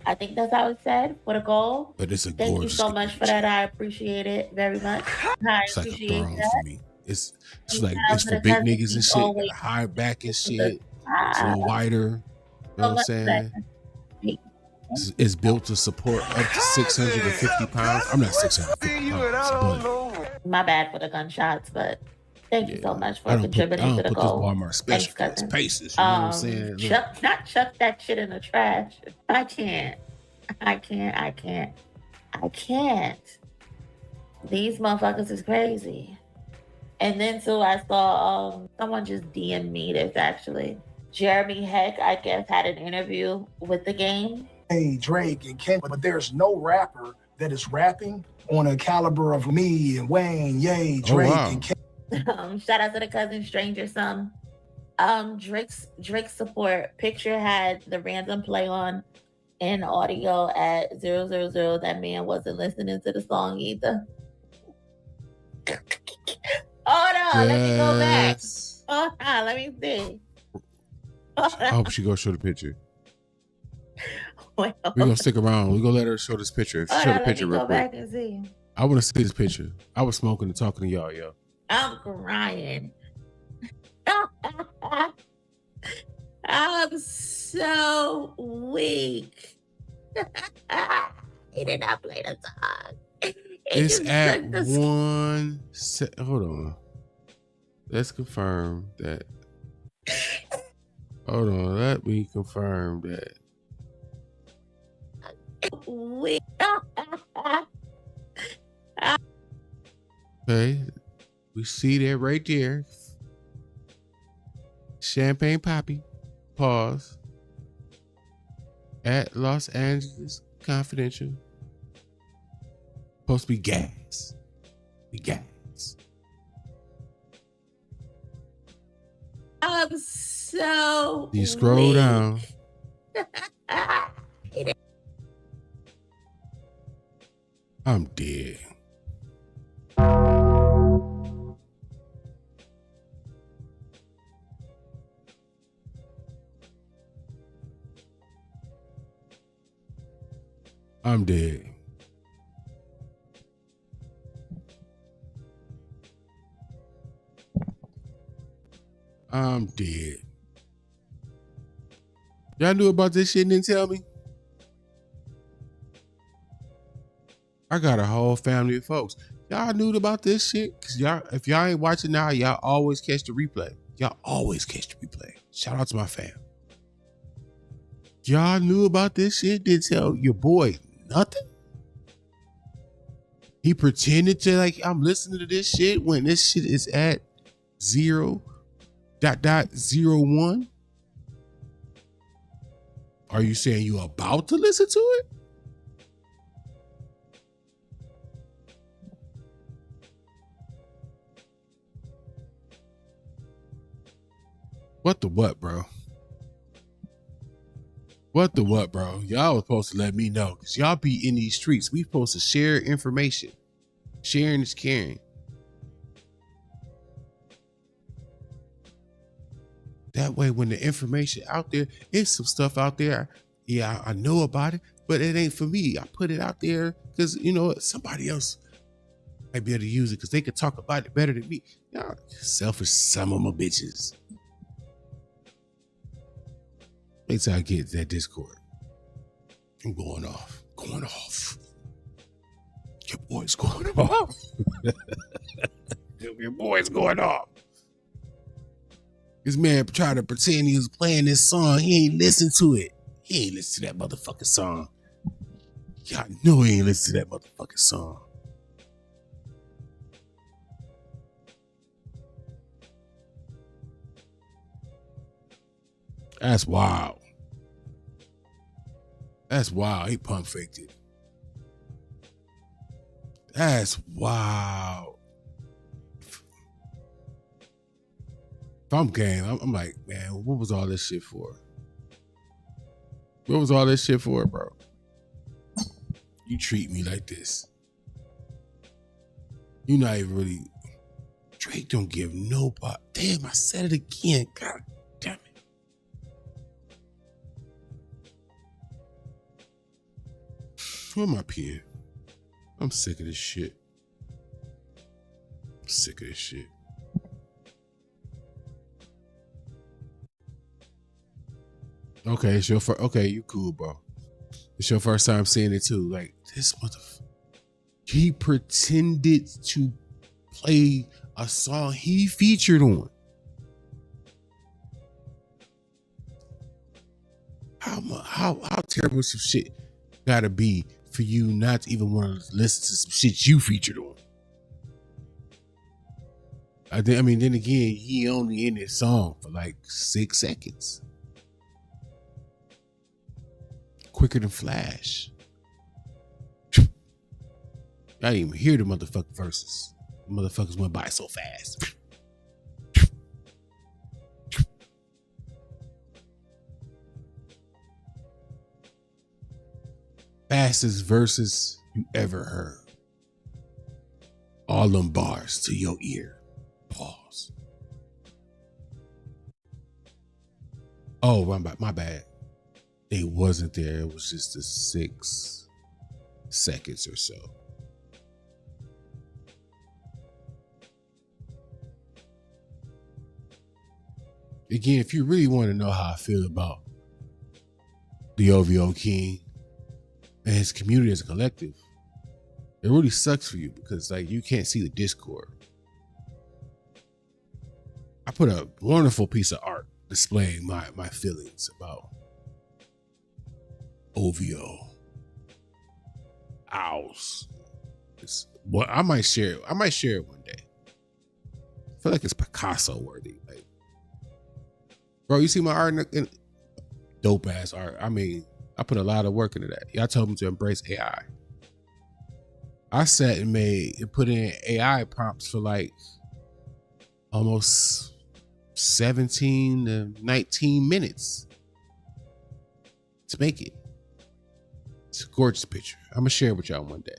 I think that's how it said for the goal. But it's a Thank you gorgeous so much for that. I appreciate it very much. I It's like a appreciate throne that. for me. It's like Shout out it's to for the big cousin. niggas and He's shit. always- Got high back and shit. It's a Ah. little wider. You know what I'm much saying? It's built to support up to 650 pounds. I'm not 650 pounds, but My bad for the gunshots, but thank you so much for I don't put contributing to the this goal. Walmart special Thanks, cousin. paces. You know what I'm saying? Look, Not chuck that shit in the trash. I can't. These motherfuckers is crazy. And then too, I saw someone just DM me this actually. Jeremy Heck, I guess, had an interview with the game. Hey, Drake and Kendrick, but there's no rapper that is rapping on a caliber of me and Wayne, Ye, Drake, and Kendrick. Shout out to the cousin Stranger Some. Drake's support picture had the random play on and audio at 000. That man wasn't listening to the song either. Hold on, let me go back. Hold on, let me see. I hope she go show the picture. Well, We're gonna stick around. We're gonna let her show this picture. oh, Show no, the let picture me real go quick. back and see. I want to see this picture. I was smoking and talking to y'all, yo. I'm crying. I'm so weak. He did not play the song. It's at hold on. Let's confirm that. Hold on. Let me confirm that. Okay. We see that right there. Champagne Poppy. Pause. At Los Angeles Confidential. Supposed to be gas. Be gas. I'm so You scroll weak. down. I'm dead. I'm dead. I'm dead. Y'all knew about this shit and didn't tell me? I got a whole family of folks. Y'all knew about this shit? Cause y'all, if y'all ain't watching now, y'all always catch the replay. Y'all always catch the replay. Shout out to my fam. Y'all knew about this shit? Didn't tell your boy nothing? He pretended to like, I'm listening to this shit when this shit is at 0.01. Are you saying you about to listen to it? What the what, bro? What the what, bro? Y'all was supposed to let me know because y'all be in these streets. We supposed to share information. Sharing is caring. That way, when the information out there, it's some stuff out there. Yeah, I know about it, but it ain't for me. I put it out there because, you know, somebody else might be able to use it because they could talk about it better than me. Y'all selfish some of my bitches. Wait till I get that Discord. I'm going off. Going off. Your boy's going off. Your boy's going off. This man tried to pretend he was playing this song. He ain't listen to it. He ain't listen to that motherfucking song. Y'all know he ain't listen to that motherfucking song. That's wild. That's wild. He pump faked it. That's wild. If I'm game, I'm like, man, what was all this shit for? What was all this shit for, bro? You treat me like this. You not even really. Drake don't give nobody. Damn, I said it again. God damn it. Where my pen? I'm sick of this shit. I'm sick of this shit. Okay, it's your first. Okay, you cool, bro. It's your first time seeing it too. Like this motherfucker. He pretended to play a song he featured on. How terrible some shit gotta be for you not to even want to listen to some shit you featured on. I mean, then again, he only in this song for like 6 seconds. Quicker than Flash. I didn't even hear the motherfucking verses. The motherfuckers went by so fast. Fastest verses you ever heard. All them bars to your ear. Pause. Oh, my bad. they wasn't there. It was just the 6 seconds or so. Again, if you really want to know how I feel about the OVO King and his community as a collective, it really sucks for you because like you can't see the Discord. I put a wonderful piece of art displaying my feelings about OVO. Owls. Well, I might share it. I might share it one day. I feel like it's Picasso worthy. Like, bro, you see my art in dope ass art. I mean, I put a lot of work into that. Y'all told me to embrace AI. I sat and put in AI prompts for like almost 17 to 19 minutes to make it. It's a gorgeous picture. I'm gonna share it with y'all one day.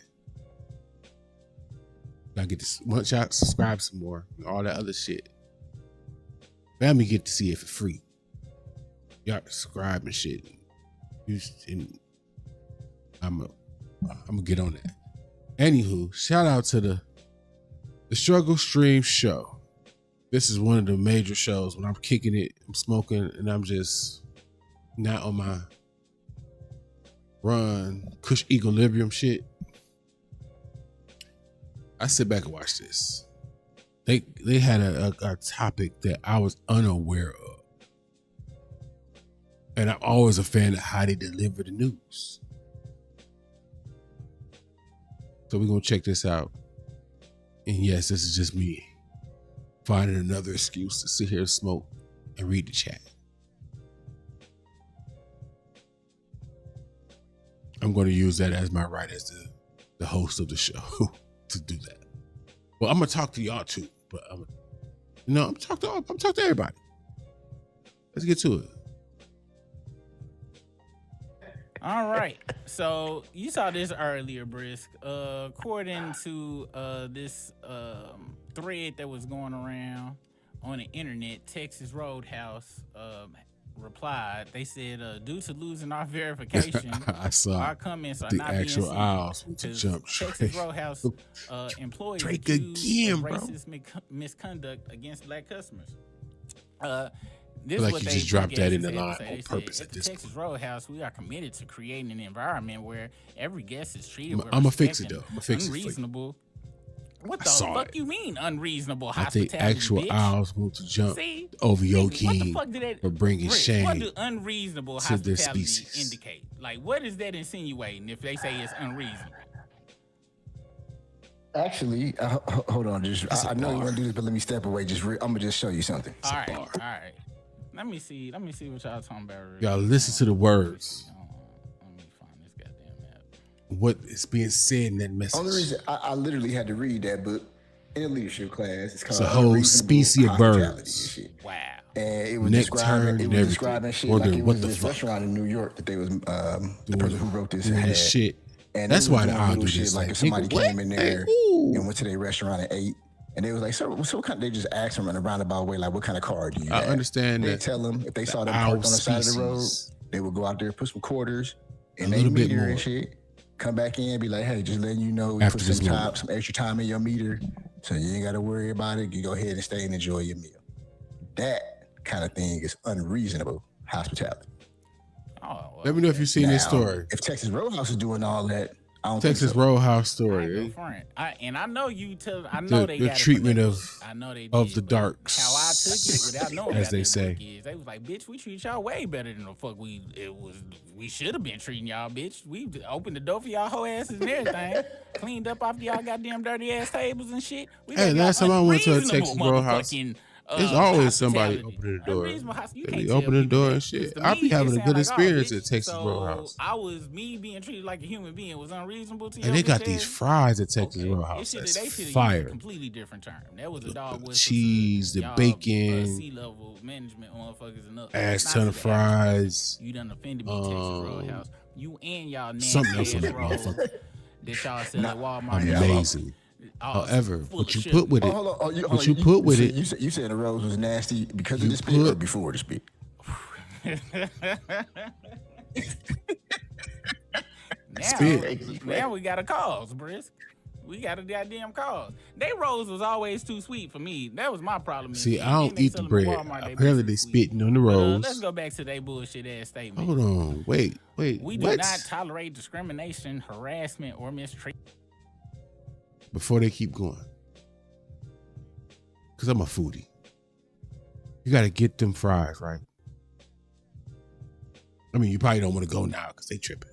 I get this once y'all subscribe some more and all that other shit. Let me get to see it for free. Y'all subscribe and shit. And I'm gonna get on that. Anywho, shout out to the Struggle Stream show. This is one of the major shows when I'm kicking it, I'm smoking, and I'm just not on my run, Kush Equilibrium shit. I sit back and watch this. They had a topic that I was unaware of. And I'm always a fan of how they deliver the news. So we're going to check this out. And yes, this is just me finding another excuse to sit here and smoke and read the chat. I'm going to use that as my right as the host of the show to do that. Well, I'm going to talk to y'all too, but I'm talk to everybody. Let's get to it. All right. So you saw this earlier, Brisk. According to this thread that was going around on the internet, Texas Roadhouse replied. They said, due to losing our verification, I saw our comments are the not actual being owls to jump Texas Roadhouse employees Drake accused again, of bro. racist misconduct against black customers. I This feel is like what you they just dropped that in the said. line They on said, purpose at at the this Texas Roadhouse, we are committed to creating an environment where every guest is treated with I'm gonna fix respect it though. and I'm gonna fix it. unreasonable. What I the saw fuck it. you mean unreasonable I hospitality, think actual bitch? owls want to jump See? over your What the king fuck did that, for bringing Rick, shame what do unreasonable to their hospitality species. indicate? Like, what is that insinuating if they say it's unreasonable? Actually, hold on. I know you want to do this, but let me step away. I'm gonna just show you something. All right. Let me see what y'all talking about. Y'all listen to the words. What is being said in that message? Only reason I literally had to read that book in a leadership class. It's called It's a whole Unreasonable species of Hospitality birds. and shit. Wow. And it was Neck describing turned and everything. shit Wondering like it what was the this fuck. restaurant in New York that they was the person who wrote this doing had. this shit. And That's they was why the doing owl little do shit this. like Like, if somebody nigga, came in what? there Hey, and went to their restaurant and ate. And they was like, so what kind? They just asked them in a roundabout way, like, what kind of car do you I have? understand They that tell them if they saw them owl parked on the side of the road, species. they would go out there, put some quarters in A their little bit meter more. and shit. Come back in, be like, hey, just letting you know, we After put this some moment. some extra time in your meter, so you ain't got to worry about it. You go ahead and stay and enjoy your meal. That kind of thing is unreasonable hospitality. Let me know if you've seen this Now, story. If Texas Roadhouse is doing all that, I don't Texas think so. Roadhouse story. Front. I know you tell. I know they The got treatment it, of I know they of did, the but darks, How I took it without knowing as about they that say. book is, they was like, bitch, we treat y'all way better than the fuck we should have been treating y'all, bitch. We opened the door for y'all whole asses and everything, cleaned up after y'all goddamn dirty ass tables and shit. We Hey, gave y'all last time I went to a unreasonable Texas Roadhouse, motherfucking, there's always somebody hospitality. opening the door. Unreasonable you They can't be tell opening the people door that, and 'cause shit. to I me, be it having a sound good like, experience bitch, at Texas so Roadhouse. me being treated like a human being was unreasonable to you. And they got these fries at Texas Roadhouse. They That's should have used a fire. completely different term. That was a dog whistle Cheese, to the y'all, bacon, C-level management motherfuckers and up. ass Not ton to of the average fries. person. You done offended me, Texas Roadhouse. You and y'all something else nasty on ass that rolls motherfucker. that y'all sell at Walmart. Amazing. However, what you put with it, what you you put with it, You said the rose was nasty because of the spit or before the spit? Now we got a cause, Brisk. We got a goddamn cause. They rolls was always too sweet for me. That was my problem. See, I don't eat the bread. Apparently they spitting on the rolls. Let's go back to their bullshit ass statement. Hold on. Wait. We do not tolerate discrimination, harassment, or mistreatment. Before they keep going. Because I'm a foodie. You got to get them fries, right? I mean, you probably don't want to go now because they tripping.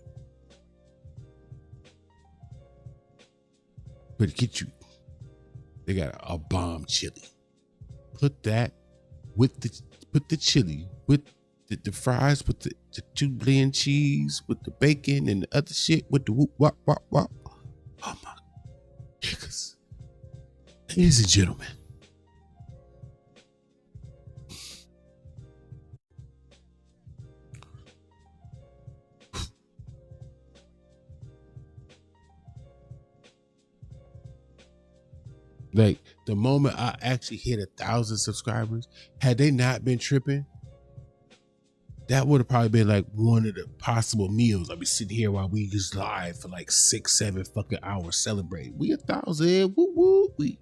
But get you, they got a bomb chili. Put that with the chili, with the fries, with the 2 blend cheese, with the bacon and the other shit, with the whoop, wop, wop, wop. Oh my niggas. Ladies and gentlemen. Like the moment I actually hit 1,000 subscribers, had they not been tripping, that would have probably been like one of the possible meals. I'd be sitting here while we just live for like 6-7 fucking hours celebrating. We 1,000, woo woo. You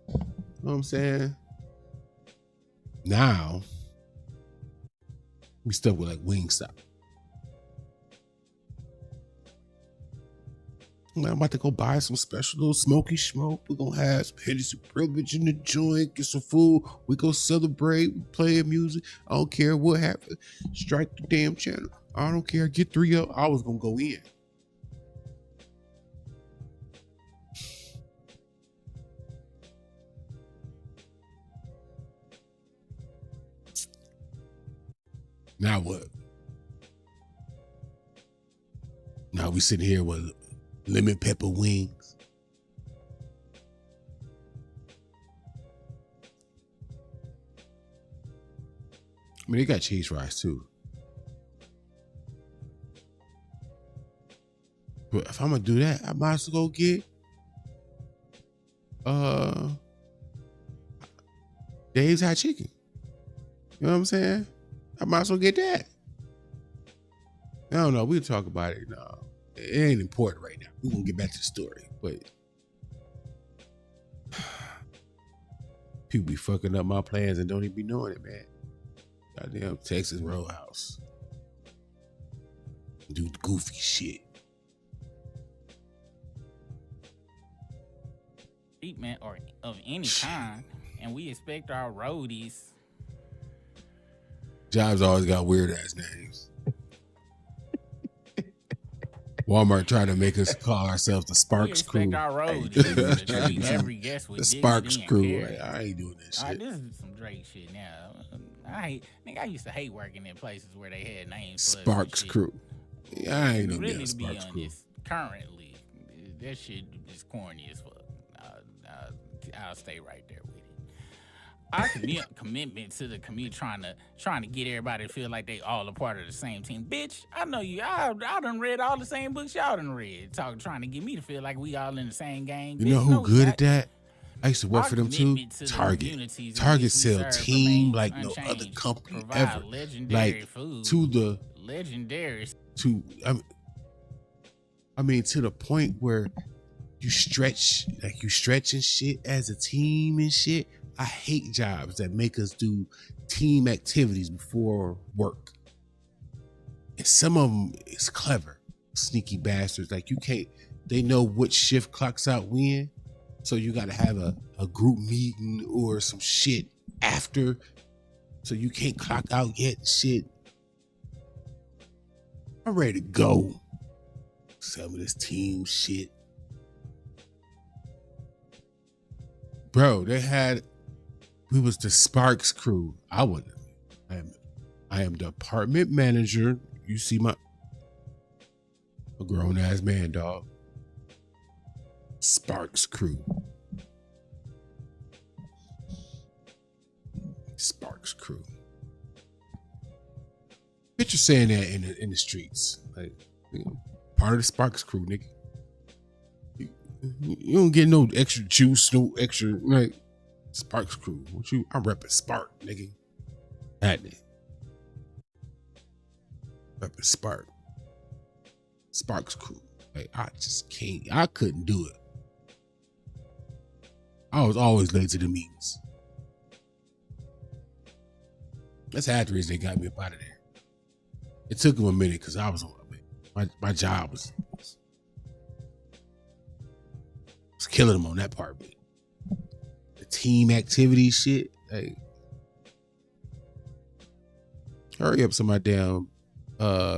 know what I'm saying? Now we stuck with like Wingstop. I'm about to go buy some special little smoky smoke. We're going to have some Hennessy privilege in the joint, get some food. We go celebrate, we play music. I don't care what happens. Strike the damn channel. I don't care. Get 3 up. I was going to go in. Now what? Now we sitting here with lemon pepper wings. I mean, they got cheese fries too. But if I'm gonna do that, I might as well go get Dave's Hot Chicken. You know what I'm saying? I might as well get that. I don't know. We'll talk about it. No, it ain't important right now. We're gonna get back to the story, but people be fucking up my plans and don't even be knowing it, man. Goddamn Texas Roadhouse. Do the goofy shit. Treatment or of any kind, and we expect our roadies. Jobs always got weird ass names. Walmart tried to make us call ourselves the Sparks Crew. Our roadies to treat every guest with the Sparks Crew. Like, I ain't doing that shit. This is some Drake shit now. I used to hate working in places where they had names. Sparks Crew. Yeah, I ain't no really, damn to be Sparks honest, Crew. currently, that shit is corny as fuck. I'll stay right there with it. Our commitment to the community, trying to get everybody to feel like they all a part of the same team. Bitch, I know you. I done read all the same books y'all done read. Trying to get me to feel like we all in the same gang. You know who good at that? I used to work for them too. Target sell team like no other company ever. Like food, to the legendary. I mean to the point where you stretch and shit as a team and shit. I hate jobs that make us do team activities before work. And some of them is clever, sneaky bastards. Like they know what shift clocks out when. So you got to have a group meeting or some shit after. So you can't clock out yet, shit. I'm ready to go. Some of this team shit. Bro, we was the Sparks Crew. I am the department manager. You see a grown ass man, dog. Sparks Crew. Sparks Crew. Picture saying that in the streets. Like, part of the Sparks Crew, nigga. You don't get no extra juice, no extra, like, Sparks Crew. I'm repping Spark, nigga. At it. Repping Spark. Sparks crew. Like, I just can't. I couldn't do it. I was always late to the meetings. That's half the reason they got me up out of there. It took them a minute because I was on my job was killing them on that part. But the team activity shit, like, hurry up, some of my damn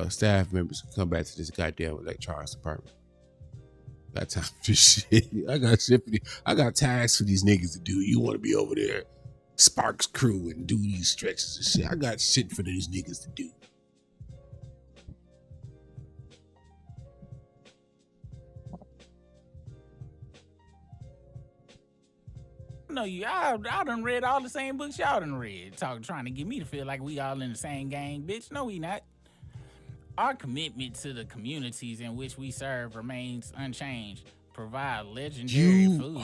staff members can come back to this goddamn electronics department. Got time for shit. I got shit for I got tasks for these niggas to do. You want to be over there, Sparks crew, and do these stretches and shit. I got shit for these niggas to do. No, I done read all the same books y'all done read. Trying to get me to feel like we all in the same gang, bitch. No, we not. Our commitment to the communities in which we serve remains unchanged. Provide legendary food.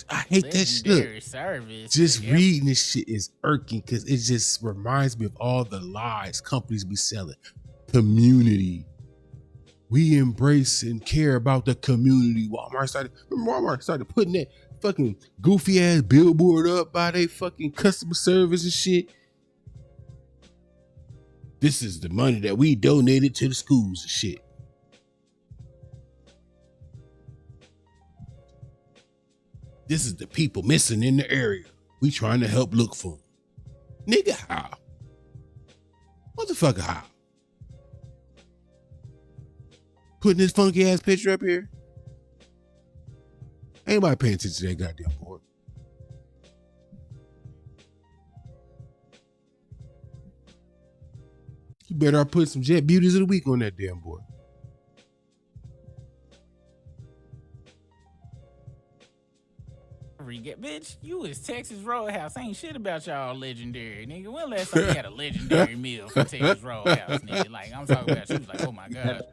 I hate that shit. Service. Just reading this shit is irking because it just reminds me of all the lies companies be selling. Community. We embrace and care about the community. Walmart started putting that fucking goofy ass billboard up by their fucking customer service and shit. This is the money that we donated to the schools and shit. This is the people missing in the area. We trying to help look for them. Nigga, how? Motherfucker, how? Putting this funky ass picture up here? Ain't nobody paying attention to that goddamn board. You better put some Jet Beauties of the Week on that damn board. Bitch, you is Texas Roadhouse. Ain't shit about y'all legendary, nigga. When last time you had a legendary meal from Texas Roadhouse, nigga? Like, I'm talking about, she was like, oh my God.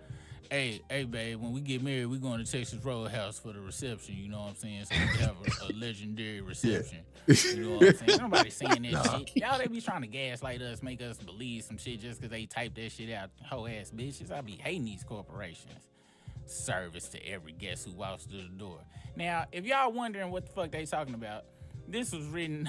Hey, babe, when we get married, we going to Texas Roadhouse for the reception, you know what I'm saying? So we can have a legendary reception. You know what I'm saying? Nobody saying that shit. Y'all, they be trying to gaslight us, make us believe some shit just because they type that shit out. Hoe ass bitches. I be hating these corporations. Service to every guest who walks through the door. Now, if y'all wondering what the fuck they talking about, this was written.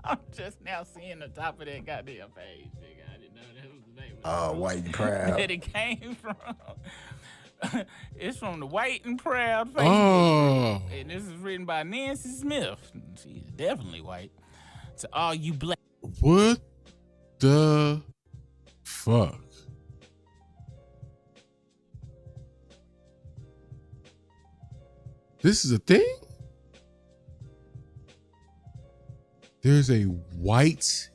I'm just now seeing the top of that goddamn page. Nigga, I didn't know that was the name. Oh, White and Proud. That it came from. It's from the White and Proud Facebook. Oh. And this is written by Nancy Smith. She's definitely white. To all you black. What the fuck? This is a thing? There's a White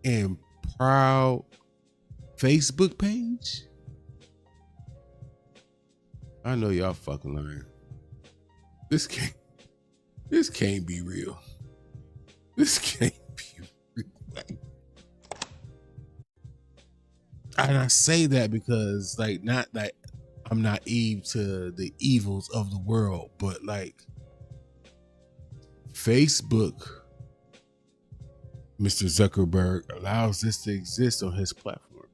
and Proud Facebook page? I know y'all fucking lying. This can't be real. This can't be real. And I say that because, like, not like I'm naive to the evils of the world, but like Facebook, Mr. Zuckerberg allows this to exist on his platform.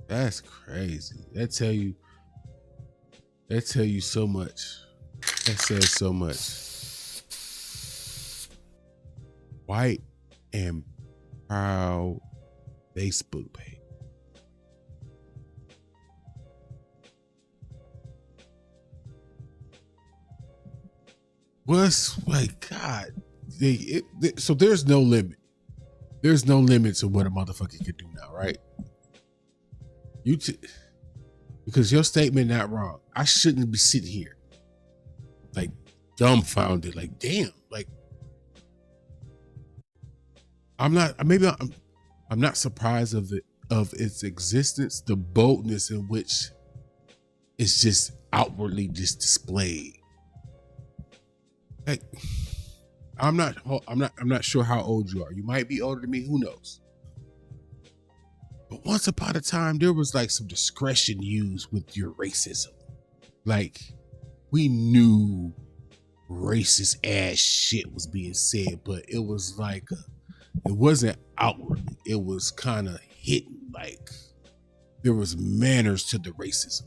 That's crazy. That tell you so much. That says so much. White and Proud Facebook page. What's like, God? So there's no limit. There's no limit to what a motherfucker can do now, right? Because your statement not wrong. I shouldn't be sitting here like dumbfounded, like damn, like I'm not surprised of its existence, the boldness in which it's just outwardly just displayed. Like, I'm not sure how old you are. You might be older than me, who knows? But once upon a time, there was like some discretion used with your racism. Like, we knew racist ass shit was being said, but it was like, it wasn't outwardly. It was kind of hidden. Like there was manners to the racism.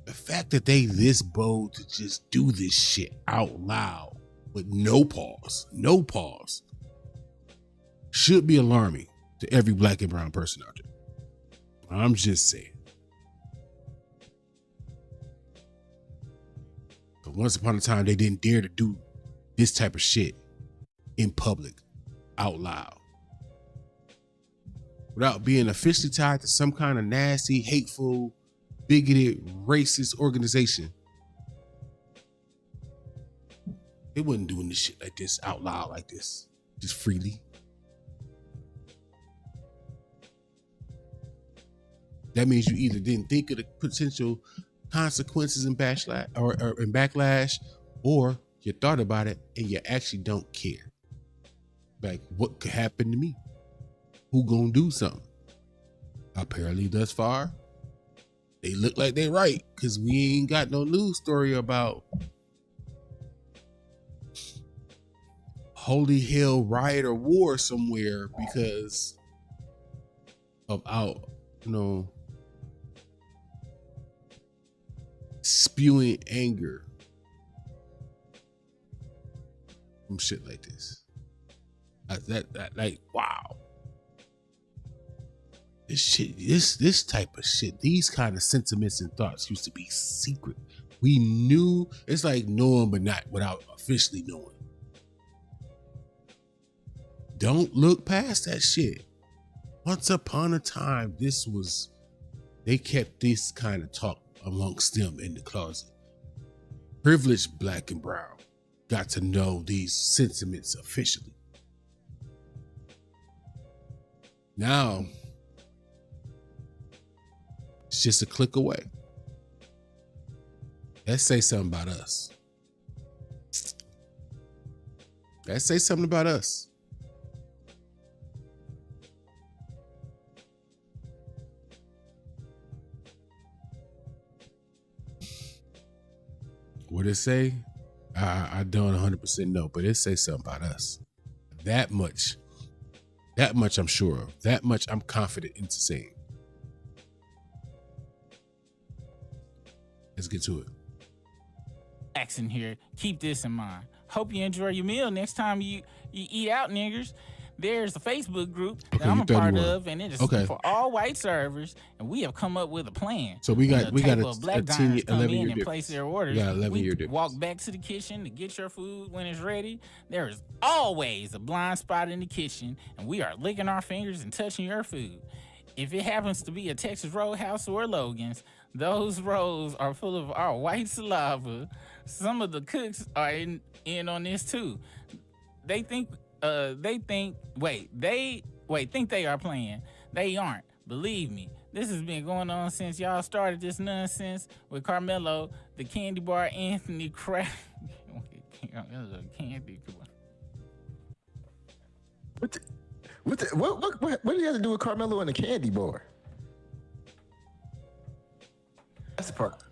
The fact that they this bold to just do this shit out loud with no pause, should be alarming to every black and brown person out there. I'm just saying. But once upon a time, they didn't dare to do this type of shit in public, out loud, without being officially tied to some kind of nasty, hateful, bigoted, racist organization. They wasn't doing this shit like this out loud like this, just freely. That means you either didn't think of the potential consequences and backlash, or you thought about it and you actually don't care. Like, what could happen to me? Who gonna do something? Apparently, thus far, they look like they right, because we ain't got no news story about holy hell riot or war somewhere because of spewing anger from shit like this. Like, wow. This type of shit, these kind of sentiments and thoughts used to be secret. We knew, it's like knowing but not without officially knowing. Don't look past that shit. Once upon a time, they kept this kind of talk amongst them in the closet. Privileged black and brown got to know these sentiments officially. Now, it's just a click away. Let's say something about us. Let's say something about us. What it say? I don't 100% know, but it say something about us. That much I'm sure of. That much I'm confident into saying. Let's get to it. Action here. Keep this in mind. Hope you enjoy your meal next time you eat out, niggers. There's a Facebook group that I'm a part of, and it is for all white servers, and we have come up with a plan. So we got a black 10, 11 year and place their orders. Yeah, 11 year difference. Walk back to the kitchen to get your food when it's ready. There is always a blind spot in the kitchen, and we are licking our fingers and touching your food. If it happens to be a Texas Roadhouse or Logan's, those rolls are full of our white saliva. Some of the cooks are in on this too. They think they are playing. They aren't. Believe me, this has been going on since y'all started this nonsense with Carmelo, the candy bar, Anthony Crack. Candy bar. What do you have to do with Carmelo and the candy bar? That's the part.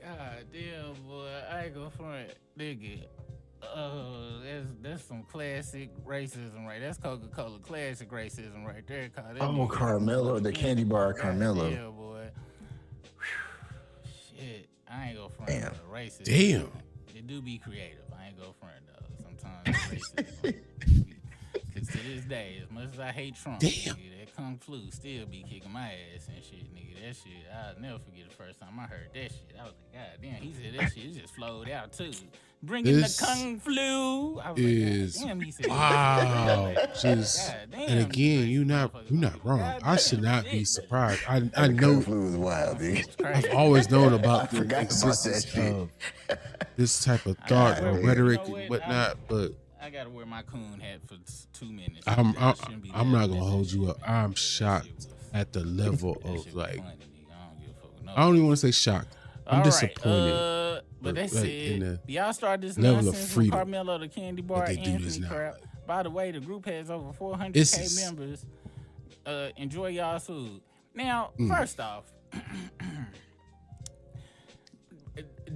God damn, boy, I ain't gonna front, nigga. That's some classic racism, right? That's Coca-Cola classic racism right there. Carmelo, the candy bar, Carmelo. Yeah, boy. Shit, I ain't gonna front the racism. Damn. It do be creative. I ain't gonna front though. Sometimes racism. Cause to this day, as much as I hate Trump, nigga, that Kung Flu still be kicking my ass and shit, nigga. That shit, I'll never forget the first time I heard that shit. I was like, God damn, he said that shit, it just flowed out too. Bringing the Kung Flu. I was like, God damn, he said wow. Just, and again, you're not wrong. I should not be surprised. I know Kung Flu is wild, dude. I've always known about the existence of this type of thought or rhetoric and whatnot, but I gotta wear my coon hat for 2 minutes. I'm not gonna hold you up. I'm shocked at the level of like, I don't even want to say shocked. I'm disappointed. But they said y'all started this level nonsense with Carmelo, the candy bar, Anthony Crap. By the way, the group has over 400K members. Enjoy y'all's food. Now, first off,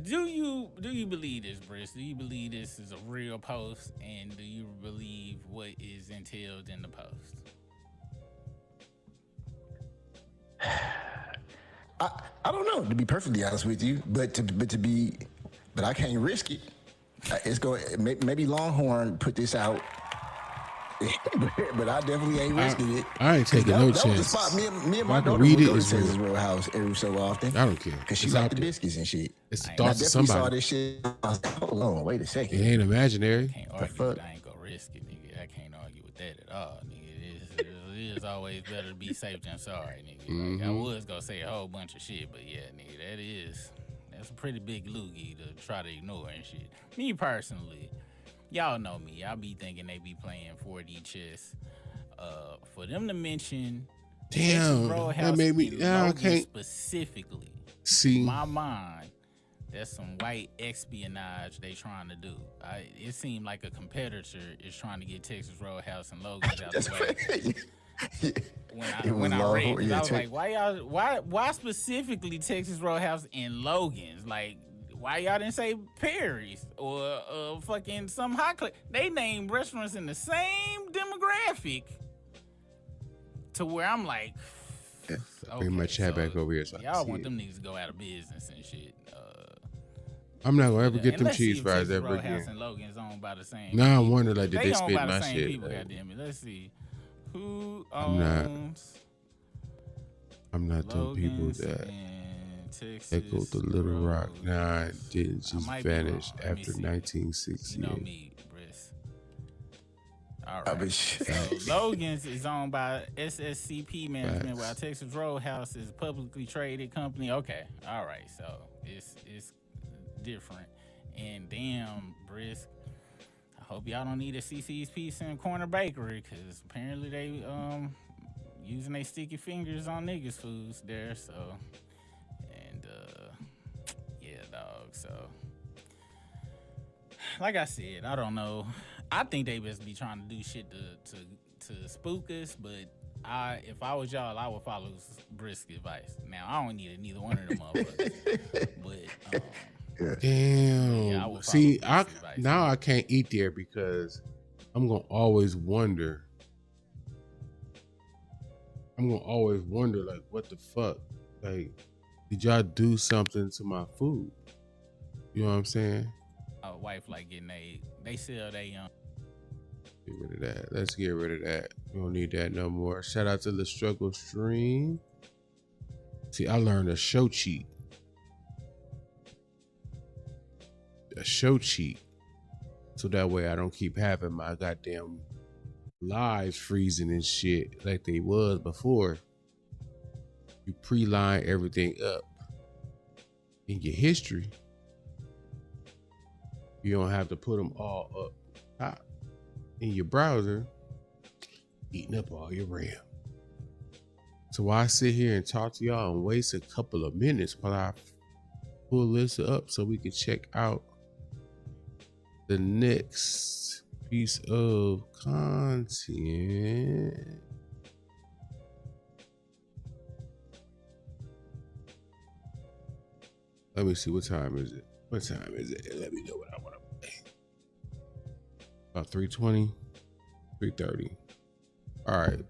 do you believe this, Briss? Do you believe this is a real post, and do you believe what is entailed in the post? I don't know, to be perfectly honest with you, but I can't risk it. It's going. Maybe Longhorn put this out, but I definitely ain't risking it. I ain't taking no That was the chances. spot. Me and I my can daughter read would it, go to it's real. Texas Roadhouse every so often. I don't care. Because she It's liked out the there. biscuits and shit. It's the And I thoughts of definitely saw somebody. this shit. I was like, hold on, wait a second. It ain't imaginary. Can't argue with it. I ain't gonna risk it, nigga. I can't argue with that at all, nigga. It is always better to be safe than sorry, nigga. Like, I was gonna say a whole bunch of shit, but yeah, nigga, that's a pretty big loogie to try to ignore and shit. Me personally, y'all know me. I be thinking they be playing 4D chess. For them to mention Damn, that made me. I can't specifically see. In my mind, that's some white espionage they trying to do. It seemed like a competitor is trying to get Texas Roadhouse and Logan's out the way. When I read it, I was like, why specifically Texas Roadhouse and Logan's? Like, why y'all didn't say Perry's or fucking some hot club? They named restaurants in the same demographic to where I'm like, Bring my chat back over here so I y'all can see want it. them niggas to go out of business and shit. I'm not gonna ever get And them let's see cheese if fries Texas ever Roadhouse again. and Logan's owned by the same Now I people. wonder, like, did they owned spit by the my same shit? people, Like, goddamn it. Let's see. Who I'm not. owns I'm not them people Logan's that and Texas echoed the Little Rock. Nah, it didn't just might be vanish wrong. Let me after see. 1968. You know me, Briss. All right. So Logan's is owned by SSCP Management, while Texas Roadhouse is a publicly traded company. Okay. All right. So it's different. And damn, Brisk, I hope y'all don't need a CC's Pizza and Corner Bakery, because apparently they using their sticky fingers on niggas' foods there. So, and yeah, dog. So, like I said, I don't know. I think they best be trying to do shit to spook us, but if I was y'all, I would follow Brisk advice. Now I don't need neither one of them motherfuckers, but Damn. yeah, I would See, follow Brisk's advice. now I can't eat there because I'm gonna always wonder. Like, what the fuck? Like, did y'all do something to my food? You know what I'm saying? A wife like getting they sell they Get rid of that. Let's get rid of that. We don't need that no more. Shout out to the Struggle Stream. See, I learned a show cheat. So that way I don't keep having my goddamn lives freezing and shit like they was before. You pre-line everything up in your history. You don't have to put them all up top in your browser, eating up all your RAM. So while I sit here and talk to y'all and waste a couple of minutes while I pull this up so we can check out the next piece of content. Let me see, what time is it? Let me know what I want to play. About 3:20, 3:30. All right.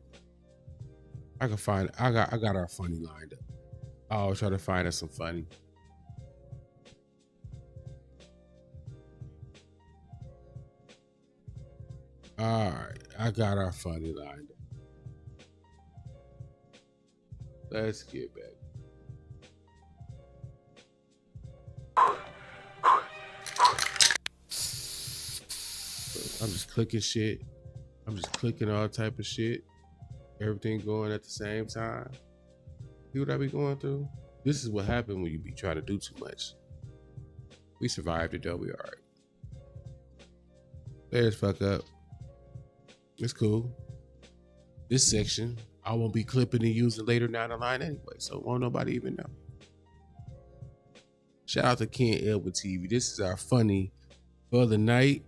I got our funny lined up. I'll try to find us some funny. All right, I got our funny lined up. Let's get back. I'm just clicking shit. I'm just clicking all type of shit. Everything going at the same time. See what I be going through? This is what happened when you be trying to do too much. We survived it though, we all right. There's fuck up. It's cool. This section, I won't be clipping and using later down the line anyway, so won't nobody even know. Shout out to Ken Edwin TV. This is our funny for the night.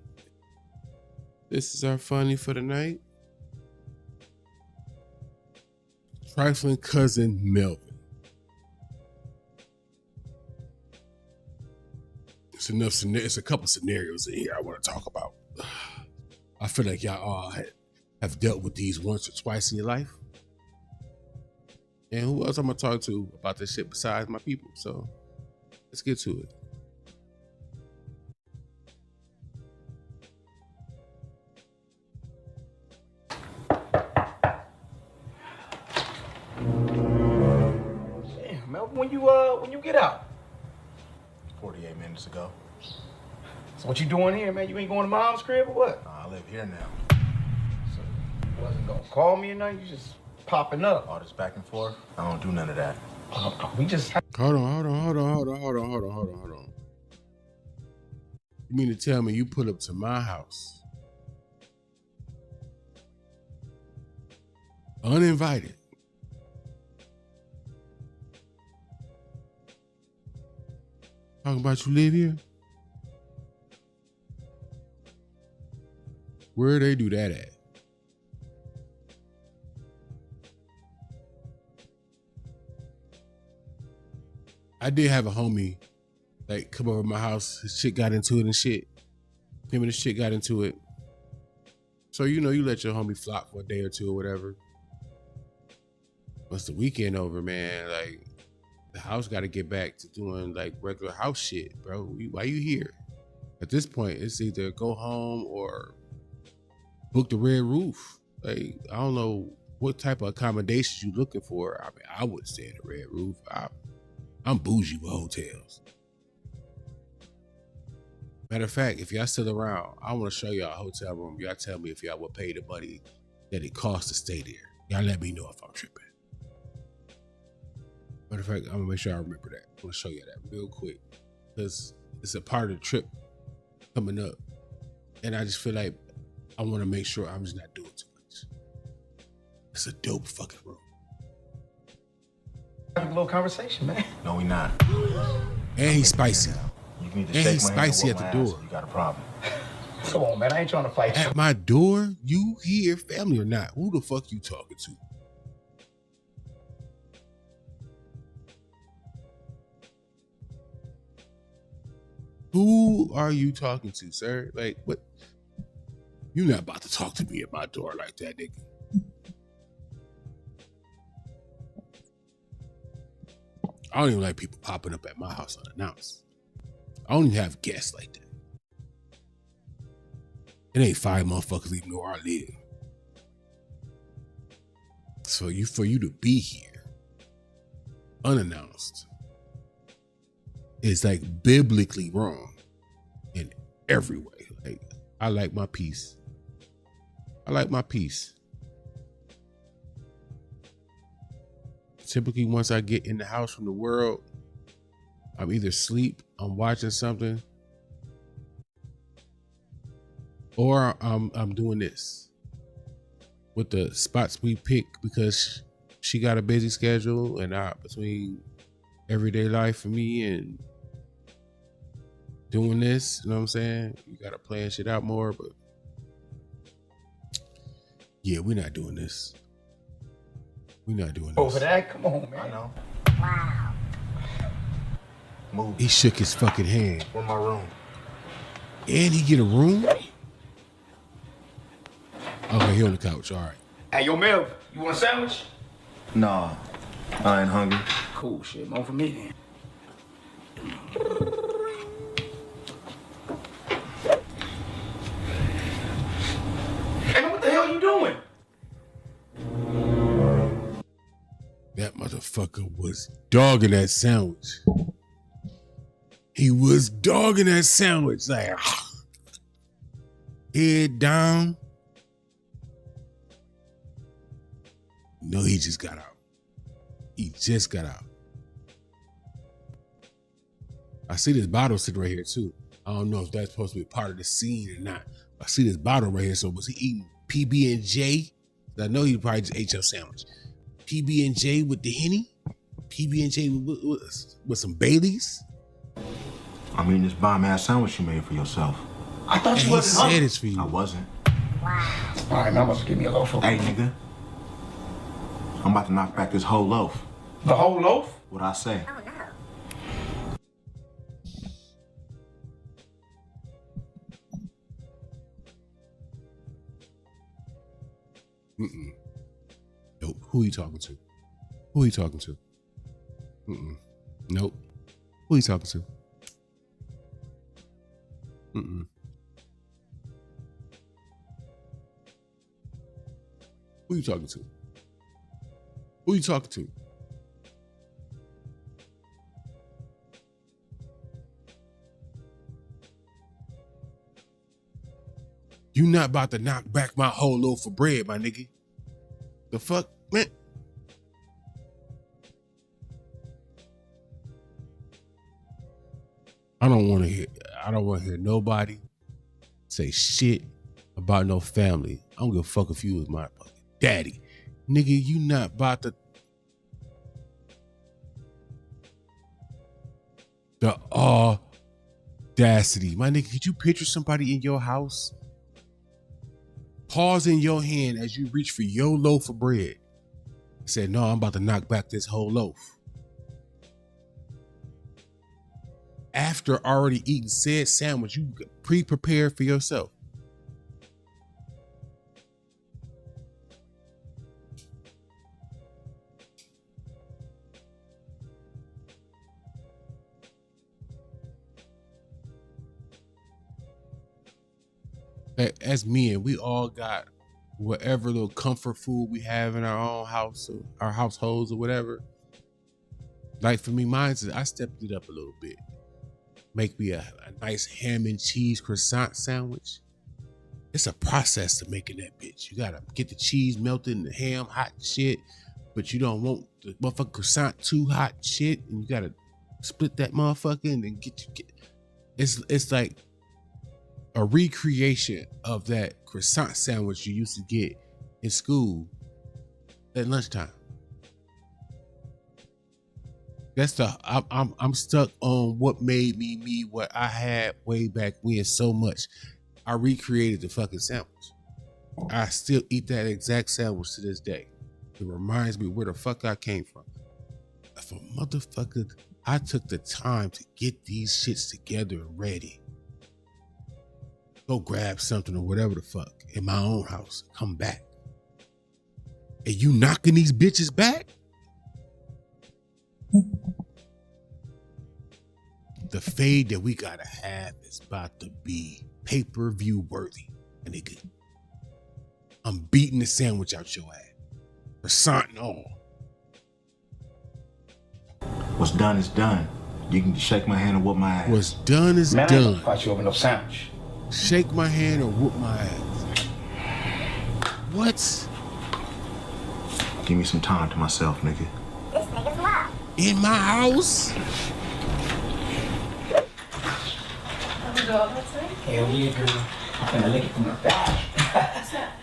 Trifling cousin Melvin. It's a couple scenarios in here I want to talk about. I feel like y'all all have dealt with these once or twice in your life. And who else I'm gonna talk to about this shit besides my people? So let's get to it. Damn, Melvin, when you get out? 48 minutes ago. So what you doing here, man? You ain't going to mom's crib or what? I live here now. So you wasn't gonna call me or nothing? You just popping up. All this back and forth, I don't do none of that. We just... Hold on. You mean to tell me you pull up to my house uninvited? Talking about you live here? Where they do that at? I did have a homie like come over to my house. His chick got into it and shit. Him and his chick got into it. So you know, you let your homie flop for a day or two or whatever. Once the weekend over, man, like the house got to get back to doing like regular house shit, bro. Why you here? At this point, it's either go home or book the red roof. Like I don't know what type of accommodations you looking for. I mean, I would stay in the red roof. I'm bougie with hotels. Matter of fact, if y'all still around, I want to show y'all a hotel room. Y'all tell me if y'all would pay the money that it costs to stay there. Y'all let me know if I'm tripping. Matter of fact, I'm gonna make sure I remember that. I'm gonna show you that real quick because it's a part of the trip coming up, and I just feel like I want to make sure I'm just not doing too much. It's a dope fucking room. Have a little conversation, man. No, we not. And he's spicy. You need to And shake he's my hand spicy and at whoop the my ass door. if you got a problem. Come on, man. I ain't trying to fight you. At my door? You here, family or not? Who the fuck you talking to? Who are you talking to, sir? Like, what? You're not about to talk to me at my door like that, nigga. I don't even like people popping up at my house unannounced. I don't even have guests like that. It ain't 5 motherfuckers even know where I live. So for you to be here unannounced is like biblically wrong in every way. Like I like my peace. I like my peace. Typically, once I get in the house from the world, I'm either asleep, I'm watching something, or I'm doing this with the spots we pick because she got a busy schedule, and between everyday life for me and doing this, you know what I'm saying? You gotta plan shit out more, but yeah, we're not doing this. We're not doing this. Over that? Come on, man. I know. Wow. Move. He shook his fucking hand. Where my room? And he get a room? Okay, he on the couch, all right. Hey, yo, Melv, you want a sandwich? Nah, I ain't hungry. Cool shit, more for me then. Hey, man, what the hell you doing? That motherfucker was dogging that sandwich. He was dogging that sandwich like head down. No, he just got out. He just got out. I see this bottle sitting right here too. I don't know if that's supposed to be part of the scene or not. I see this bottle right here. So was he eating PB&J? I know he probably just ate your sandwich. PB&J with the Henny? PB&J with some Baileys? I mean, this bomb-ass sandwich you made for yourself. I thought you wasn't hungry. He said it's for you. I wasn't. Wow. All right, now must give me a loaf. Hey, nigga. I'm about to knock back this whole loaf. The whole loaf? What I say? Oh, no. Mm-mm. Yo, who you talking to? Who he talking to? Nope. Who he talking to? Who you talking to? Who you talking to? You not about to knock back my whole loaf of bread, my nigga. The fuck, man? I don't want to hear nobody say shit about no family. I don't give a fuck if you was my fucking daddy. Nigga, you not about to. The audacity. My nigga, could you picture somebody in your house pausing your hand as you reach for your loaf of bread? Said, no, I'm about to knock back this whole loaf. After already eating said sandwich, you pre-prepared for yourself. As men, we all got whatever little comfort food we have in our own house or our households or whatever. Like for me, I stepped it up a little bit. Make me a nice ham and cheese croissant sandwich. It's a process to making that bitch. You gotta get the cheese melted and the ham hot and shit, but you don't want the motherfucking croissant too hot and shit, and you gotta split that motherfucker and then it's like a recreation of that croissant sandwich you used to get in school at lunchtime. That's I'm stuck on what made me what I had way back when so much. I recreated the fucking sandwich. I still eat that exact sandwich to this day. It reminds me where the fuck I came from. If a motherfucker, I took the time to get these shits together and ready. Go grab something or whatever the fuck in my own house, come back. And you knocking these bitches back? The fade that we gotta have is about to be pay-per-view worthy. And I'm beating the sandwich out your ass. Croissant and all. What's done is done. You can shake my hand and whoop my ass. What's done is Man, I ain't done. gonna fight you over no sandwich. Shake my hand or whoop my ass. What? Give me some time to myself, nigga. This nigga's loud. In my house? Hell yeah, girl. I'm finna lick it from the back. What's that?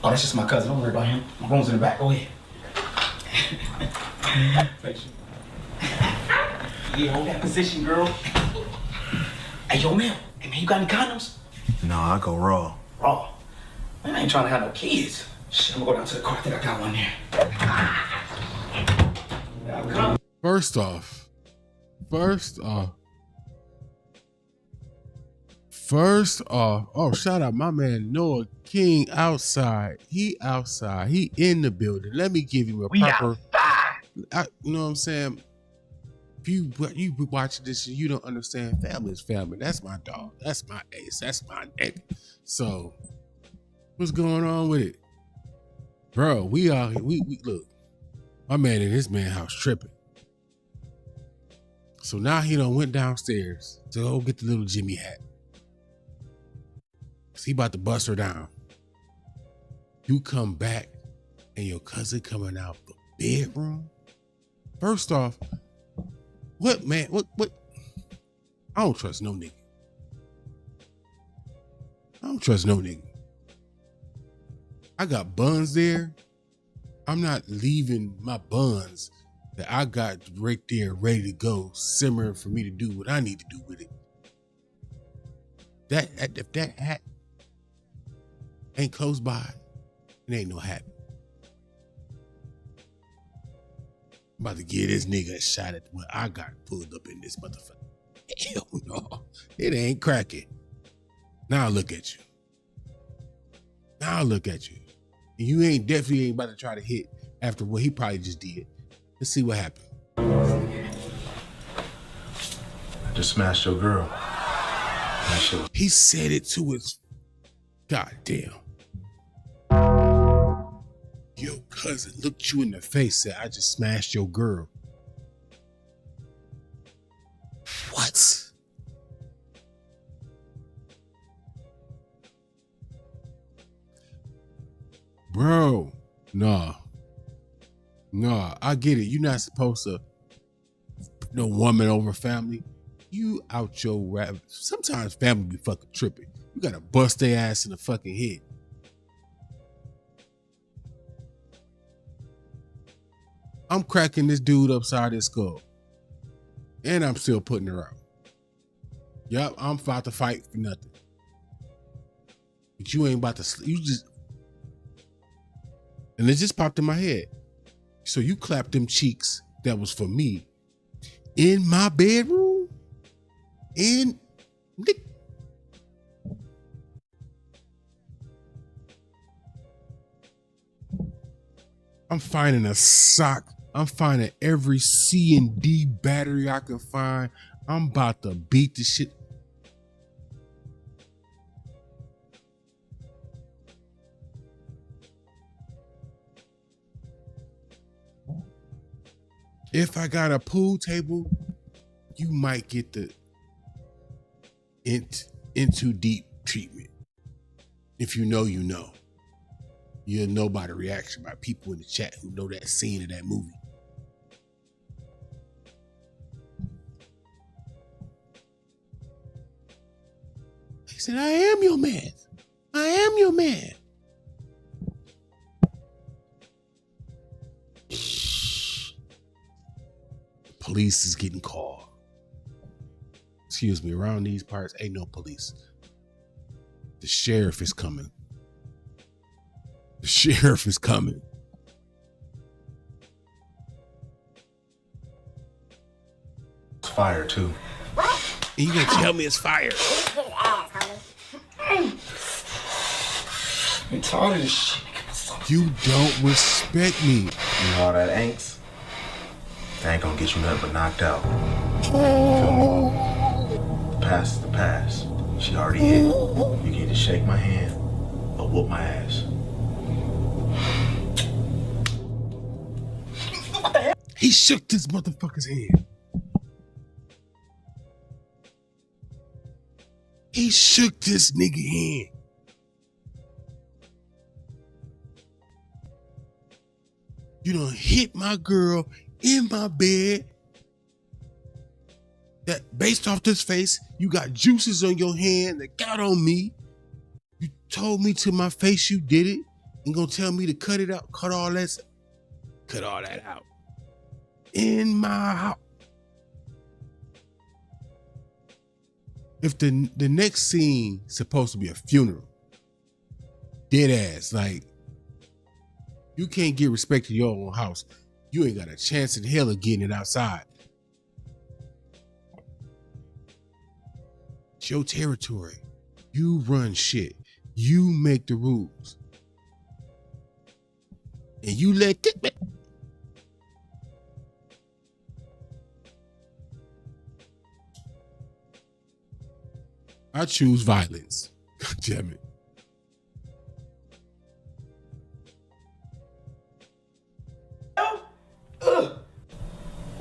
Oh, that's just my cousin. Don't worry about him. My room's in the back. Go ahead. Yeah, hold that position, girl. Hey, yo, man. Hey, man, you got any condoms? No, I go raw. Raw? Man, I ain't trying to have no kids. Shit, I'm gonna go down to the car. I think I got one there. First off, oh, shout out my man Noah King outside. He outside. He in the building. Let me give you a proper. You know what I'm saying? If you watching this, you don't understand. Family is family. That's my dog. That's my ace. That's my nigga. So, what's going on with it, bro? We out here. We look. My man in his man house tripping. So now he done went downstairs to go get the little Jimmy hat. Cause he about to bust her down. You come back and your cousin coming out the bedroom. First off, what man? What? I don't trust no nigga. I don't trust no nigga. I got buns there. I'm not leaving my buns that I got right there ready to go, simmering for me to do what I need to do with it. If that hat ain't close by, it ain't no hat. I'm about to give this nigga a shot at what I got pulled up in this motherfucker. Hell no, it ain't cracking. Now look at you. You definitely ain't about to try to hit after what he probably just did. Let's see what happened. I just smashed your girl. That shit was- He said it to his goddamn. Your cousin looked you in the face, said, I just smashed your girl. What? Bro, nah, I get it. You're not supposed to no woman over family. You out your rap. Sometimes family be fucking tripping. You gotta bust their ass in the fucking head. I'm cracking this dude upside his skull. And I'm still putting her out. Yup, I'm about to fight for nothing. But you ain't about to, you just, and it just popped in my head. So you clapped them cheeks that was for me in my bedroom? I'm finding a sock. I'm finding every C and D battery I can find. I'm about to beat the shit. If I got a pool table, you might get the into deep treatment. If you know, you know. You'll know by the reaction by people in the chat who know that scene of that movie. He said, I am your man. I am your man. Police is getting called. Excuse me, around these parts, ain't no police. The sheriff is coming. The sheriff is coming. It's fire too. And you gonna tell me it's fire? I'm tired of this shit. You don't respect me. You know all that angst? That ain't gonna get you nothing but knocked out. Feel me? The past is the past. She already hit. You can either shake my hand or whoop my ass. He shook this motherfucker's hand. He shook this nigga hand. You done hit my girl in my bed. That based off this face, you got juices on your hand that got on me. You told me to my face you did it and gonna tell me to cut it out, cut all that out. In my house. If the next scene supposed to be a funeral, dead ass, like you can't get respect to your own house. You ain't got a chance in hell of getting it outside. It's your territory. You run shit. You make the rules. And you let it. I choose violence. God damn it.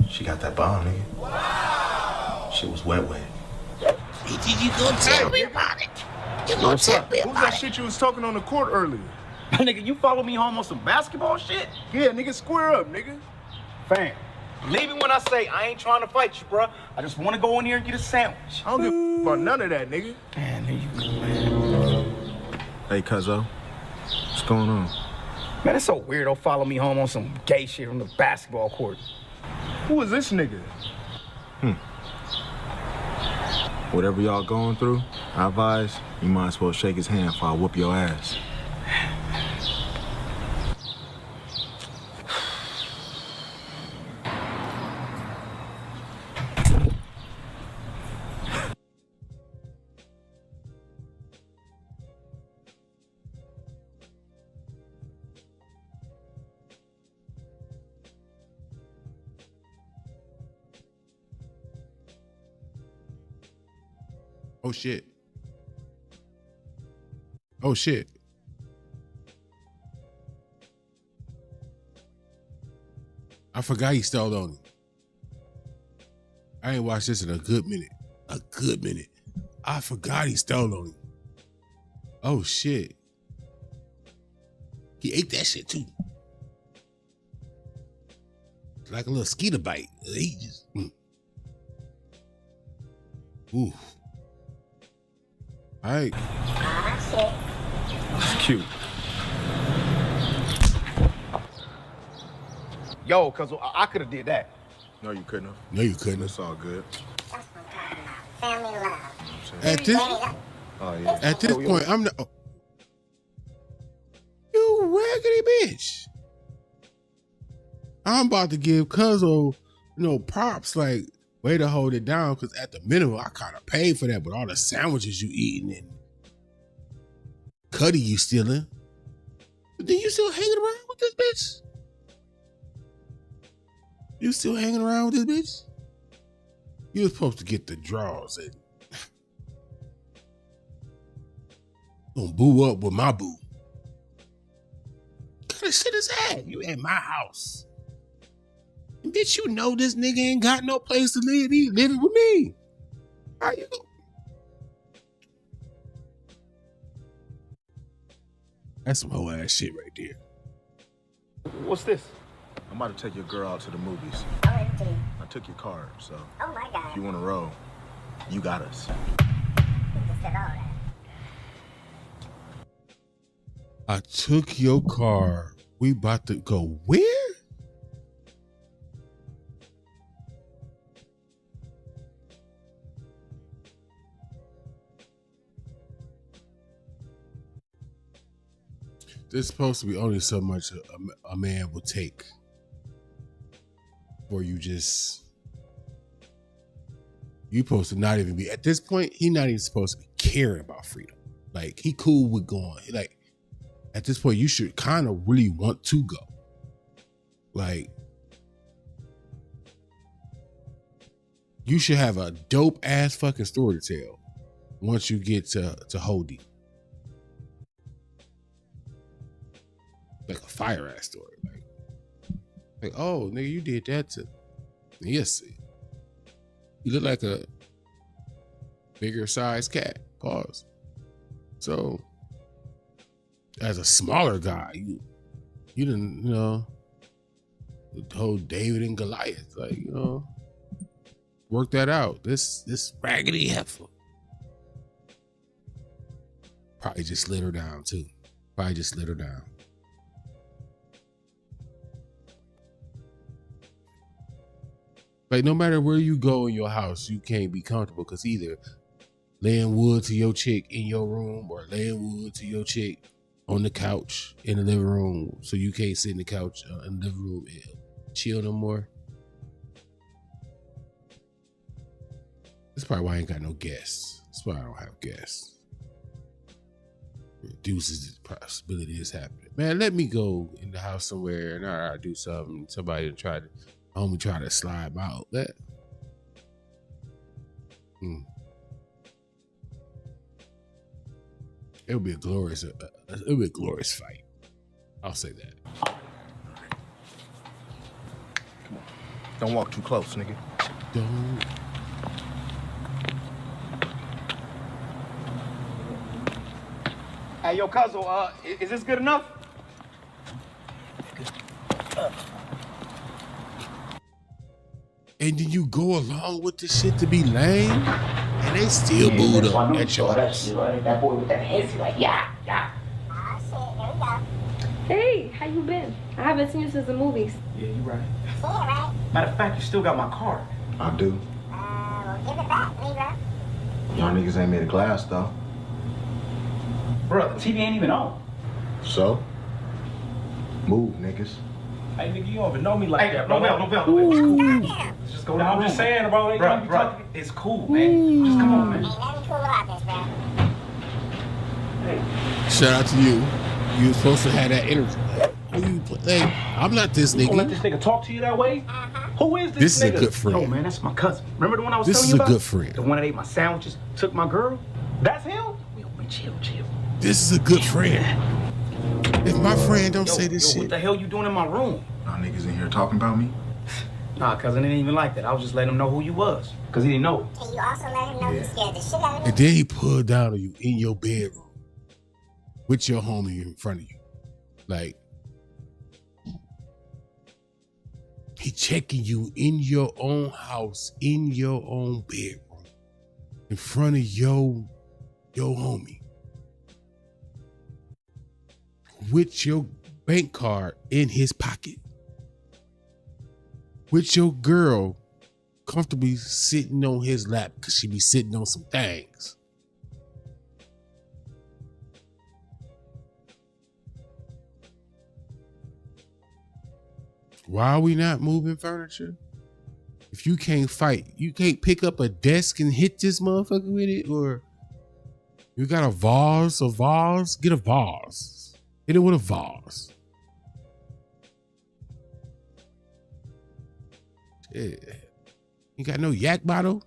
She got that bomb, nigga. Wow. Shit was wet. You gonna tell me about it? You gonna tell me Who's that shit you was talking on the court earlier? Nigga, you follow me home on some basketball shit? Yeah, nigga, square up, nigga. Fam, believe me when I say I ain't trying to fight you, bro. I just want to go in here and get a sandwich. I don't give a about none of that, nigga. Man, there you go, man. Hey, cuzzo. What's going on? Man, it's so weirdo follow me home on some gay shit from the basketball court. Who is this nigga? Whatever y'all going through, I advise you might as well shake his hand before I whoop your ass. Oh shit. Oh shit. I forgot he stole on him. I ain't watched this in a good minute. A good minute. I forgot he stole on him. Oh shit. He ate that shit too. Like a little skeeter bite. He just. Ooh. All right. It's cute. Yo, cause I could have did that. No, you couldn't have. No, you couldn't. It's all good. Family love. At this, at this point, I'm not. Oh. You raggedy bitch. I'm about to give Cuzzo, props, like, way to hold it down, because at the minimum, I kind of paid for that, but all the sandwiches you eating and Cuddy you stealing. But then you still hanging around with this bitch? You still hanging around with this bitch? You was supposed to get the draws and gonna boo up with my boo. What kind of shit is that? You at my house. And bitch, you know this nigga ain't got no place to live. He living with me. How you? That's some whole ass shit right there. What's this? I'm about to take your girl out to the movies. OMG. I took your card, so Oh my God. if you want to roll, you got us. You just said all that. I took your car. We about to go where? There's supposed to be only so much a man will take before you supposed to not even be, at this point, he not even supposed to be caring about freedom. Like, he cool with going. Like, at this point, you should kind of really want to go. Like, you should have a dope ass fucking story to tell once you get to Hody. Like a fire ass story. Like, oh, nigga, you did that to. Yes. You look like a bigger size cat. Pause. So, as a smaller guy, you didn't, the whole David and Goliath, like, work that out. This raggedy heifer. Probably just slid her down too. Like, no matter where you go in your house, you can't be comfortable because either laying wood to your chick in your room or laying wood to your chick on the couch in the living room, so you can't sit in the couch in the living room and chill no more. That's probably why I ain't got no guests. That's why I don't have guests. Reduces the possibility of this happening. Man, let me go in the house somewhere and I do something. Somebody try to slide my outlet. It would be a glorious fight. I'll say that. Come on. Don't walk too close, nigga. Don't. Hey, yo, Cuzzo, is this good enough? And then you go along with the shit to be lame, and they still booed up at your house. That boy with that head, like, yeah. Hey, how you been? I haven't seen you since the movies. Yeah, you right. Yeah, right. Matter of fact, you still got my card. I do. Well, give it back, nigga. Y'all niggas ain't made of glass, though. Bro, the TV ain't even on. So? Move, niggas. Hey, nigga, you don't even know me like that, bro. No bell. It's cool. Let's just go down. I'm just saying, bro. Bro, it's cool, man. Just come on, man. Ain't nothing cool about this, bro. Hey. Shout out to you. You was supposed to have that energy. Like, I'm not this nigga. You gonna let this nigga talk to you that way? Uh-huh. Who is This this is nigga? a good friend. Yo, man, that's my cousin. Remember the one I was This telling is you a about? good friend. The one that ate my sandwiches, took my girl? That's him? Yo, man, chill. This is a good friend. If my friend don't say this shit. What the hell you doing in my room? Y'all niggas in here talking about me? Nah, cousin, it ain't even like that. I was just letting him know who you was. Because he didn't know. And you also let him know you scared the shit out of me. And then he pulled down on you in your bedroom with your homie in front of you. Like, he checking you in your own house, in your own bedroom, in front of your homie. With your bank card in his pocket. With your girl comfortably sitting on his lap because she be sitting on some things. Why are we not moving furniture? If you can't fight, you can't pick up a desk and hit this motherfucker with it, or you got a vase, get a vase. Hit it with a vase. Shit. You got no yak bottle?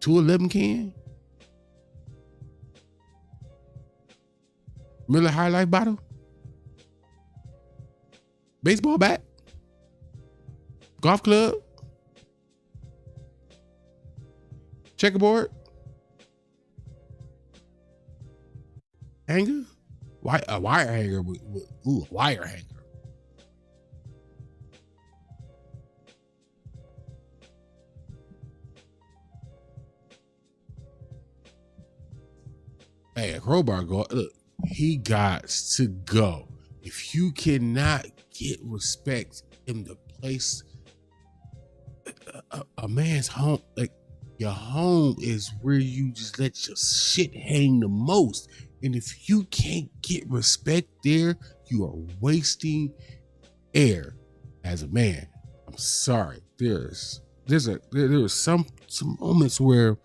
211 can? Miller High Life bottle? Baseball bat? Golf club? Checkerboard? Hanger? A wire hanger a wire hanger. Hey, a crowbar go. Look, he got to go. If you cannot get respect in the place, a man's home, like your home is where you just let your shit hang the most. And if you can't get respect there, you are wasting air as a man. I'm sorry. There's some moments where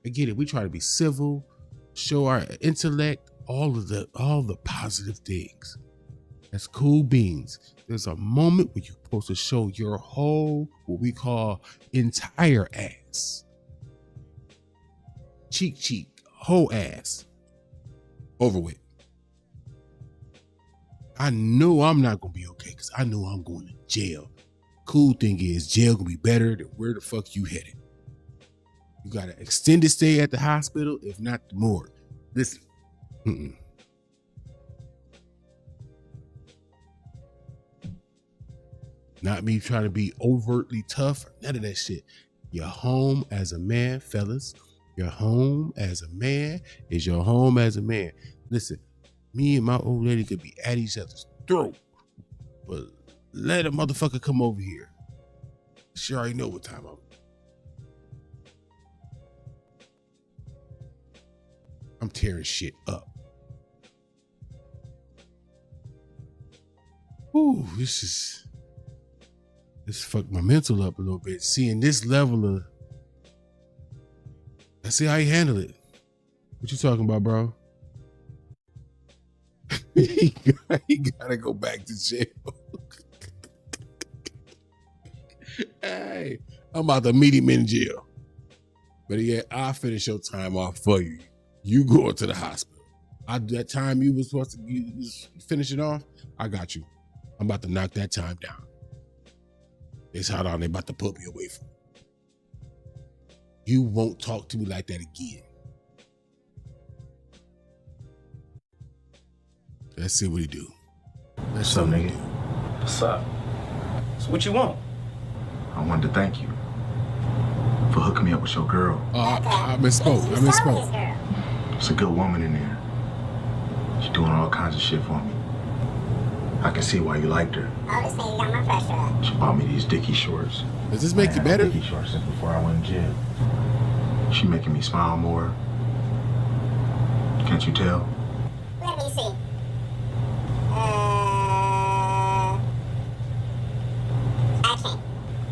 I get it. We try to be civil, show our intellect, all the positive things. That's cool beans. There's a moment where you're supposed to show your whole, what we call entire ass. Cheek, whole ass. Over with. I know I'm not gonna be okay because I know I'm going to jail. Cool thing is, jail gonna be better than where the fuck you headed. You got an extended stay at the hospital, if not the morgue. Listen. Not me trying to be overtly tough, none of that shit. Your home as a man, fellas. Your home as a man is your home as a man. Listen, me and my old lady could be at each other's throat, but let a motherfucker come over here. She already know what time I'm tearing shit up. Ooh, this fucked my mental up a little bit. Seeing this level of, let's see how you handle it. What you talking about, bro? he gotta go back to jail. Hey, I'm about to meet him in jail. But yeah, I'll finish your time off for you. You going to the hospital. That time you was supposed to finish it off, I got you. I'm about to knock that time down. It's how long they about to put me away from. You won't talk to me like that again. Let's see what he do. Let's see what he do. What's up? So what you want? I wanted to thank you for hooking me up with your girl. I misspoke. It's a good woman in there. She's doing all kinds of shit for me. I can see why you liked her. She bought me these Dickie shorts. Does this make you better? Dickie shorts since before I went in jail. She making me smile more. Can't you tell? Let me see. I can't.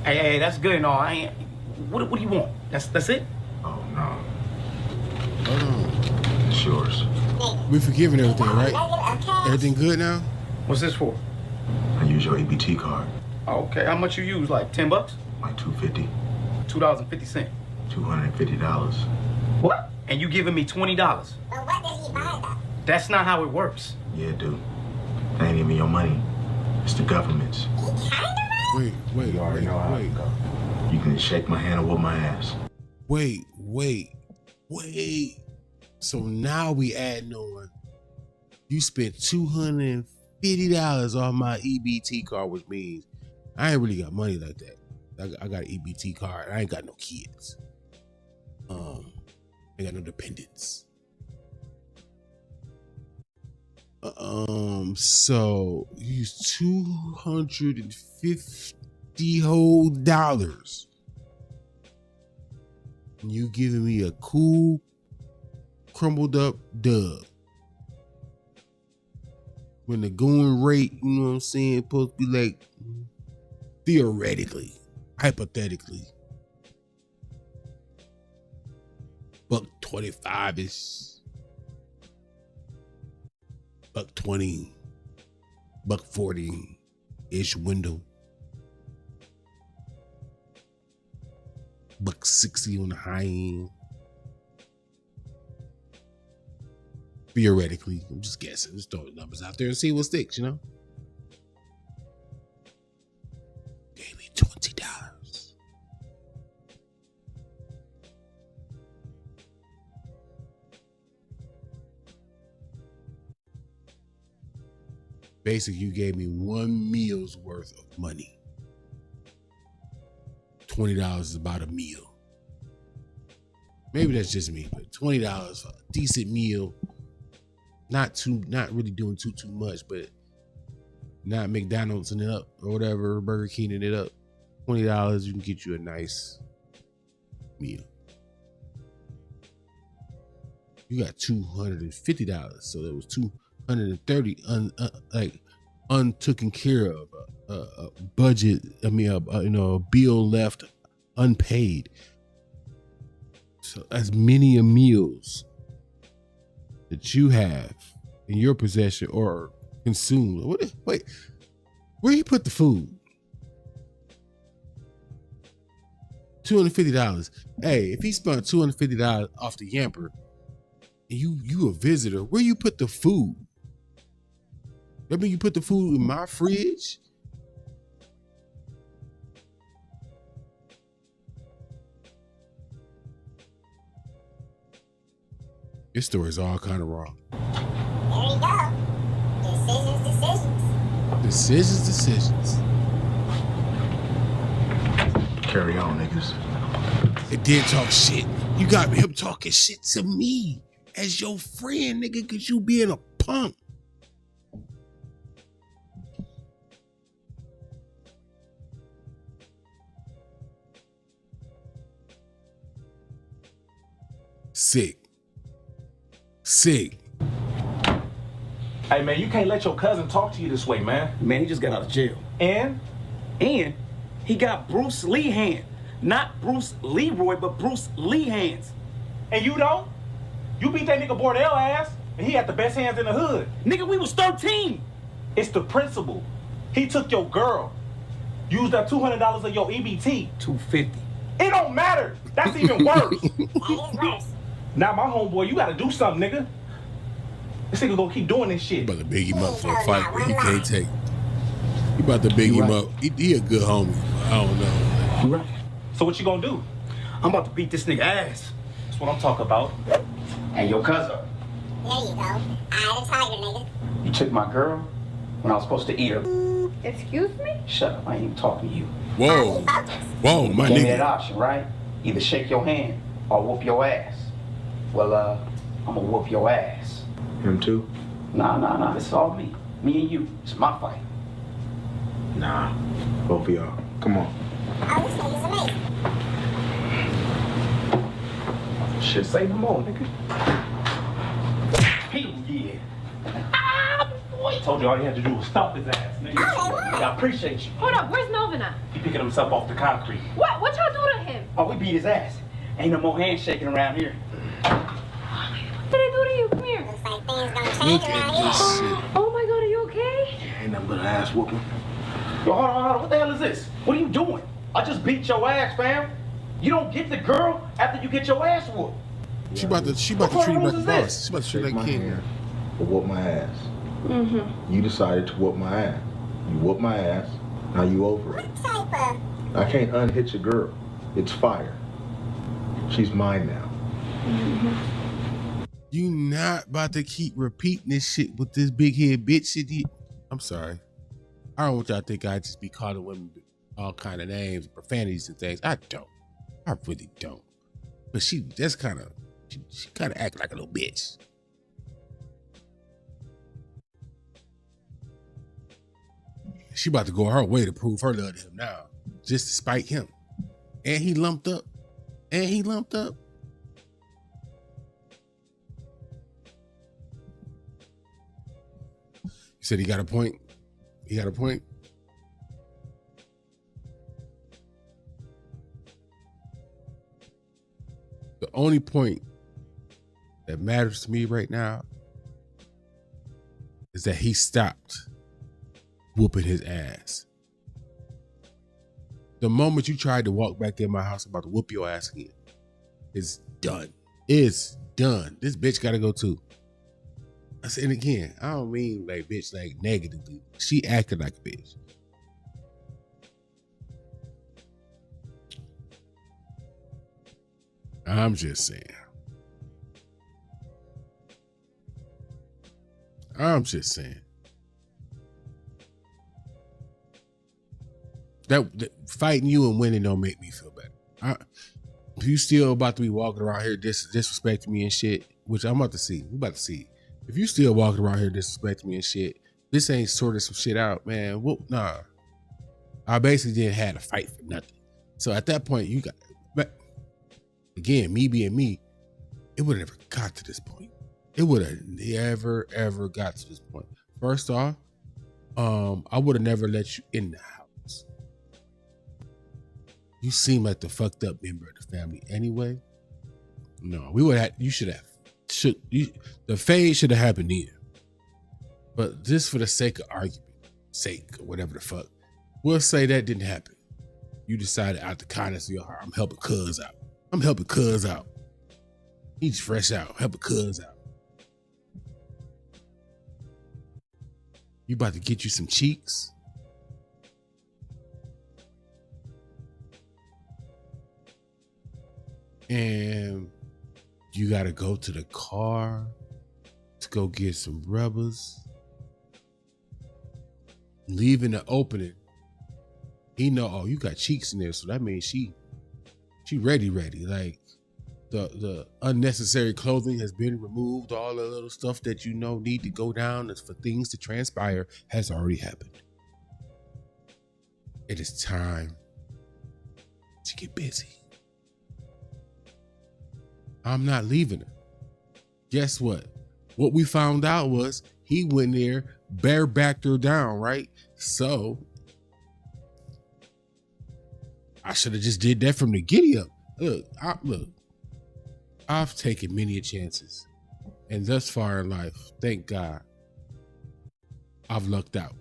Hey, that's good and all. I ain't. What do you want? That's it? Oh no. Hold on. It's yours. We forgiving everything, right? Everything good now? What's this for? I use your EBT card. Okay, how much you use? Like $10? Like $2.50. $2.50. $250. What? And you giving me $20? But what did he buy though? That's not how it works. Yeah, dude. That ain't even your money. It's the government's. Wait. You already know how it go. You can just shake my hand or whoop my ass. Wait. So now we adding on. You spent $250 on my EBT card, which means I ain't really got money like that. I got an EBT card. I ain't got no kids. I ain't got no dependents. So you use $250 whole dollars. And you giving me a cool, crumbled up dub. When the going rate, you know what I'm saying, supposed to be like, theoretically, hypothetically, $1.25-ish, $1.20, $1.40-ish window, $1.60 on the high end. Theoretically, I'm just guessing. Just throwing numbers out there and see what sticks, you know? Gave me $20. Basically, you gave me one meal's worth of money. $20 is about a meal. Maybe that's just me, but $20 for a decent meal. Not really doing too much, but not McDonald's and it up or whatever, Burger King and it up. $20, you can get you a nice meal. You got $250, so that was $230 untaken care of, a budget. I mean, a bill left unpaid. So as many meals that you have in your possession or consumed. Wait, where you put the food? $250. Hey, if he spent $250 off the Yamper, and you a visitor, where you put the food? That mean you put the food in my fridge? This story is all kind of wrong. There you go. Decisions. Carry on, niggas. It did talk shit. You got him talking shit to me as your friend, nigga, because you being a punk. Sick. Hey, man, you can't let your cousin talk to you this way, man. Man, he just got out of jail. And he got Bruce Lee hand. Not Bruce Leroy, but Bruce Lee hands. And you don't? You beat that nigga Bordell ass, and he had the best hands in the hood. Nigga, we was 13. It's the principle. He took your girl. Used up $200 of your EBT. $250. It don't matter. That's even worse. That is worse. Now, my homeboy, you gotta do something, nigga. This nigga gonna keep doing this shit. You about to big him up for a fight where he can't take. You about to big him up. He a good homie. I don't know. You right. So what you gonna do? I'm about to beat this nigga ass. That's what I'm talking about. And your cousin. There you go. I the tiger, nigga. You took my girl when I was supposed to eat her. Excuse me? Shut up, I ain't even talking to you. Whoa, my Give me nigga. that option, right? Either shake your hand or whoop your ass. Well, I'm gonna whoop your ass. Him too? Nah, this is all me. Me and you. It's my fight. Nah, both of y'all. Come on. Oh, this nigga's amazing. Shit, say no more, nigga. Hell yeah. Boy, told you all you had to do was stomp his ass, nigga. I appreciate you. Hold up, where's Melvin at? He picking himself off the concrete. What y'all do to him? Oh, we beat his ass. Ain't no more handshaking around here. What did I do to you? Come here. Looks like things gonna change around here. Oh my God, are you okay? Ain't nothing but an ass whooping. Yo, hold on. What the hell is this? What are you doing? I just beat your ass, fam. You don't get the girl after you get your ass whooped. She about to treat him like a boss. She about to treat like a king. But whoop my ass. Mm-hmm. You decided to whoop my ass. You whooped my ass. Now you over it. I can't unhitch a girl. It's fire. She's mine now. Mm-hmm. You not about to keep repeating this shit with this big head bitch shit. I'm sorry. I don't want y'all to think I just be calling women all kind of names, profanities and things. I don't. I really don't. But she just kind of, she kind of act like a little bitch. She about to go her way to prove her love to him now, just to spite him. And he lumped up. He said he got a point. He got a point. The only point that matters to me right now is that he stopped whooping his ass. The moment you tried to walk back in my house, I'm about to whoop your ass again. It's done. It's done. This bitch gotta go too. I said, and again, I don't mean like bitch like negatively. She acted like a bitch. I'm just saying. That fighting you and winning don't make me feel better. If you still about to be walking around here disrespecting me and shit, which I'm about to see. We about to see. If you still walking around here disrespecting me and shit, this ain't sorted some shit out, man. Well, nah. I basically didn't have to fight for nothing. So at that point, you got, but again, me being me, it would have never got to this point. It would have never, ever got to this point. First off, I would have never let you in the house. You seem like the fucked up member of the family anyway. No, we would have, you should have, the fade should have happened then. But just for the sake of argument, or whatever the fuck, we'll say that didn't happen. You decided out the kindness of your heart, I'm helping cuz out. He's fresh out, helping cuz out. You about to get you some cheeks? And you gotta go to the car to go get some rubbers. Leaving the opening, he know, oh, you got cheeks in there, so that means she ready. Like the unnecessary clothing has been removed. All the little stuff that you know need to go down for things to transpire has already happened. It is time to get busy. I'm not leaving her. Guess what? What we found out was he went there, barebacked her down, right? So I should have just did that from the giddy up. Look, I've taken many chances, and thus far in life, thank God, I've lucked out.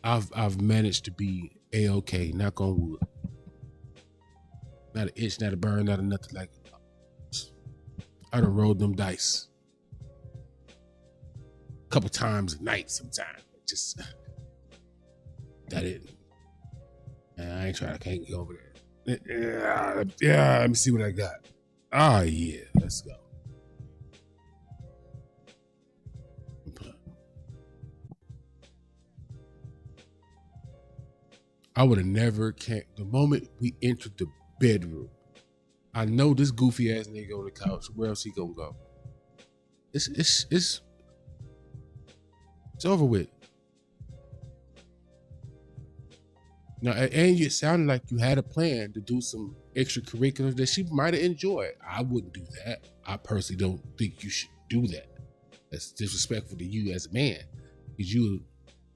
I've managed to be A-okay, knock on wood. Not an itch, not a burn, not a nothing like it. I done rolled them dice a couple times a night sometimes. Just that it. I ain't trying, I can't get over there. Yeah, let me see what I got. Oh yeah, let's go. I would have never came. The moment we entered the bedroom, I know this goofy ass nigga on the couch. Where else he gonna go? It's over with. Now, and it sounded like you had a plan to do some extracurriculars that she might have enjoyed. I wouldn't do that. I personally don't think you should do that. That's disrespectful to you as a man. Because you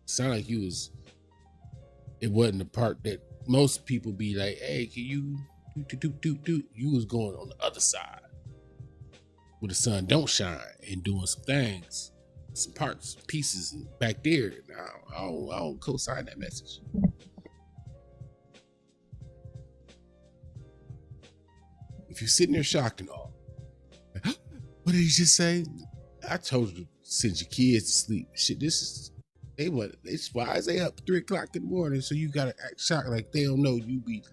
sound like you was, it wasn't the part that most people be like, hey, can you do. You was going on the other side where the sun don't shine and doing some things, some parts, pieces back there. Now, I don't co-sign that message. if you're sitting there shocked and all, what did he just say? I told you to send your kids to sleep. Shit, why is they up 3 o'clock in the morning? So you gotta act shocked like they don't know you be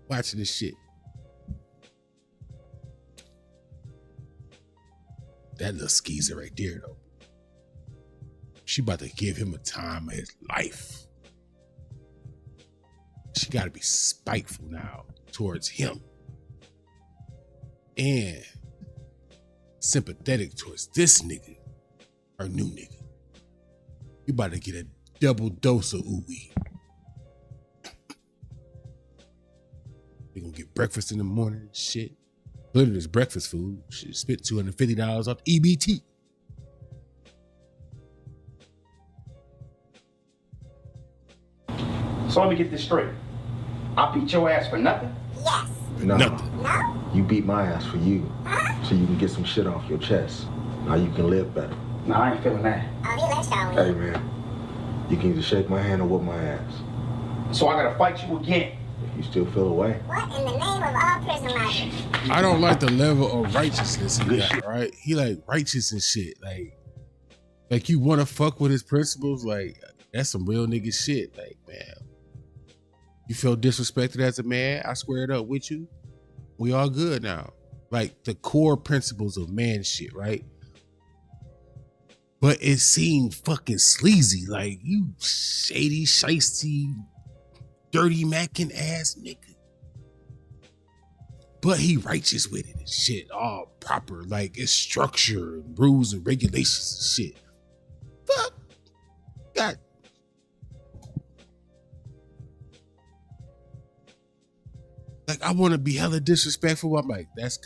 watching this shit. That little skeezer right there, though. She about to give him a time of his life. She gotta be spiteful now towards him. And sympathetic towards this nigga, her new nigga. You about to get a double dose of ooey. You gonna get breakfast in the morning and shit. Look at this breakfast food. She spent $250 off EBT. So let me get this straight. I beat your ass for nothing? Yes. No. Nothing. No? You beat my ass for you. So you can get some shit off your chest. Now you can live better. No, I ain't feeling that. Oh, he let y'all Hey, man. You can either shake my hand or whoop my ass. So I gotta fight you again. If you still feel away. What in the name of all prison logic? I don't like the level of righteousness he got, right? He like righteous and shit. Like you want to fuck with his principles? Like, that's some real nigga shit. Like, man, you feel disrespected as a man? I squared up with you. We all good now. Like the core principles of man shit, right? But it seemed fucking sleazy. Like, you shady, shiesty, dirty mackin' ass nigga. But he righteous with it and shit. All proper. Like, it's structure and rules and regulations and shit. Fuck. God. Like, I want to be hella disrespectful. I'm like, that's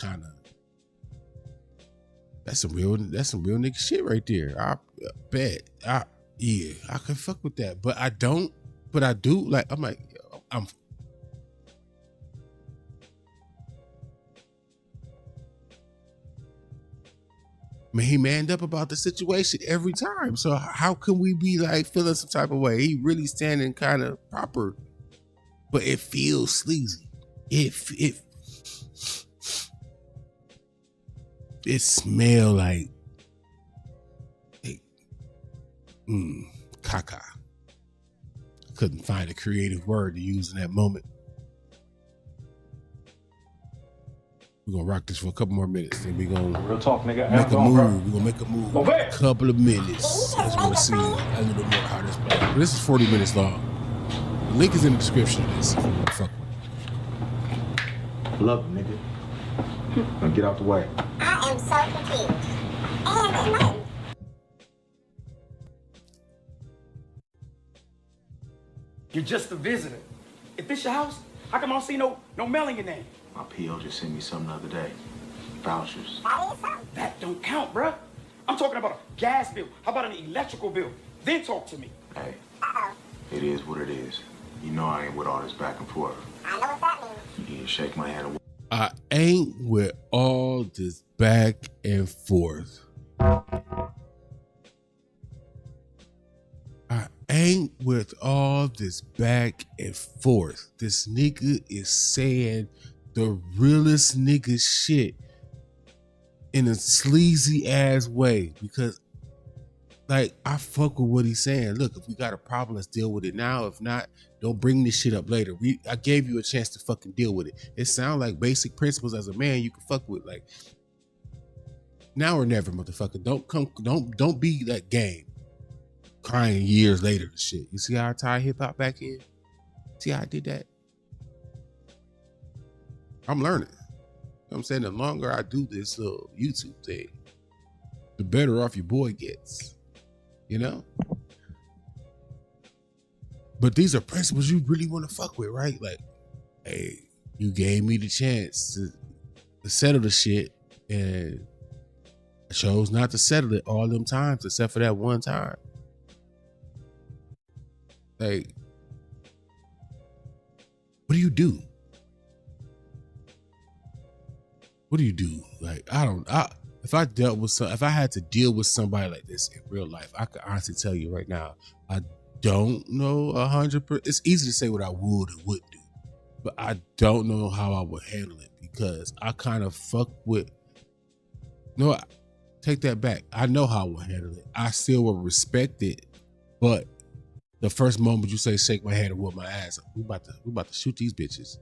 some real nigga shit right there. I bet. Yeah, I can fuck with that. But I don't. But I do. Like, I'm like, I mean, he manned up about the situation every time. So how can we be like feeling some type of way? He really standing kind of proper, but it feels sleazy. It smell like caca. Couldn't find a creative word to use in that moment. We're gonna rock this for a couple more minutes, then we're gonna real talk, nigga. make a move. We're gonna make a move in a couple of minutes. I just wanna see a little more how this plays. But this is 40 minutes long. The link is in the description of this if you wanna fuck with it. Love you, nigga. Now get out the way. I am so confused. And enlightened. You're just a visitor. If this your house, how come I don't see no mail in your name? My PO just sent me something the other day. Vouchers. That don't count, bruh. I'm talking about a gas bill. How about an electrical bill? Then talk to me. Hey, it is what it is. You know I ain't with all this back and forth. I know what that means. You need to shake my hand. I ain't with all this back and forth. I ain't with all this back and forth. This nigga is saying the realest nigga shit in a sleazy ass way because, like, I fuck with what he's saying. Look, if we got a problem, let's deal with it now. If not, don't bring this shit up later. I gave you a chance to fucking deal with it. It sounds like basic principles as a man you can fuck with. Like, now or never, motherfucker. Don't be that game. Crying years later and shit. You see how I tie hip hop back in? See how I did that? I'm learning. You know what I'm saying? The longer I do this little YouTube thing, the better off your boy gets. You know? But these are principles you really want to fuck with, right? Like, hey, you gave me the chance to settle the shit, and I chose not to settle it all them times except for that one time. Like, what do you do? What do you do? Like, if I had to deal with somebody like this in real life, I could honestly tell you right now, I don't know 100%. It's easy to say what I would or wouldn't do, but I don't know how I would handle it because I kind of fuck with. No, take that back. I know how I will handle it. I still will respect it, but the first moment you say shake my hand and whoop my ass, we about to shoot these bitches.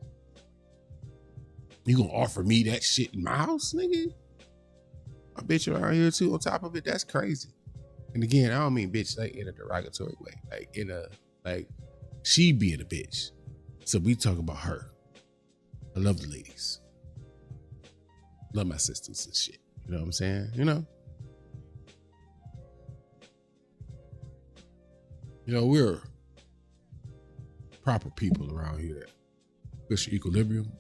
You gonna offer me that shit in my house, nigga? A bitch around here too. On top of it, that's crazy. And again, I don't mean bitch like in a derogatory way, like in a she being a bitch. So we talk about her. I love the ladies. Love my sisters and shit. You know what I'm saying? You know, we're proper people around here. Kush Equilibrium.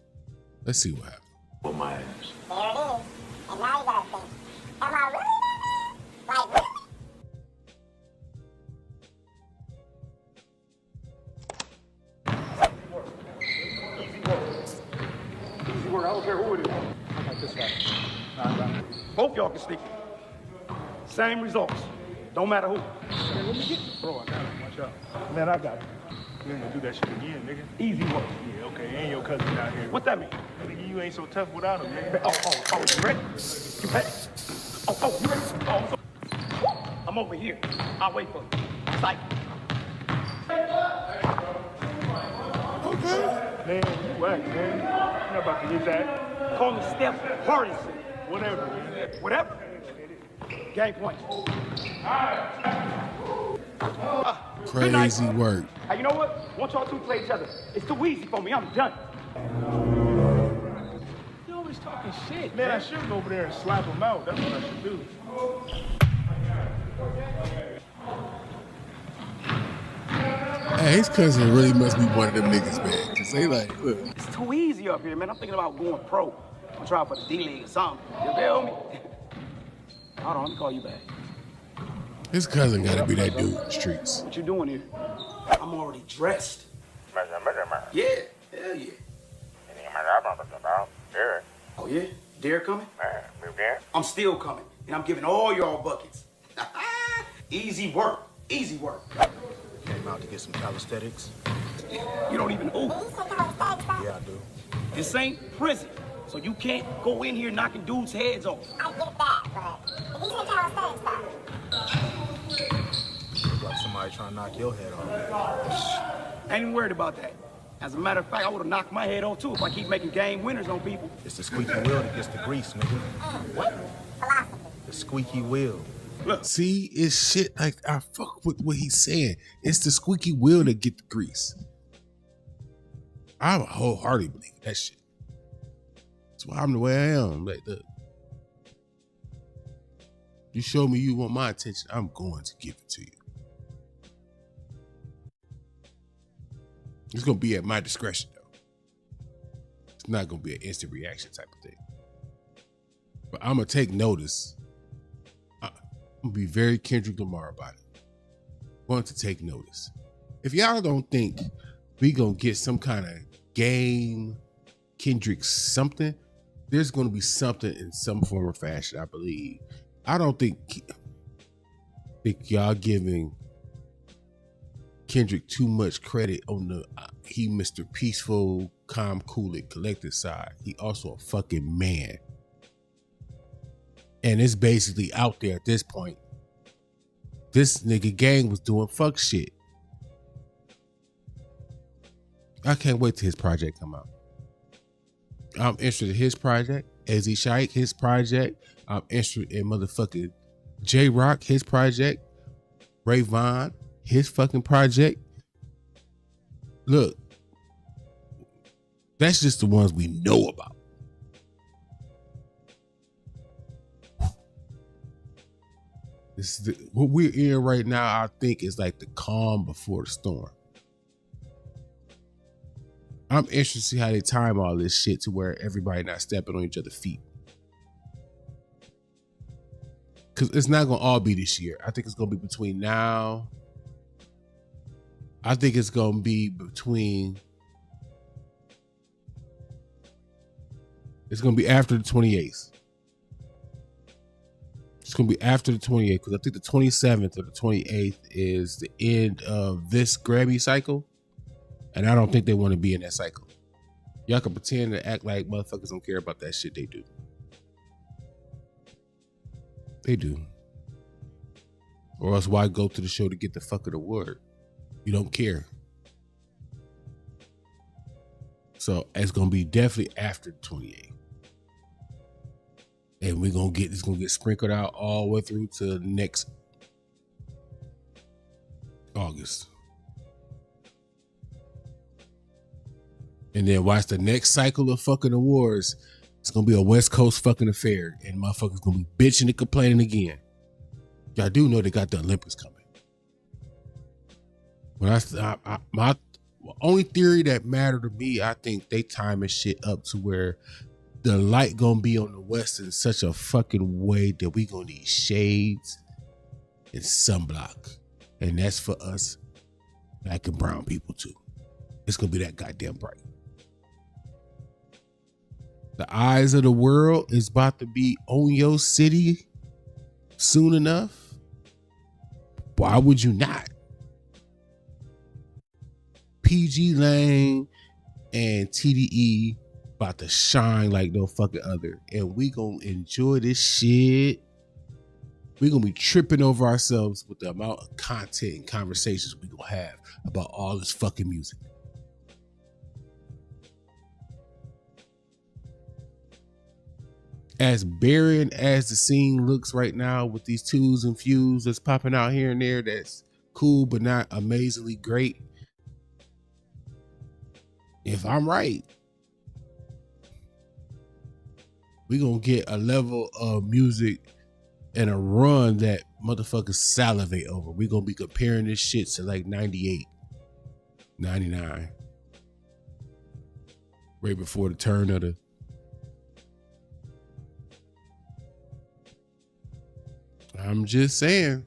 Let's see what happens. On my ass. There it is. And now you gotta think, am I really that bad? Like, really? Easy work. I don't care who it is. I got this guy. Nah. Both y'all can sneak. Same results. Don't matter who. Man, let me get you. Bro, I got it. Watch out. Man, I got it. You ain't gonna do that shit again, nigga. Easy work. Yeah, okay. And your cousin out here. What that mean? Nigga, you ain't so tough without him, nigga. Oh, you ready? You ready? You ready? I'm over here. I'll wait for you. Psych. Okay. Man, you whack, man. You're not about to get that. Call me Steph Hardison. Whatever. Whatever. Game point. Crazy work. Hey, you know what? Once y'all two play each other, it's too easy for me. I'm done. You always talking shit, man. I should go over there and slap him out. That's what I should do. Hey, his cousin really must be one of them niggas, man. Cause they like, look. It's too easy up here, man. I'm thinking about going pro. I'm trying for the D-League or something. You feel me? Hold on, let me call you back. His cousin gotta be that dude in the streets. What you doing here? I'm already dressed. Yeah, hell yeah. Oh yeah? Dare coming? I'm still coming, and I'm giving all y'all buckets. Easy work, easy work. Came out to get some calisthenics. You don't even hoop. Yeah, I do. This ain't prison, so you can't go in here knocking dudes' heads off. I get that, but if you said calisthenics stuff. Like somebody trying to knock your head off. I ain't even worried about that. As a matter of fact, I would have knocked my head off too if I keep making game winners on people. It's the squeaky wheel that gets the grease, nigga. What? The squeaky wheel. Look. See, it's shit like I fuck with what he's saying. It's the squeaky wheel that get the grease. I wholeheartedly believe that shit. That's why I'm the way I am. Like, look, you show me you want my attention, I'm going to give it to you. It's gonna be at my discretion, though. It's not gonna be an instant reaction type of thing. But I'm gonna take notice. I'm gonna be very Kendrick Lamar about it. I'm going to take notice. If y'all don't think we gonna get some kind of game Kendrick something, there's gonna be something in some form or fashion, I believe. I don't think y'all giving Kendrick too much credit on the he Mr. Peaceful, calm, cool, and collected side. He also a fucking man. And it's basically out there at this point. This nigga gang was doing fuck shit. I can't wait till his project come out. I'm interested in his project. AZ Shaik, his project. I'm interested in motherfucking J-Rock, his project. Ray Vaughn, his fucking project. Look, that's just the ones we know about. This is what we're in right now, I think, is like the calm before the storm. I'm interested to see how they time all this shit to where everybody not stepping on each other's feet. Because it's not going to all be this year. I think it's going to be between now. I think it's going to be between. It's going to be after the 28th. It's going to be after the 28th because I think the 27th or the 28th is the end of this Grammy cycle. And I don't think they want to be in that cycle. Y'all can pretend to act like motherfuckers don't care about that shit. They do. They do. Or else why go to the show to get the fucking award? You don't care. So it's gonna be definitely after the 28th. And it's gonna get sprinkled out all the way through to next August. And then watch the next cycle of fucking awards. It's gonna be a West Coast fucking affair, and motherfuckers gonna be bitching and complaining again. Y'all do know they got the Olympics coming. When my only theory that mattered to me, I think they timing shit up to where the light gonna be on the West in such a fucking way that we gonna need shades and sunblock, and that's for us black and brown people too. It's gonna be that goddamn bright. The eyes of the world is about to be on your city soon enough. Why would you not? PG Lane and TDE about to shine like no fucking other. And we gonna enjoy this shit. We gonna be tripping over ourselves with the amount of content and conversations we gonna have about all this fucking music. As barren as the scene looks right now with these twos and fews that's popping out here and there, that's cool but not amazingly great. If I'm right, we're going to get a level of music and a run that motherfuckers salivate over. We're going to be comparing this shit to like 98, 99. Right before the turn of the I'm just saying.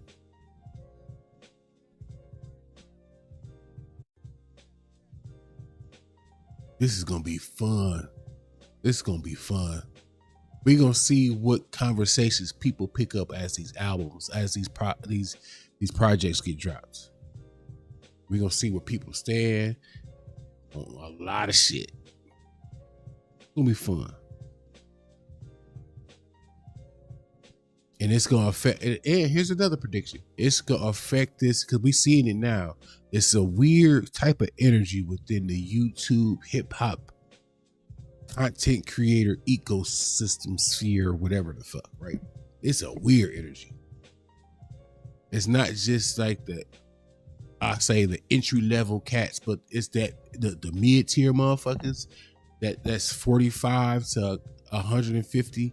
This is gonna be fun. This is gonna be fun. We're gonna see what conversations people pick up as these albums, as these projects get dropped. We're gonna see where people stand on a lot of shit. It's gonna be fun. And it's going to affect, and here's another prediction. It's going to affect this because we're seeing it now. It's a weird type of energy within the YouTube hip hop content creator ecosystem sphere, whatever the fuck, right? It's a weird energy. It's not just like the entry level cats, but it's that the mid tier motherfuckers that's 45 to 150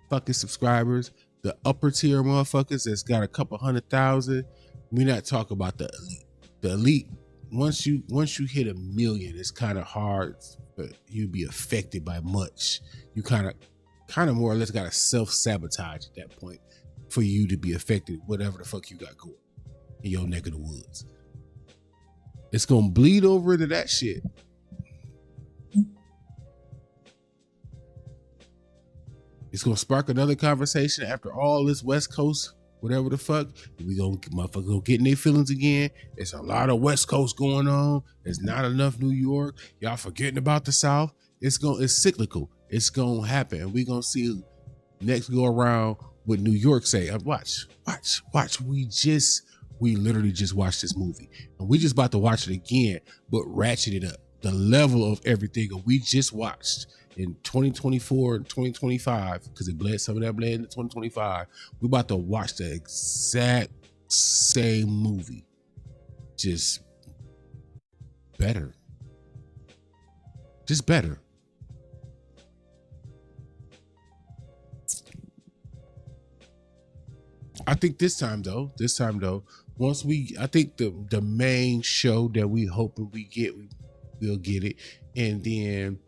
fucking subscribers. The upper tier motherfuckers that's got a couple 100,000. We're not talking about the elite. The elite, once you hit 1 million, it's kind of hard for you to be affected by much. You kind of more or less got to self-sabotage at that point for you to be affected, whatever the fuck you got going in your neck of the woods. It's gonna bleed over into that shit. It's gonna spark another conversation after all this West Coast, whatever the fuck. Motherfuckers gonna get in their feelings again. It's a lot of West Coast going on. There's not enough New York. Y'all forgetting about the South. It's cyclical. It's gonna happen, and we gonna see next go around what New York say. Watch. We literally just watched this movie, and we just about to watch it again, but ratchet it up. The level of everything we just watched in 2024 and 2025, because some of that bled into 2025. We about to watch the exact same movie, just better. Just better. I think this time though, I think the main show that we hoping we'll get it, and then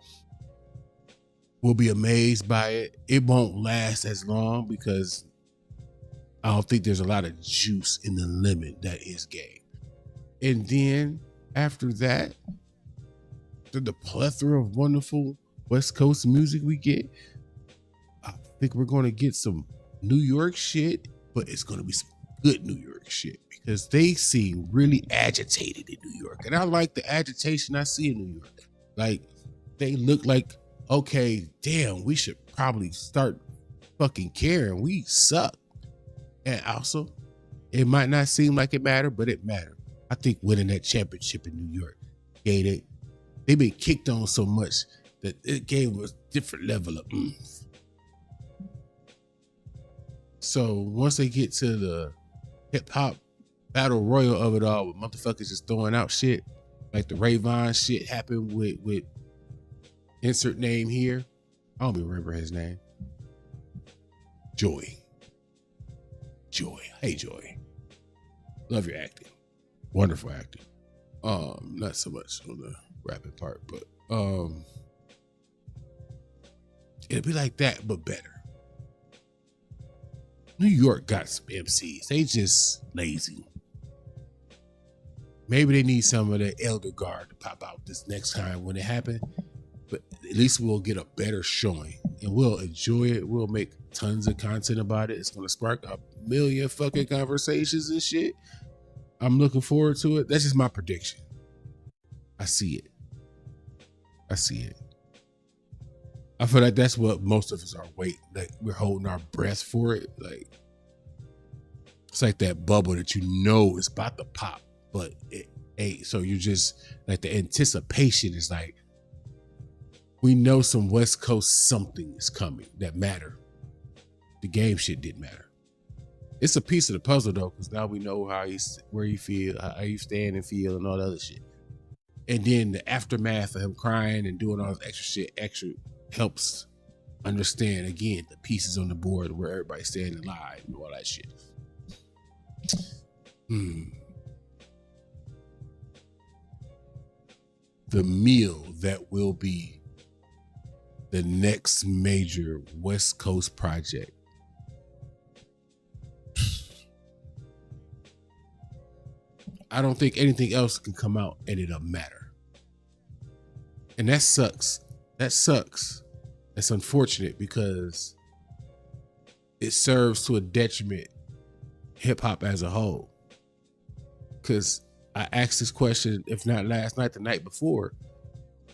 we'll be amazed by it. It won't last as long because I don't think there's a lot of juice in the lemon that is Game. And then after that, the plethora of wonderful West Coast music we get, I think we're going to get some New York shit, but it's going to be some good New York shit because they seem really agitated in New York. And I like the agitation I see in New York. Like, they look like, okay, damn, we should probably start fucking caring. We suck. And also, it might not seem like it mattered, but it mattered. I think winning that championship in New York gave it. They've been kicked on so much that it gave us a different level of oomph. So once they get to the hip hop battle royal of it all, with motherfuckers just throwing out shit, like the Rayvon shit happened with insert name here. I don't even remember his name. Joy. Hey, Joy. Love your acting. Wonderful acting. Not so much on the rapping part, but it'd be like that, but better. New York got some MCs. They just lazy. Maybe they need some of the elder guard to pop out this next time when it happens. But at least we'll get a better showing and we'll enjoy it. We'll make tons of content about it. It's going to spark a million fucking conversations and shit. I'm looking forward to it. That's just my prediction. I see it. I feel like that's what most of us are waiting. Like we're holding our breath for it. Like it's like that bubble that you know is about to pop, but it ain't. So you just like the anticipation is like, we know some West Coast something is coming that matter. The game shit didn't matter. It's a piece of the puzzle though, because now we know where you feel, how you stand and feel, and all the other shit. And then the aftermath of him crying and doing all this extra shit extra helps understand again the pieces on the board where everybody's standing live and all that shit. The meal that will be the next major West Coast project. I don't think anything else can come out and it'll matter. And that sucks. That's unfortunate because it serves to a detriment hip hop as a whole. Because I asked this question, if not last night, the night before,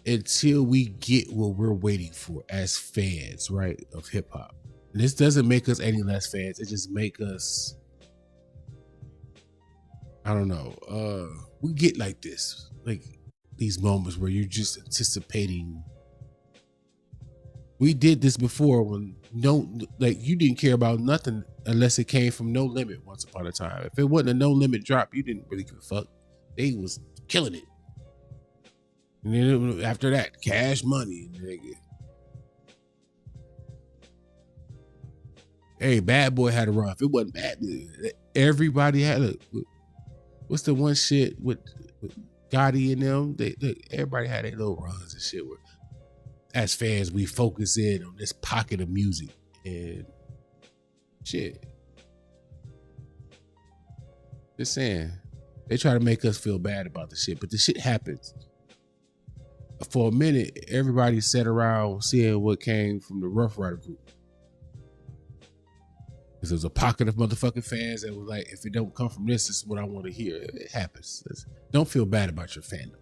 until we get what we're waiting for as fans, right, of hip hop. And this doesn't make us any less fans. It just make us, I don't know. We get like this, like these moments where you're just anticipating. We did this before when you didn't care about nothing unless it came from No Limit once upon a time. If it wasn't a No Limit drop, you didn't really give a fuck. They was killing it. And then after that, Cash Money. Hey, Bad Boy had a run. If it wasn't Bad, everybody had a. What's the one shit with Gotti and them? Everybody had their little runs and shit. Where, as fans, we focus in on this pocket of music and shit. Just saying, they try to make us feel bad about the shit, but the shit happens. For a minute, everybody sat around seeing what came from the Rough Rider group. Because there was a pocket of motherfucking fans that was like, if it don't come from this is what I want to hear. It happens. Don't feel bad about your fandom.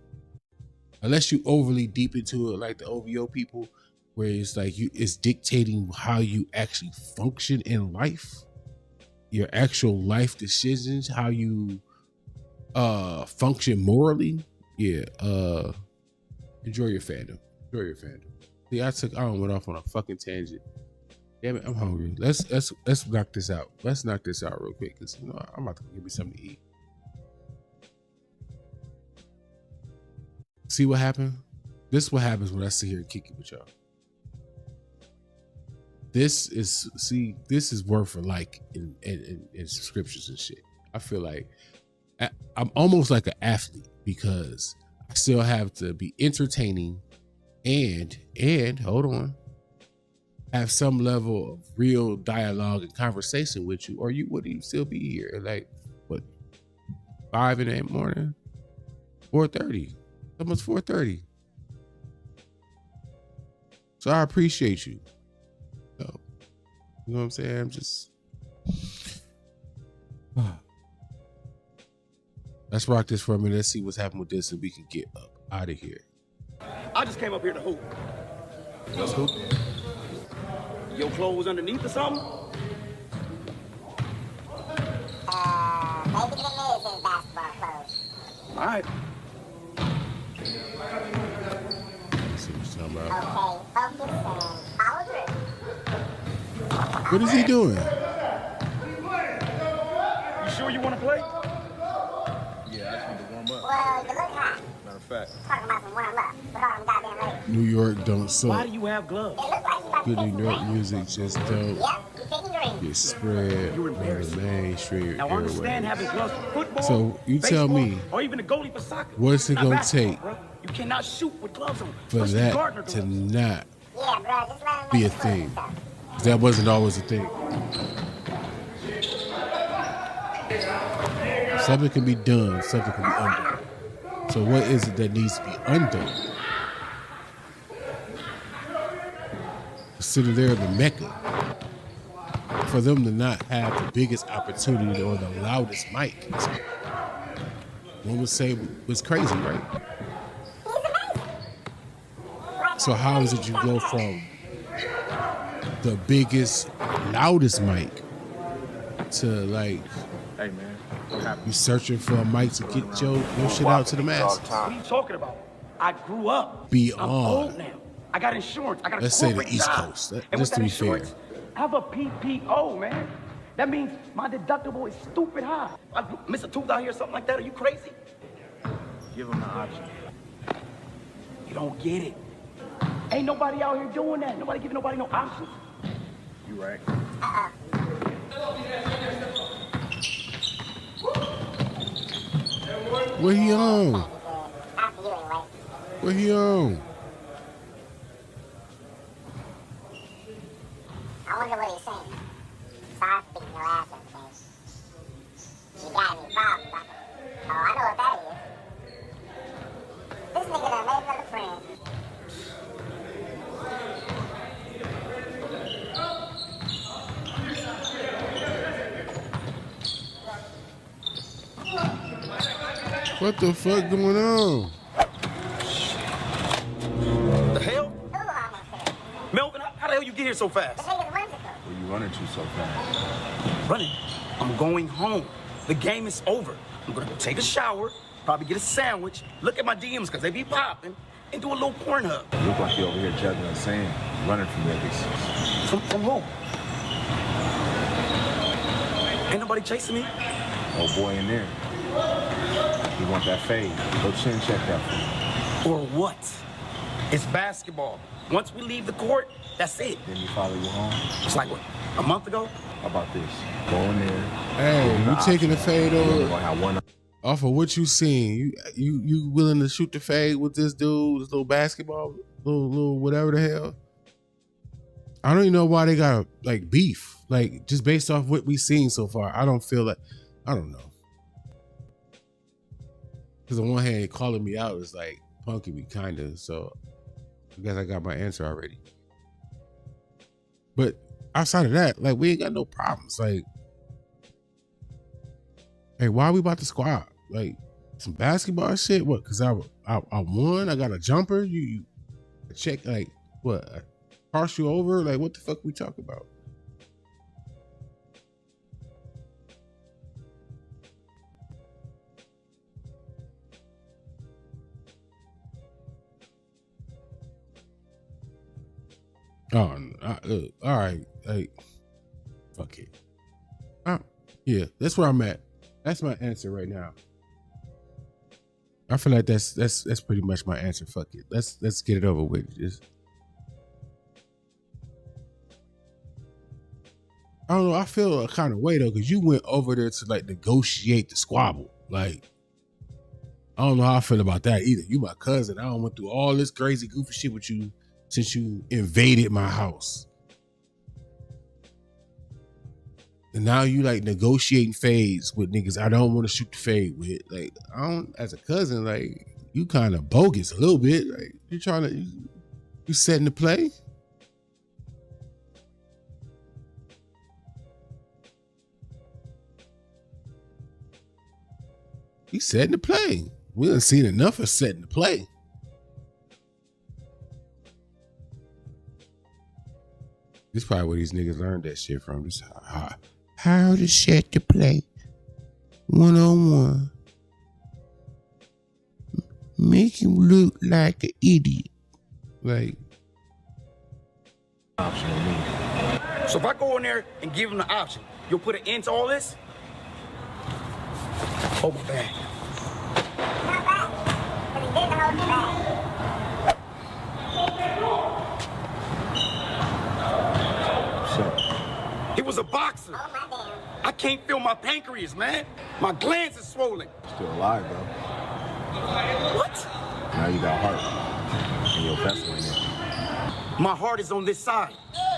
Unless you overly deep into it, like the OVO people, where it's like it's dictating how you actually function in life, your actual life decisions, how you function morally. Yeah, enjoy your fandom. See, I went off on a fucking tangent. Damn it, I'm hungry. Let's knock this out. Let's knock this out real quick, because I'm about to give me something to eat. See what happened? This is what happens when I sit here and kick it with y'all. This is worth a like in subscriptions and shit. I feel like I'm almost like an athlete because I still have to be entertaining and hold on, have some level of real dialogue and conversation with you, or you wouldn't even still be here. Like, what, 5 in the morning? 4:30. Almost 4:30. So I appreciate you. So, you know what I'm saying? I'm just... Let's rock this for a minute. Let's see what's happening with this and we can get up out of here. I just came up here to hoop. Let's hoop. Your clothes underneath or something? Maybe the is in basketball clothes. All right. Let's see what you're talking about. Okay, focus and follow through. What is he doing? You sure you want to play? Yeah, I just need to warm up. Well, you look hot. Matter of fact. Talking about some warm up. Put all them goddamn legs. New York don't Why suck. do you have gloves? It looks like you about to Good New York music just don't Yep, you taking your get spread on the mainstream Now, I understand having airways. gloves for football, So you tell baseball, me, or even a goalie for soccer. what's it Not gonna basketball, take bro. You cannot shoot with gloves on. for especially Gardner that to gloves. not Yeah, bro, just let him be a make it thing? That wasn't always a thing. Something can be done, something can be undone. So what is it that needs to be undone? Consider they're the Mecca. For them to not have the biggest opportunity or the loudest mic, one would say was crazy, right? So how is it you go from the biggest, loudest mic to like, hey man, you searching for a mic to get your shit out to the masses? What are you talking about? I grew up. Beyond. I'm old now. I got insurance. I got a Let's say the corporate East job. Coast, And just with to that be fair. insurance, I have a PPO, man. That means my deductible is stupid high. I miss a tooth out here or something like that. Are you crazy? Give them the option. You don't get it. Ain't nobody out here doing that. Nobody giving nobody no options. You right. What he on? After you anyway. What he on? I wonder what he's saying. Sorry for beating your ass everything. You got any problems, Doctor? Oh, I know what that is. This nigga done made another friend. What the fuck going on? The hell? Melvin, how the hell you get here so fast? Where you running to so fast? Running? I'm going home. The game is over. I'm gonna go take a shower, probably get a sandwich, look at my DMs because they be popping, and do a little porn hub. You look like you over here juggling sand, running from niggas. From who? Ain't nobody chasing me. Old boy in there. You want that fade? Go chin check that for me. Or what? It's basketball. Once we leave the court, that's it. Then you follow you home. It's like what? A month ago? How about this? Go in there. Hey, you taking the fade over? Gonna have one. Off of what you seen, you willing to shoot the fade with this dude, this little basketball, little whatever the hell? I don't even know why they got like beef. Like just based off what we seen so far, I don't feel like, I don't know. Because on one hand, calling me out is like punking me, kind of. So I guess I got my answer already. But outside of that, like we ain't got no problems. Like, hey, why are we about to squad? Like some basketball shit? What? Because I won. I got a jumper. You check like what? I cross you over? Like what the fuck we talking about? Oh, look, all right, like, fuck it. Yeah, that's where I'm at. That's my answer right now. I feel like that's pretty much my answer. Fuck it. Let's get it over with. Just, I don't know. I feel a kind of way though, because you went over there to like negotiate the squabble. Like, I don't know how I feel about that either. You my cousin. I went through all this crazy goofy shit with you since you invaded my house. And now you like negotiating fades with niggas I don't want to shoot the fade with. Like, I don't, as a cousin, like, you kind of bogus a little bit. Like, you trying to, you setting the play? You setting the play. We done seen enough of setting the play. This is probably where these niggas learned that shit from. This how to set the play 101. Make him look like an idiot. Like, option on me. So if I go in there and give him the option, you'll put an end to all this? Hold my bag. He was a boxer. I can't feel my pancreas, man. My glands are swollen. Still alive, bro. What? Now you got heart and your vessel in there. My heart is on this side.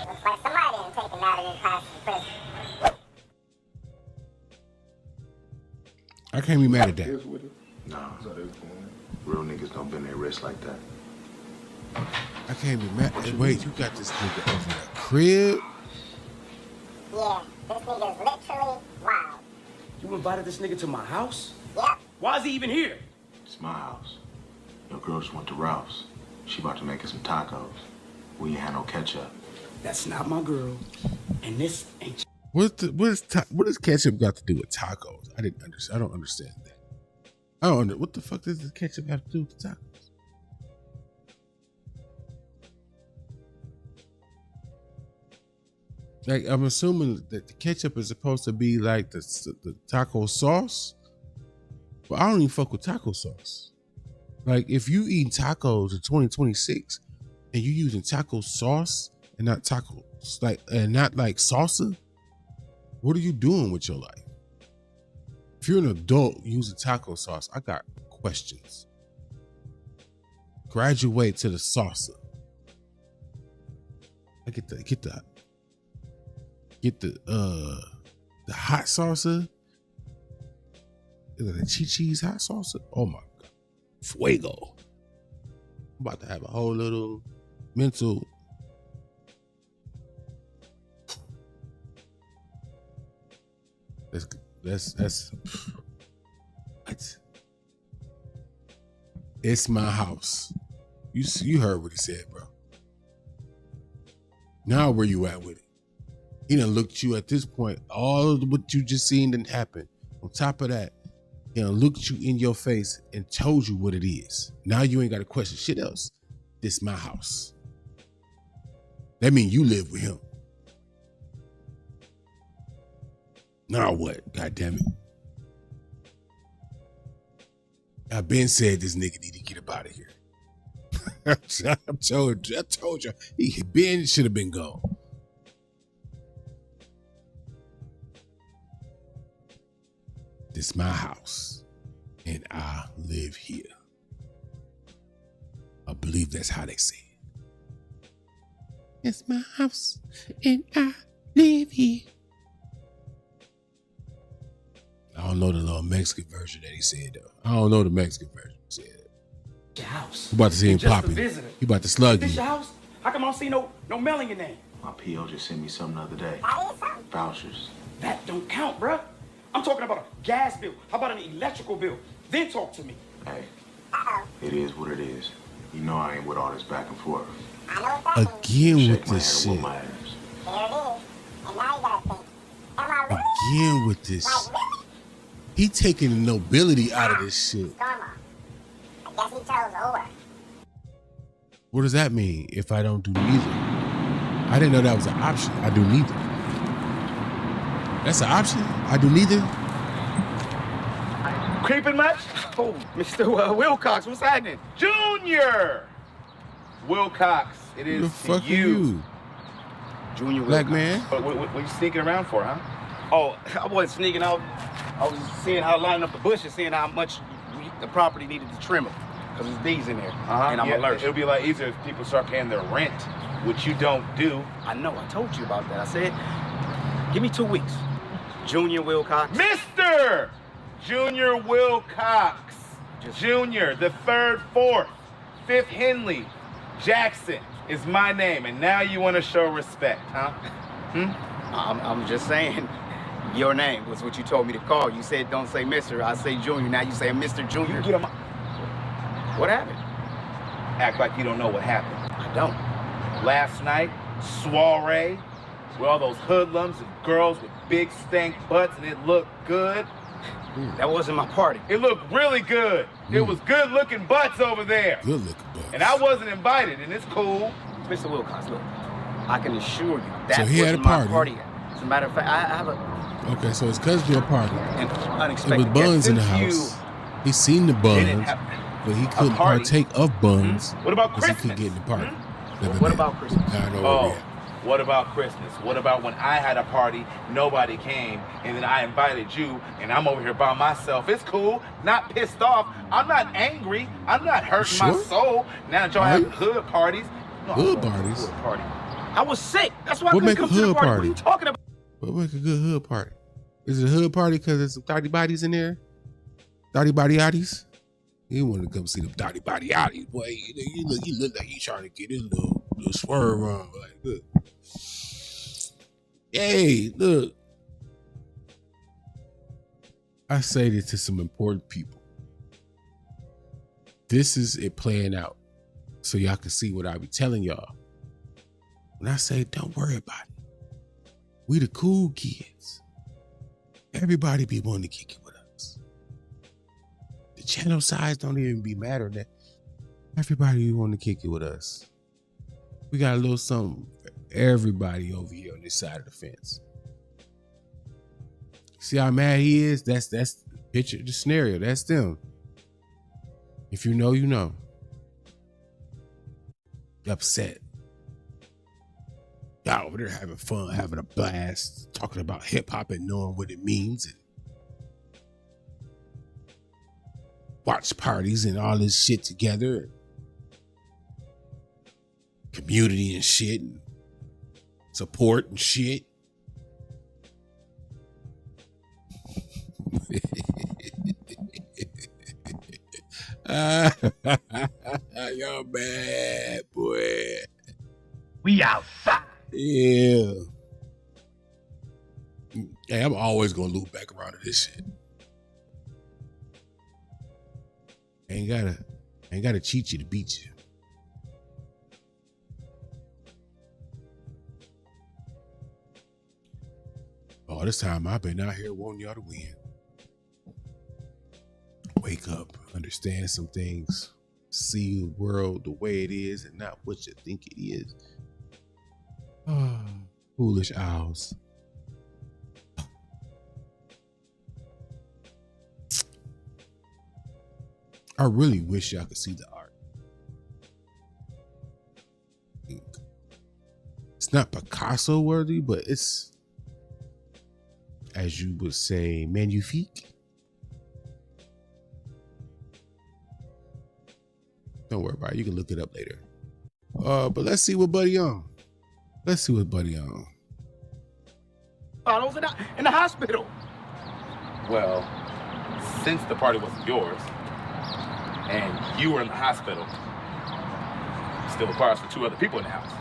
Looks like somebody didn't take him out of this class in prison. I can't be mad at that. Nah, real niggas don't bend their wrists like that. I can't be mad. Wait, you got this nigga over that crib? Yeah, this nigga's literally wild. You invited this nigga to my house? Yep. Why is he even here? It's my house. Your girl just went to Ralph's. She about to make us some tacos. We ain't had no ketchup. That's not my girl. And this ain't. What does ketchup got to do with tacos? I didn't understand. I don't understand that. I don't know. What the fuck does the ketchup have to do with the tacos? Like, I'm assuming that the ketchup is supposed to be like the taco sauce, but I don't even fuck with taco sauce. Like, if you eating tacos in 2026 and you using taco sauce and not tacos, like, and not like salsa, what are you doing with your life? If you're an adult using taco sauce, I got questions. Graduate to the salsa. I get the hot salsa. Is it the cheese hot salsa? Oh my God. Fuego. I'm about to have a whole little mental. That's what? It's my house. You heard what he said, bro. Now where you at with it? He done looked at you at this point. All of what you just seen didn't happen. On top of that, he done looked you in your face and told you what it is. Now you ain't got to question shit else. This my house. That mean you live with him. Now what? God damn it. I been said this nigga need to get up out of here. I told you. He been should have been gone. This my house, and I live here. I believe that's how they say it. It's my house, and I live here. I don't know the little Mexican version that he said, though. I don't know the Mexican version he said. Your house. You about to see him popping. You about to slug this you. your house? How come I don't see no mail in your name? My PO just sent me something the other day. Vouchers. That don't count, bruh. I'm talking about a gas bill. How about an electrical bill? Then talk to me. Hey, it is what it is. You know I ain't with all this back and forth. Again with this shit. Again with this. He taking the nobility out of this shit. I guess he chose over. What does that mean if I don't do neither? I didn't know that was an option. I do neither. That's an option? I do neither? Creeping much? Oh, Mr. Wilcox, what's happening? Junior Wilcox, it is Who the fuck you. Are you? Junior Black Wilcox. man? What you sneaking around for, huh? Oh, I wasn't sneaking out. I was seeing how lining up the bushes, seeing how much the property needed to trim them. Because there's bees in there, and I'm allergic. It'll be a lot easier if people start paying their rent, which you don't do. I know, I told you about that. I said, give me 2 weeks. Junior Wilcox. Mr. Junior Wilcox. Junior, the 3rd, 4th, 5th Henley Jackson is my name, and now you want to show respect, huh? I'm just saying, your name was what you told me to call. You said don't say Mr. I say Junior. Now you say Mr. Junior. You get him. What happened? Act like you don't know what happened. I don't. Last night, soiree with all those hoodlums and girls with big stank butts, and it looked good. That wasn't my party. It looked really good. It was good looking butts over there. Good looking butts. And I wasn't invited, and it's cool. Mr. Wilcox, look, I can assure you that So he had wasn't a party. my party. As a matter of fact, I have a Okay, so his cousin threw a party. an It unexpected was buns guest. in the Since house. He seen the buns, but he couldn't party. partake of buns What about because he Christmas? couldn't get in the party. What about Christmas? I know Oh, where we at. what about Christmas? What about when I had a party, nobody came, and then I invited you, and I'm over here by myself? It's cool, not pissed off. I'm not angry. I'm not hurting my Sure. soul. Now that y'all Are have you? hood parties. No, Hood I'm going to a parties? hood party. I was sick. That's why I What couldn't make a come to the hood party. What are party? you talking about? What make a good hood party? Is it a hood party because there's some thotty bodies in there? Thotty body oddies? You want to come see them thotty body oddies, boy. You look like you trying to get in little swerve on. Like, look. Hey, look. I say this to some important people. This is it playing out. So y'all can see what I be telling y'all. When I say don't worry about it. We the cool kids. Everybody be wanting to kick it with us. The channel size don't even be matter that everybody be wanting to kick it with us. We got a little something for everybody over here on this side of the fence. See how mad he is? That's the picture, the scenario. That's them. If you know, you know. Upset. Y'all over there having fun, having a blast, talking about hip hop and knowing what it means, and watch parties and all this shit together, community and shit, and support and shit. Y'all bad, boy. We outside. Yeah. Hey, I'm always gonna loop back around to this shit. Ain't gotta cheat you to beat you. All this time I've been out here wanting y'all to win. Wake up, understand some things, see the world the way it is and not what you think it is. Foolish owls. I really wish y'all could see the art. It's not Picasso worthy, but it's, as you would say, magnifique. Don't worry about it. You can look it up later. But let's see what Buddy on. Let's see what Buddy on. Bottles in the hospital. Well, since the party wasn't yours, and you were in the hospital, still requires for 2 other people in the house.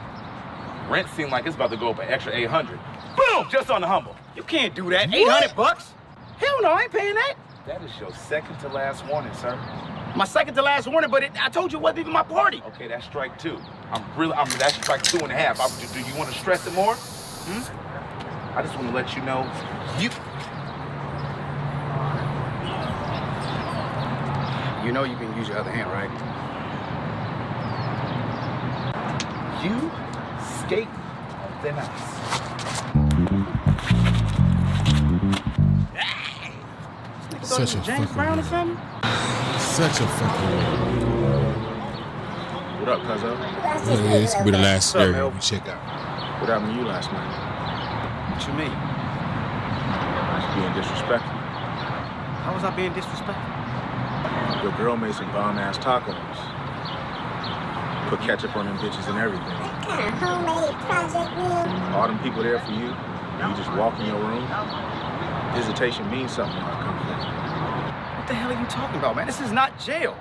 Rent seemed like it's about to go up an extra $800. Boom! Just on the humble. You can't do that. $800 bucks? Hell no, I ain't paying that. That is your second to last warning, sir. My second to last warning, but I told you it wasn't even my party. Okay, that's strike 2. That's strike 2.5. Do you want to stress it more? I just want to let you know, You know you can use your other hand, right? You skate on thin ice. Such a James Brown or something? Such a fucking. What up, cuzzo? Yeah, this could be the last scenario we check out. What happened to you last night? What you mean? Being disrespectful. How was I being disrespectful? Your girl made some bomb-ass tacos. Put ketchup on them bitches and everything. Kind of homemade project meal. All them people there for you, and you just walk in your room. Visitation means something when I come from. What the hell are you talking about, man? This is not jail.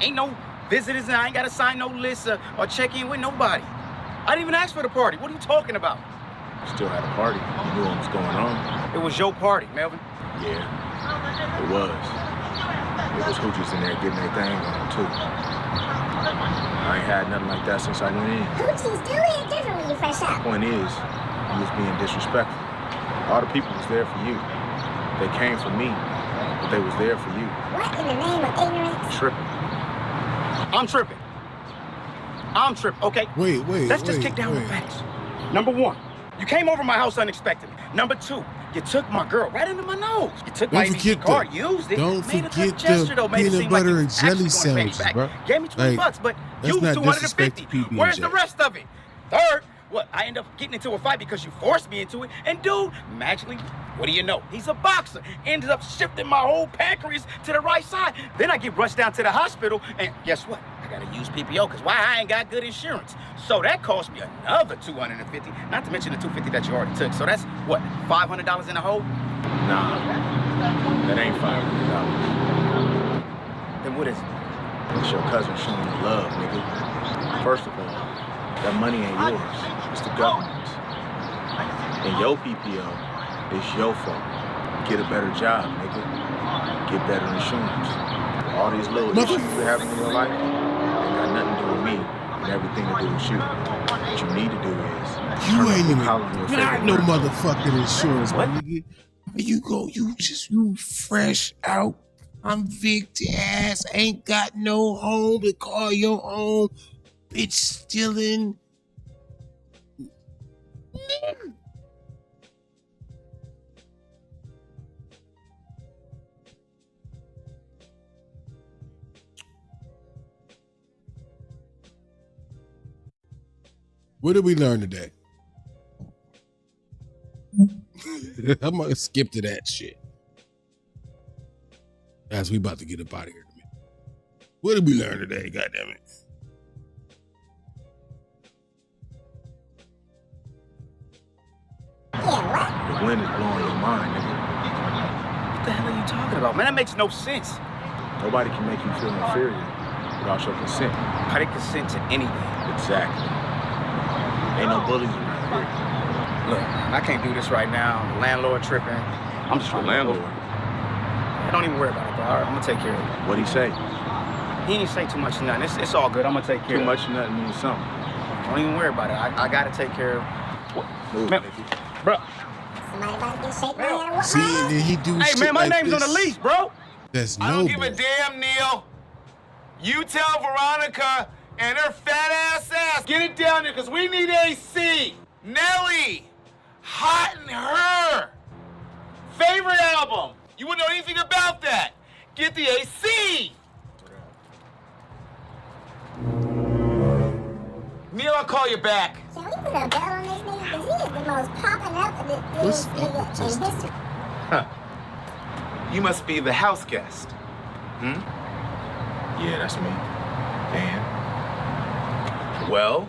Ain't no visitors, and I ain't got to sign no list or check in with nobody. I didn't even ask for the party. What are you talking about? Still had a party. You knew what was going on. It was your party, Melvin. Yeah, it was. There was hoochies in there getting their thing on, too. I ain't had nothing like that since I went in. Hoochie's do it different when you fresh out. Point is, you was being disrespectful. All the people was there for you. They came for me, but they was there for you. What in the name of ignorance? Tripping. I'm tripping. I'm tripping, okay? Wait. Let's just kick down the facts. Number one, you came over my house unexpectedly. Number two, you took my girl right under my nose. You took my ABC card, used it, Don't made a good forget gesture though, the made it peanut seem like butter you and was actually jelly gonna pay me sandwiches, back. bro. Gave me 20 bucks, but let's used not 250. disrespect the Where's the PB&J. rest of it? Third, what? I end up getting into a fight because you forced me into it. And dude, magically, what do you know? He's a boxer. Ended up shifting my whole pancreas to the right side. Then I get rushed down to the hospital, and guess what? I gotta use PPO, because why? I ain't got good insurance. So that cost me another $250, not to mention the $250 that you already took. So that's, what, $500 in the hole? Nah, that ain't $500. Then what is it? It's your cousin showing you love, nigga. First of all, that money ain't yours. It's the government's. And your PPO, it's your fault. Get a better job, nigga. Get better insurance. All these little issues you're having in your life ain't got nothing to do with me and everything to do with you. What you need to do is You ain't even got got no motherfucking insurance, my nigga. You fresh out. I'm Victor ass, ain't got no home to call your own. Bitch stealing. What did we learn today? I'm gonna skip to that shit. As we about to get up out of here in a minute. What did we learn today? Goddamn it. The wind is blowing your mind, nigga. What the hell are you talking about? Man, that makes no sense. Nobody can make you feel inferior without your consent. How they consent to anything? Exactly. Ain't no bullies around here. Look, I can't do this right now. The landlord tripping. I'm just trying to landlord. Don't even worry about it, bro. All right, I'm gonna take care of it. What'd he say? He didn't say too much of nothing. It's all good. I'm gonna take care of it. Too much of nothing means something. Don't even worry about it. I gotta take care of Move, man, bro. Somebody about to get shaken by the water. See, and then he do Hey, shit man, my like name's this. on the lease, bro. That's I don't noble. give a damn, Neil. You tell Veronica and her fat ass, get it down there, because we need AC. Nelly, Hot and Her. Favorite album. You wouldn't know anything about that. Get the AC. Neil, I'll call you back. Can we put a bell on this nigga? Because he is the most popping up of this nigga in history. Huh. You must be the house guest. Yeah, that's me. And? Well,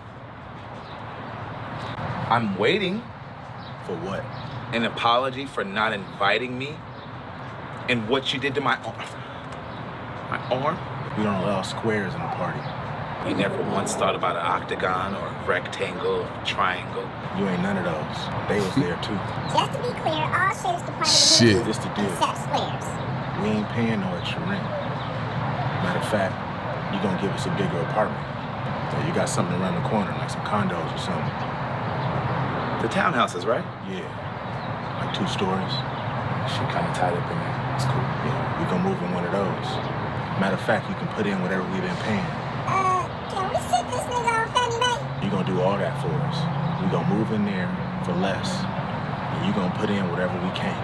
I'm waiting. For what? An apology for not inviting me and what you did to my arm. My arm? We don't allow squares in a party. You never once thought about an octagon or a rectangle or a triangle. You ain't none of those. They was there too. Just to be clear, all shapes the part of the Shit. This the deal. except squares. We ain't paying no extra rent. Matter of fact, you gonna give us a bigger apartment. So you got something around the corner, like some condos or something. The townhouses, right? Yeah. Like 2 stories. Shit kind of tied up in there. That's cool. Yeah, we gonna move in one of those. Matter of fact, you can put in whatever we've been paying. Can we sit this nigga on Fannie Mae? You gonna do all that for us. We gonna move in there for less. And you gonna put in whatever we can.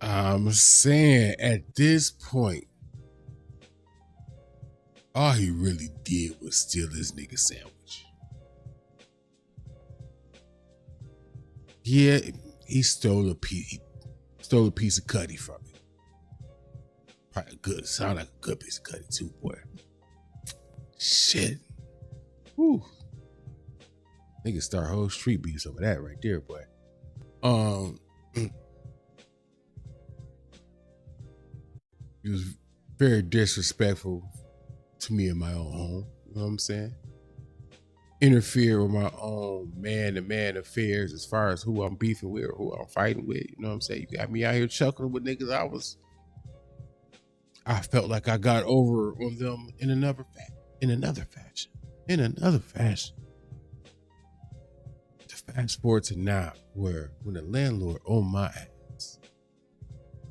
I'm saying at this point, all he really did was steal this nigga sandwich. Yeah, he stole a piece. Stole a piece of cutty from me. Probably good. Sound like a good piece of cutty too, boy. Shit. Whew. Nigga start whole street beefs over that right there, boy. He was very disrespectful to me in my own home. You know what I'm saying? interfere with my own man-to-man affairs as far as who I'm beefing with or who I'm fighting with. You know what I'm saying? You got me out here chuckling with niggas. I felt like I got over on them in another fashion. To fast forward to now, where when the landlord on my ass,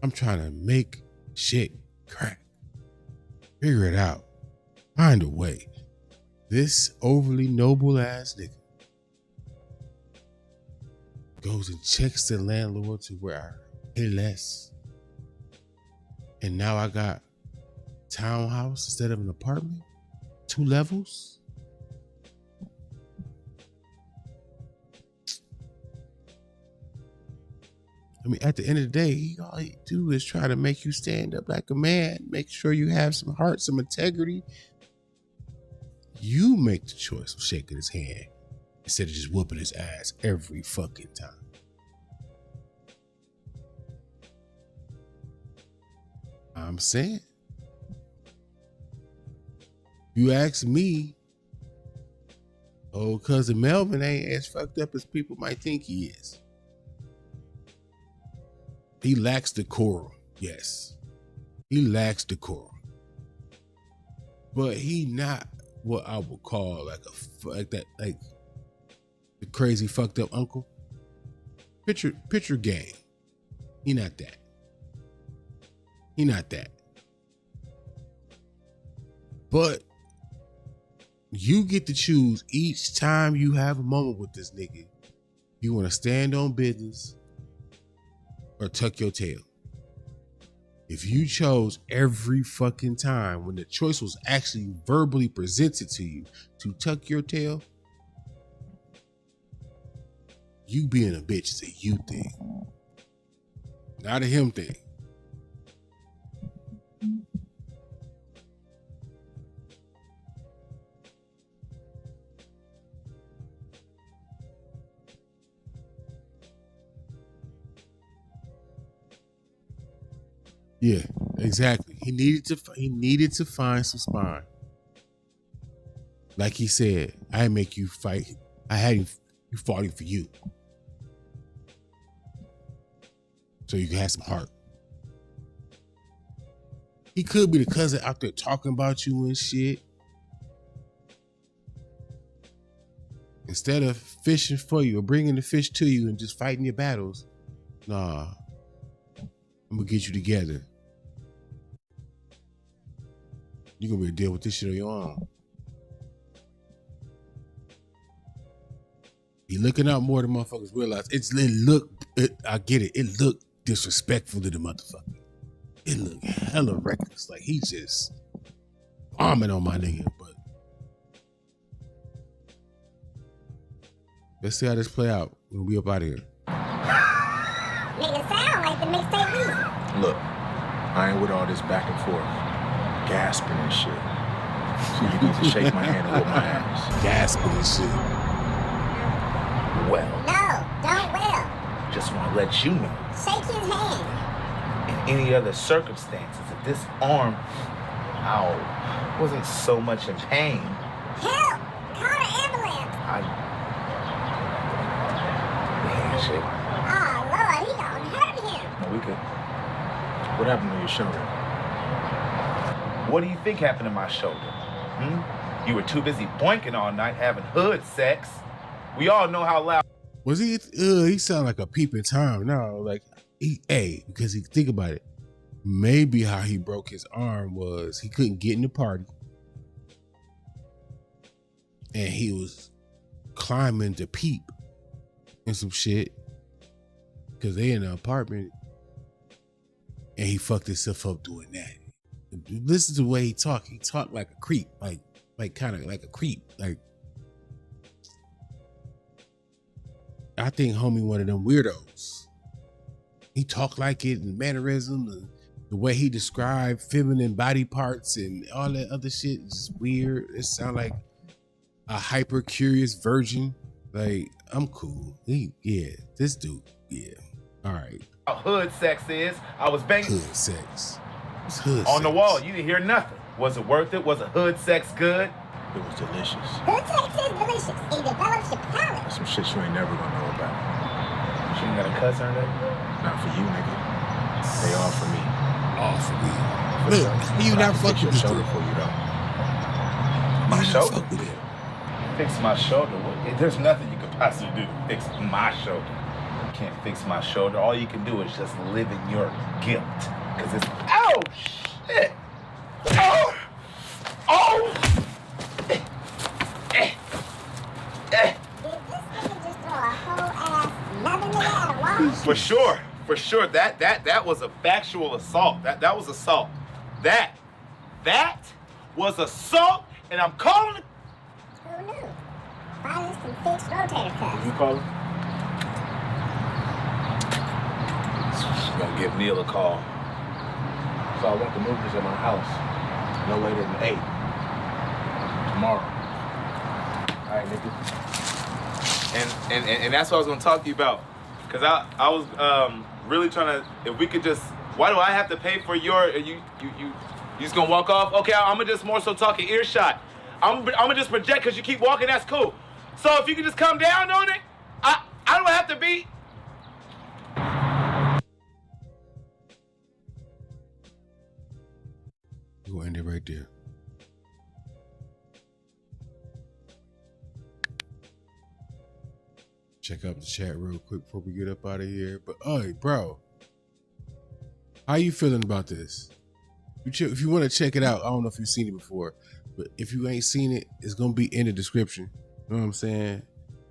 I'm trying to make shit crack. Figure it out. Find a way. This overly noble ass nigga goes and checks the landlord to where I pay less. And now I got townhouse instead of an apartment, 2 levels. I mean, at the end of the day, all he do is try to make you stand up like a man, make sure you have some heart, some integrity. You make the choice of shaking his hand instead of just whooping his ass every fucking time. I'm saying, you ask me, old cousin Melvin ain't as fucked up as people might think he is. He lacks decorum, yes. He lacks decorum. But he not what I would call like the crazy fucked up uncle. Picture game. He not that. He not that. But you get to choose each time you have a moment with this nigga. You want to stand on business or tuck your tail. If you chose every fucking time when the choice was actually verbally presented to you to tuck your tail, you being a bitch is a you thing, not a him thing. Yeah, exactly. He needed to find some spine. Like he said, I didn't make you fight. I had you fighting for you. So you can have some heart. He could be the cousin out there talking about you and shit. Instead of fishing for you or bringing the fish to you and just fighting your battles, nah, I'm gonna get you together. You're gonna be able to deal with this shit on your own. You're looking out more than motherfuckers realize. I get it. It looked disrespectful to the motherfucker. It looked hella reckless. Like he just bombing on my nigga. But let's see how this play out when we up out of here. Nigga sound like the mixtape music. Look, I ain't with all this back and forth, gasping and shit. So you need to shake my hand and whoop my ass. Gasping and shit. Well. No, don't will. Just want to let you know. Shake his hand. In any other circumstances, if this arm, wasn't so much in pain. Help! Call the ambulance. Handshake. Oh, Lord, he gonna hurt him. No, we good. What happened to your shoulder? What do you think happened to my shoulder? You were too busy boinking all night having hood sex. We all know how loud. Was he? He sounded like a peeping Tom. No, like because he think about it. Maybe how he broke his arm was he couldn't get in the party, and he was climbing to peep and some shit because they in an apartment, and he fucked himself up doing that. Listen to the way he talked. He talked like a creep, like kind of like a creep. Like I think homie one of them weirdos. He talked like it and mannerisms and the way he described feminine body parts and all that other shit is just weird. It sound like a hyper curious virgin. Like I'm cool. This dude. Yeah. All right. How hood sex is. I was banging. Hood sex. It's hood on sex. The wall. You didn't hear nothing. Was it worth it? Was it hood sex good? It was delicious. Good sex is delicious. It develops your palate. Some shit you ain't never gonna know about. She ain't got a cuss or anything? Not for you, nigga. They all for me. All for me. For Look, sure. you But I not can fix fucking your with shoulder you. for you though. My shoulder? Fuck with it. Fix my shoulder? There's nothing you could possibly do to fix my shoulder. You can't fix my shoulder. All you can do is just live in your guilt. Cause it's, oh shit! Oh! Oh! For sure. That was a factual assault. That was assault. That was assault, and I'm calling it. Who knew? Violence can fix rotator cuffs. You call him? She's gonna give Neil a call. So I want the movies at my house no later than 8 tomorrow. All right, nigga. And that's what I was gonna talk to you about. Cause I was really trying to, if we could just, why do I have to pay for your, you just gonna walk off? Okay, I'm gonna just more so talk in earshot. I'm gonna just project cause you keep walking, that's cool. So if you could just come down on it, I don't have to be. We'll end it right there. Check out the chat real quick before we get up out of here. But hey, bro, how you feeling about this? If you want to check it out, I don't know if you've seen it before, but if you ain't seen it, it's gonna be in the description. You know what I'm saying?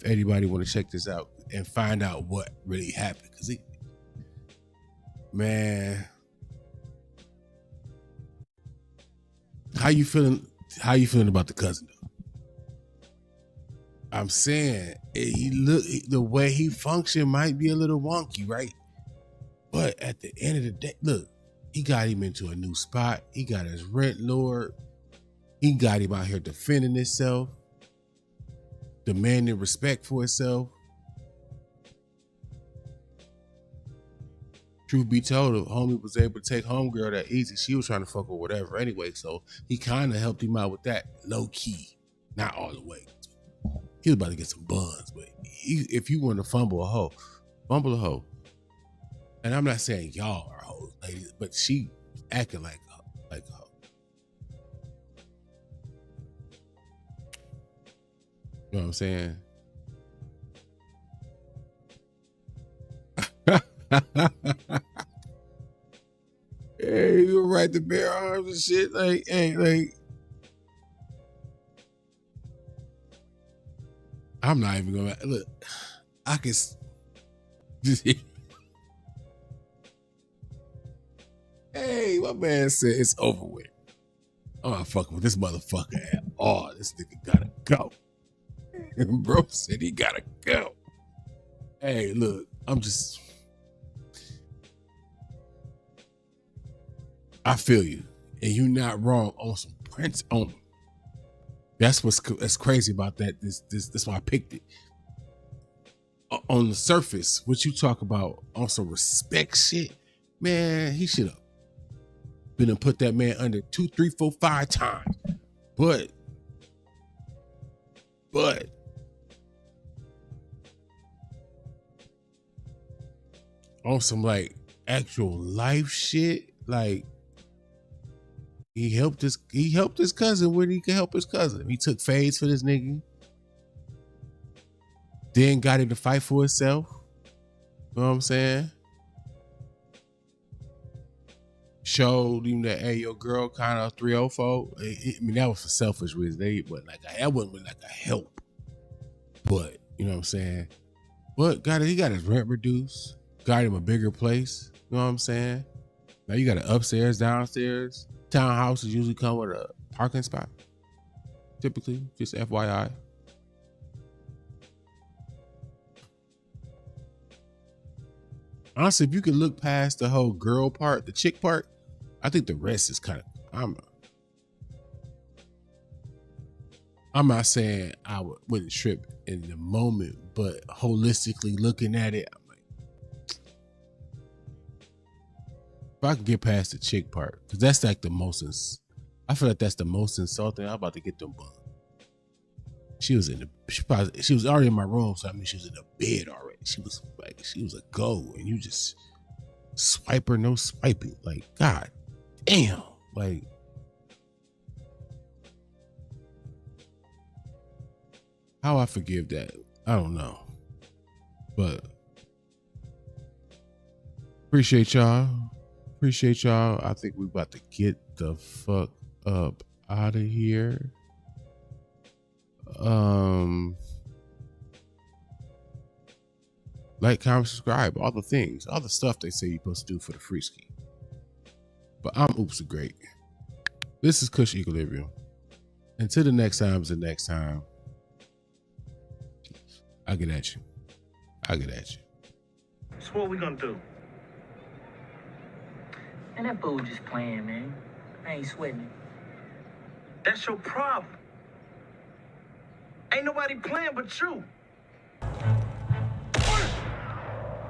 If anybody want to check this out and find out what really happened, cause man, how you feeling? How you feeling about the cousin though? I'm saying the way he functioned might be a little wonky, right? But at the end of the day, look, he got him into a new spot. He got his rent lowered. He got him out here defending himself, demanding respect for himself. Truth be told, if homie was able to take homegirl that easy, she was trying to fuck with whatever anyway. So he kind of helped him out with that, low key, not all the way. He was about to get some buns, but if you want to fumble a hoe, fumble a hoe. And I'm not saying y'all are hoes, ladies, but she acting like a hoe. You know what I'm saying? Hey, you right to bear arms and shit. Like, hey, like, I'm not even gonna look. I can. Hey, my man said it's over with. I'm not fucking with this motherfucker at all. This nigga gotta go. Bro said he gotta go. Hey, look, I feel you, and you're not wrong on some Prince on. That's crazy about that. That's why I picked it. On the surface, what you talk about on some respect shit, man, he should have been and put that man under 2, 3, 4, 5 times. But on some like actual life shit, like he helped his cousin when he could help his cousin. He took fades for this nigga. Then got him to fight for himself. You know what I'm saying? Showed him that, hey, your girl kind of 304. I mean, that was for selfish reasons. That wasn't like a help. But, you know what I'm saying? But he got his rent reduced. Got him a bigger place. You know what I'm saying? Now you got an upstairs, downstairs. Townhouses usually come with a parking spot. Typically, just FYI. Honestly, if you could look past the whole girl part, the chick part, I think the rest is kind of, I'm not saying I wouldn't trip in the moment, but holistically looking at it, I'm like, if I can get past the chick part, because that's like the most, I feel like that's the most insulting. I'm about to get them buns. She was she was already in my room, so I mean she was in the bed already. She was a go, and you just swipe her, no swiping. Like, God damn. Like, how I forgive that, I don't know. But appreciate y'all. I think we about to get the fuck up out of here. Like, comment, subscribe, all the things, all the stuff they say you're supposed to do for the free ski. But I'm Oops Great. This is Kush Equilibrium. Until the next time is the next time. I get at you. So what we gonna do? And that bull just playing, man. I ain't sweating it. That's your problem. Ain't nobody playing but you.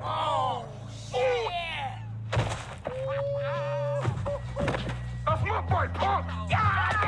Oh, shit! That's my boy, Pop! Yeah!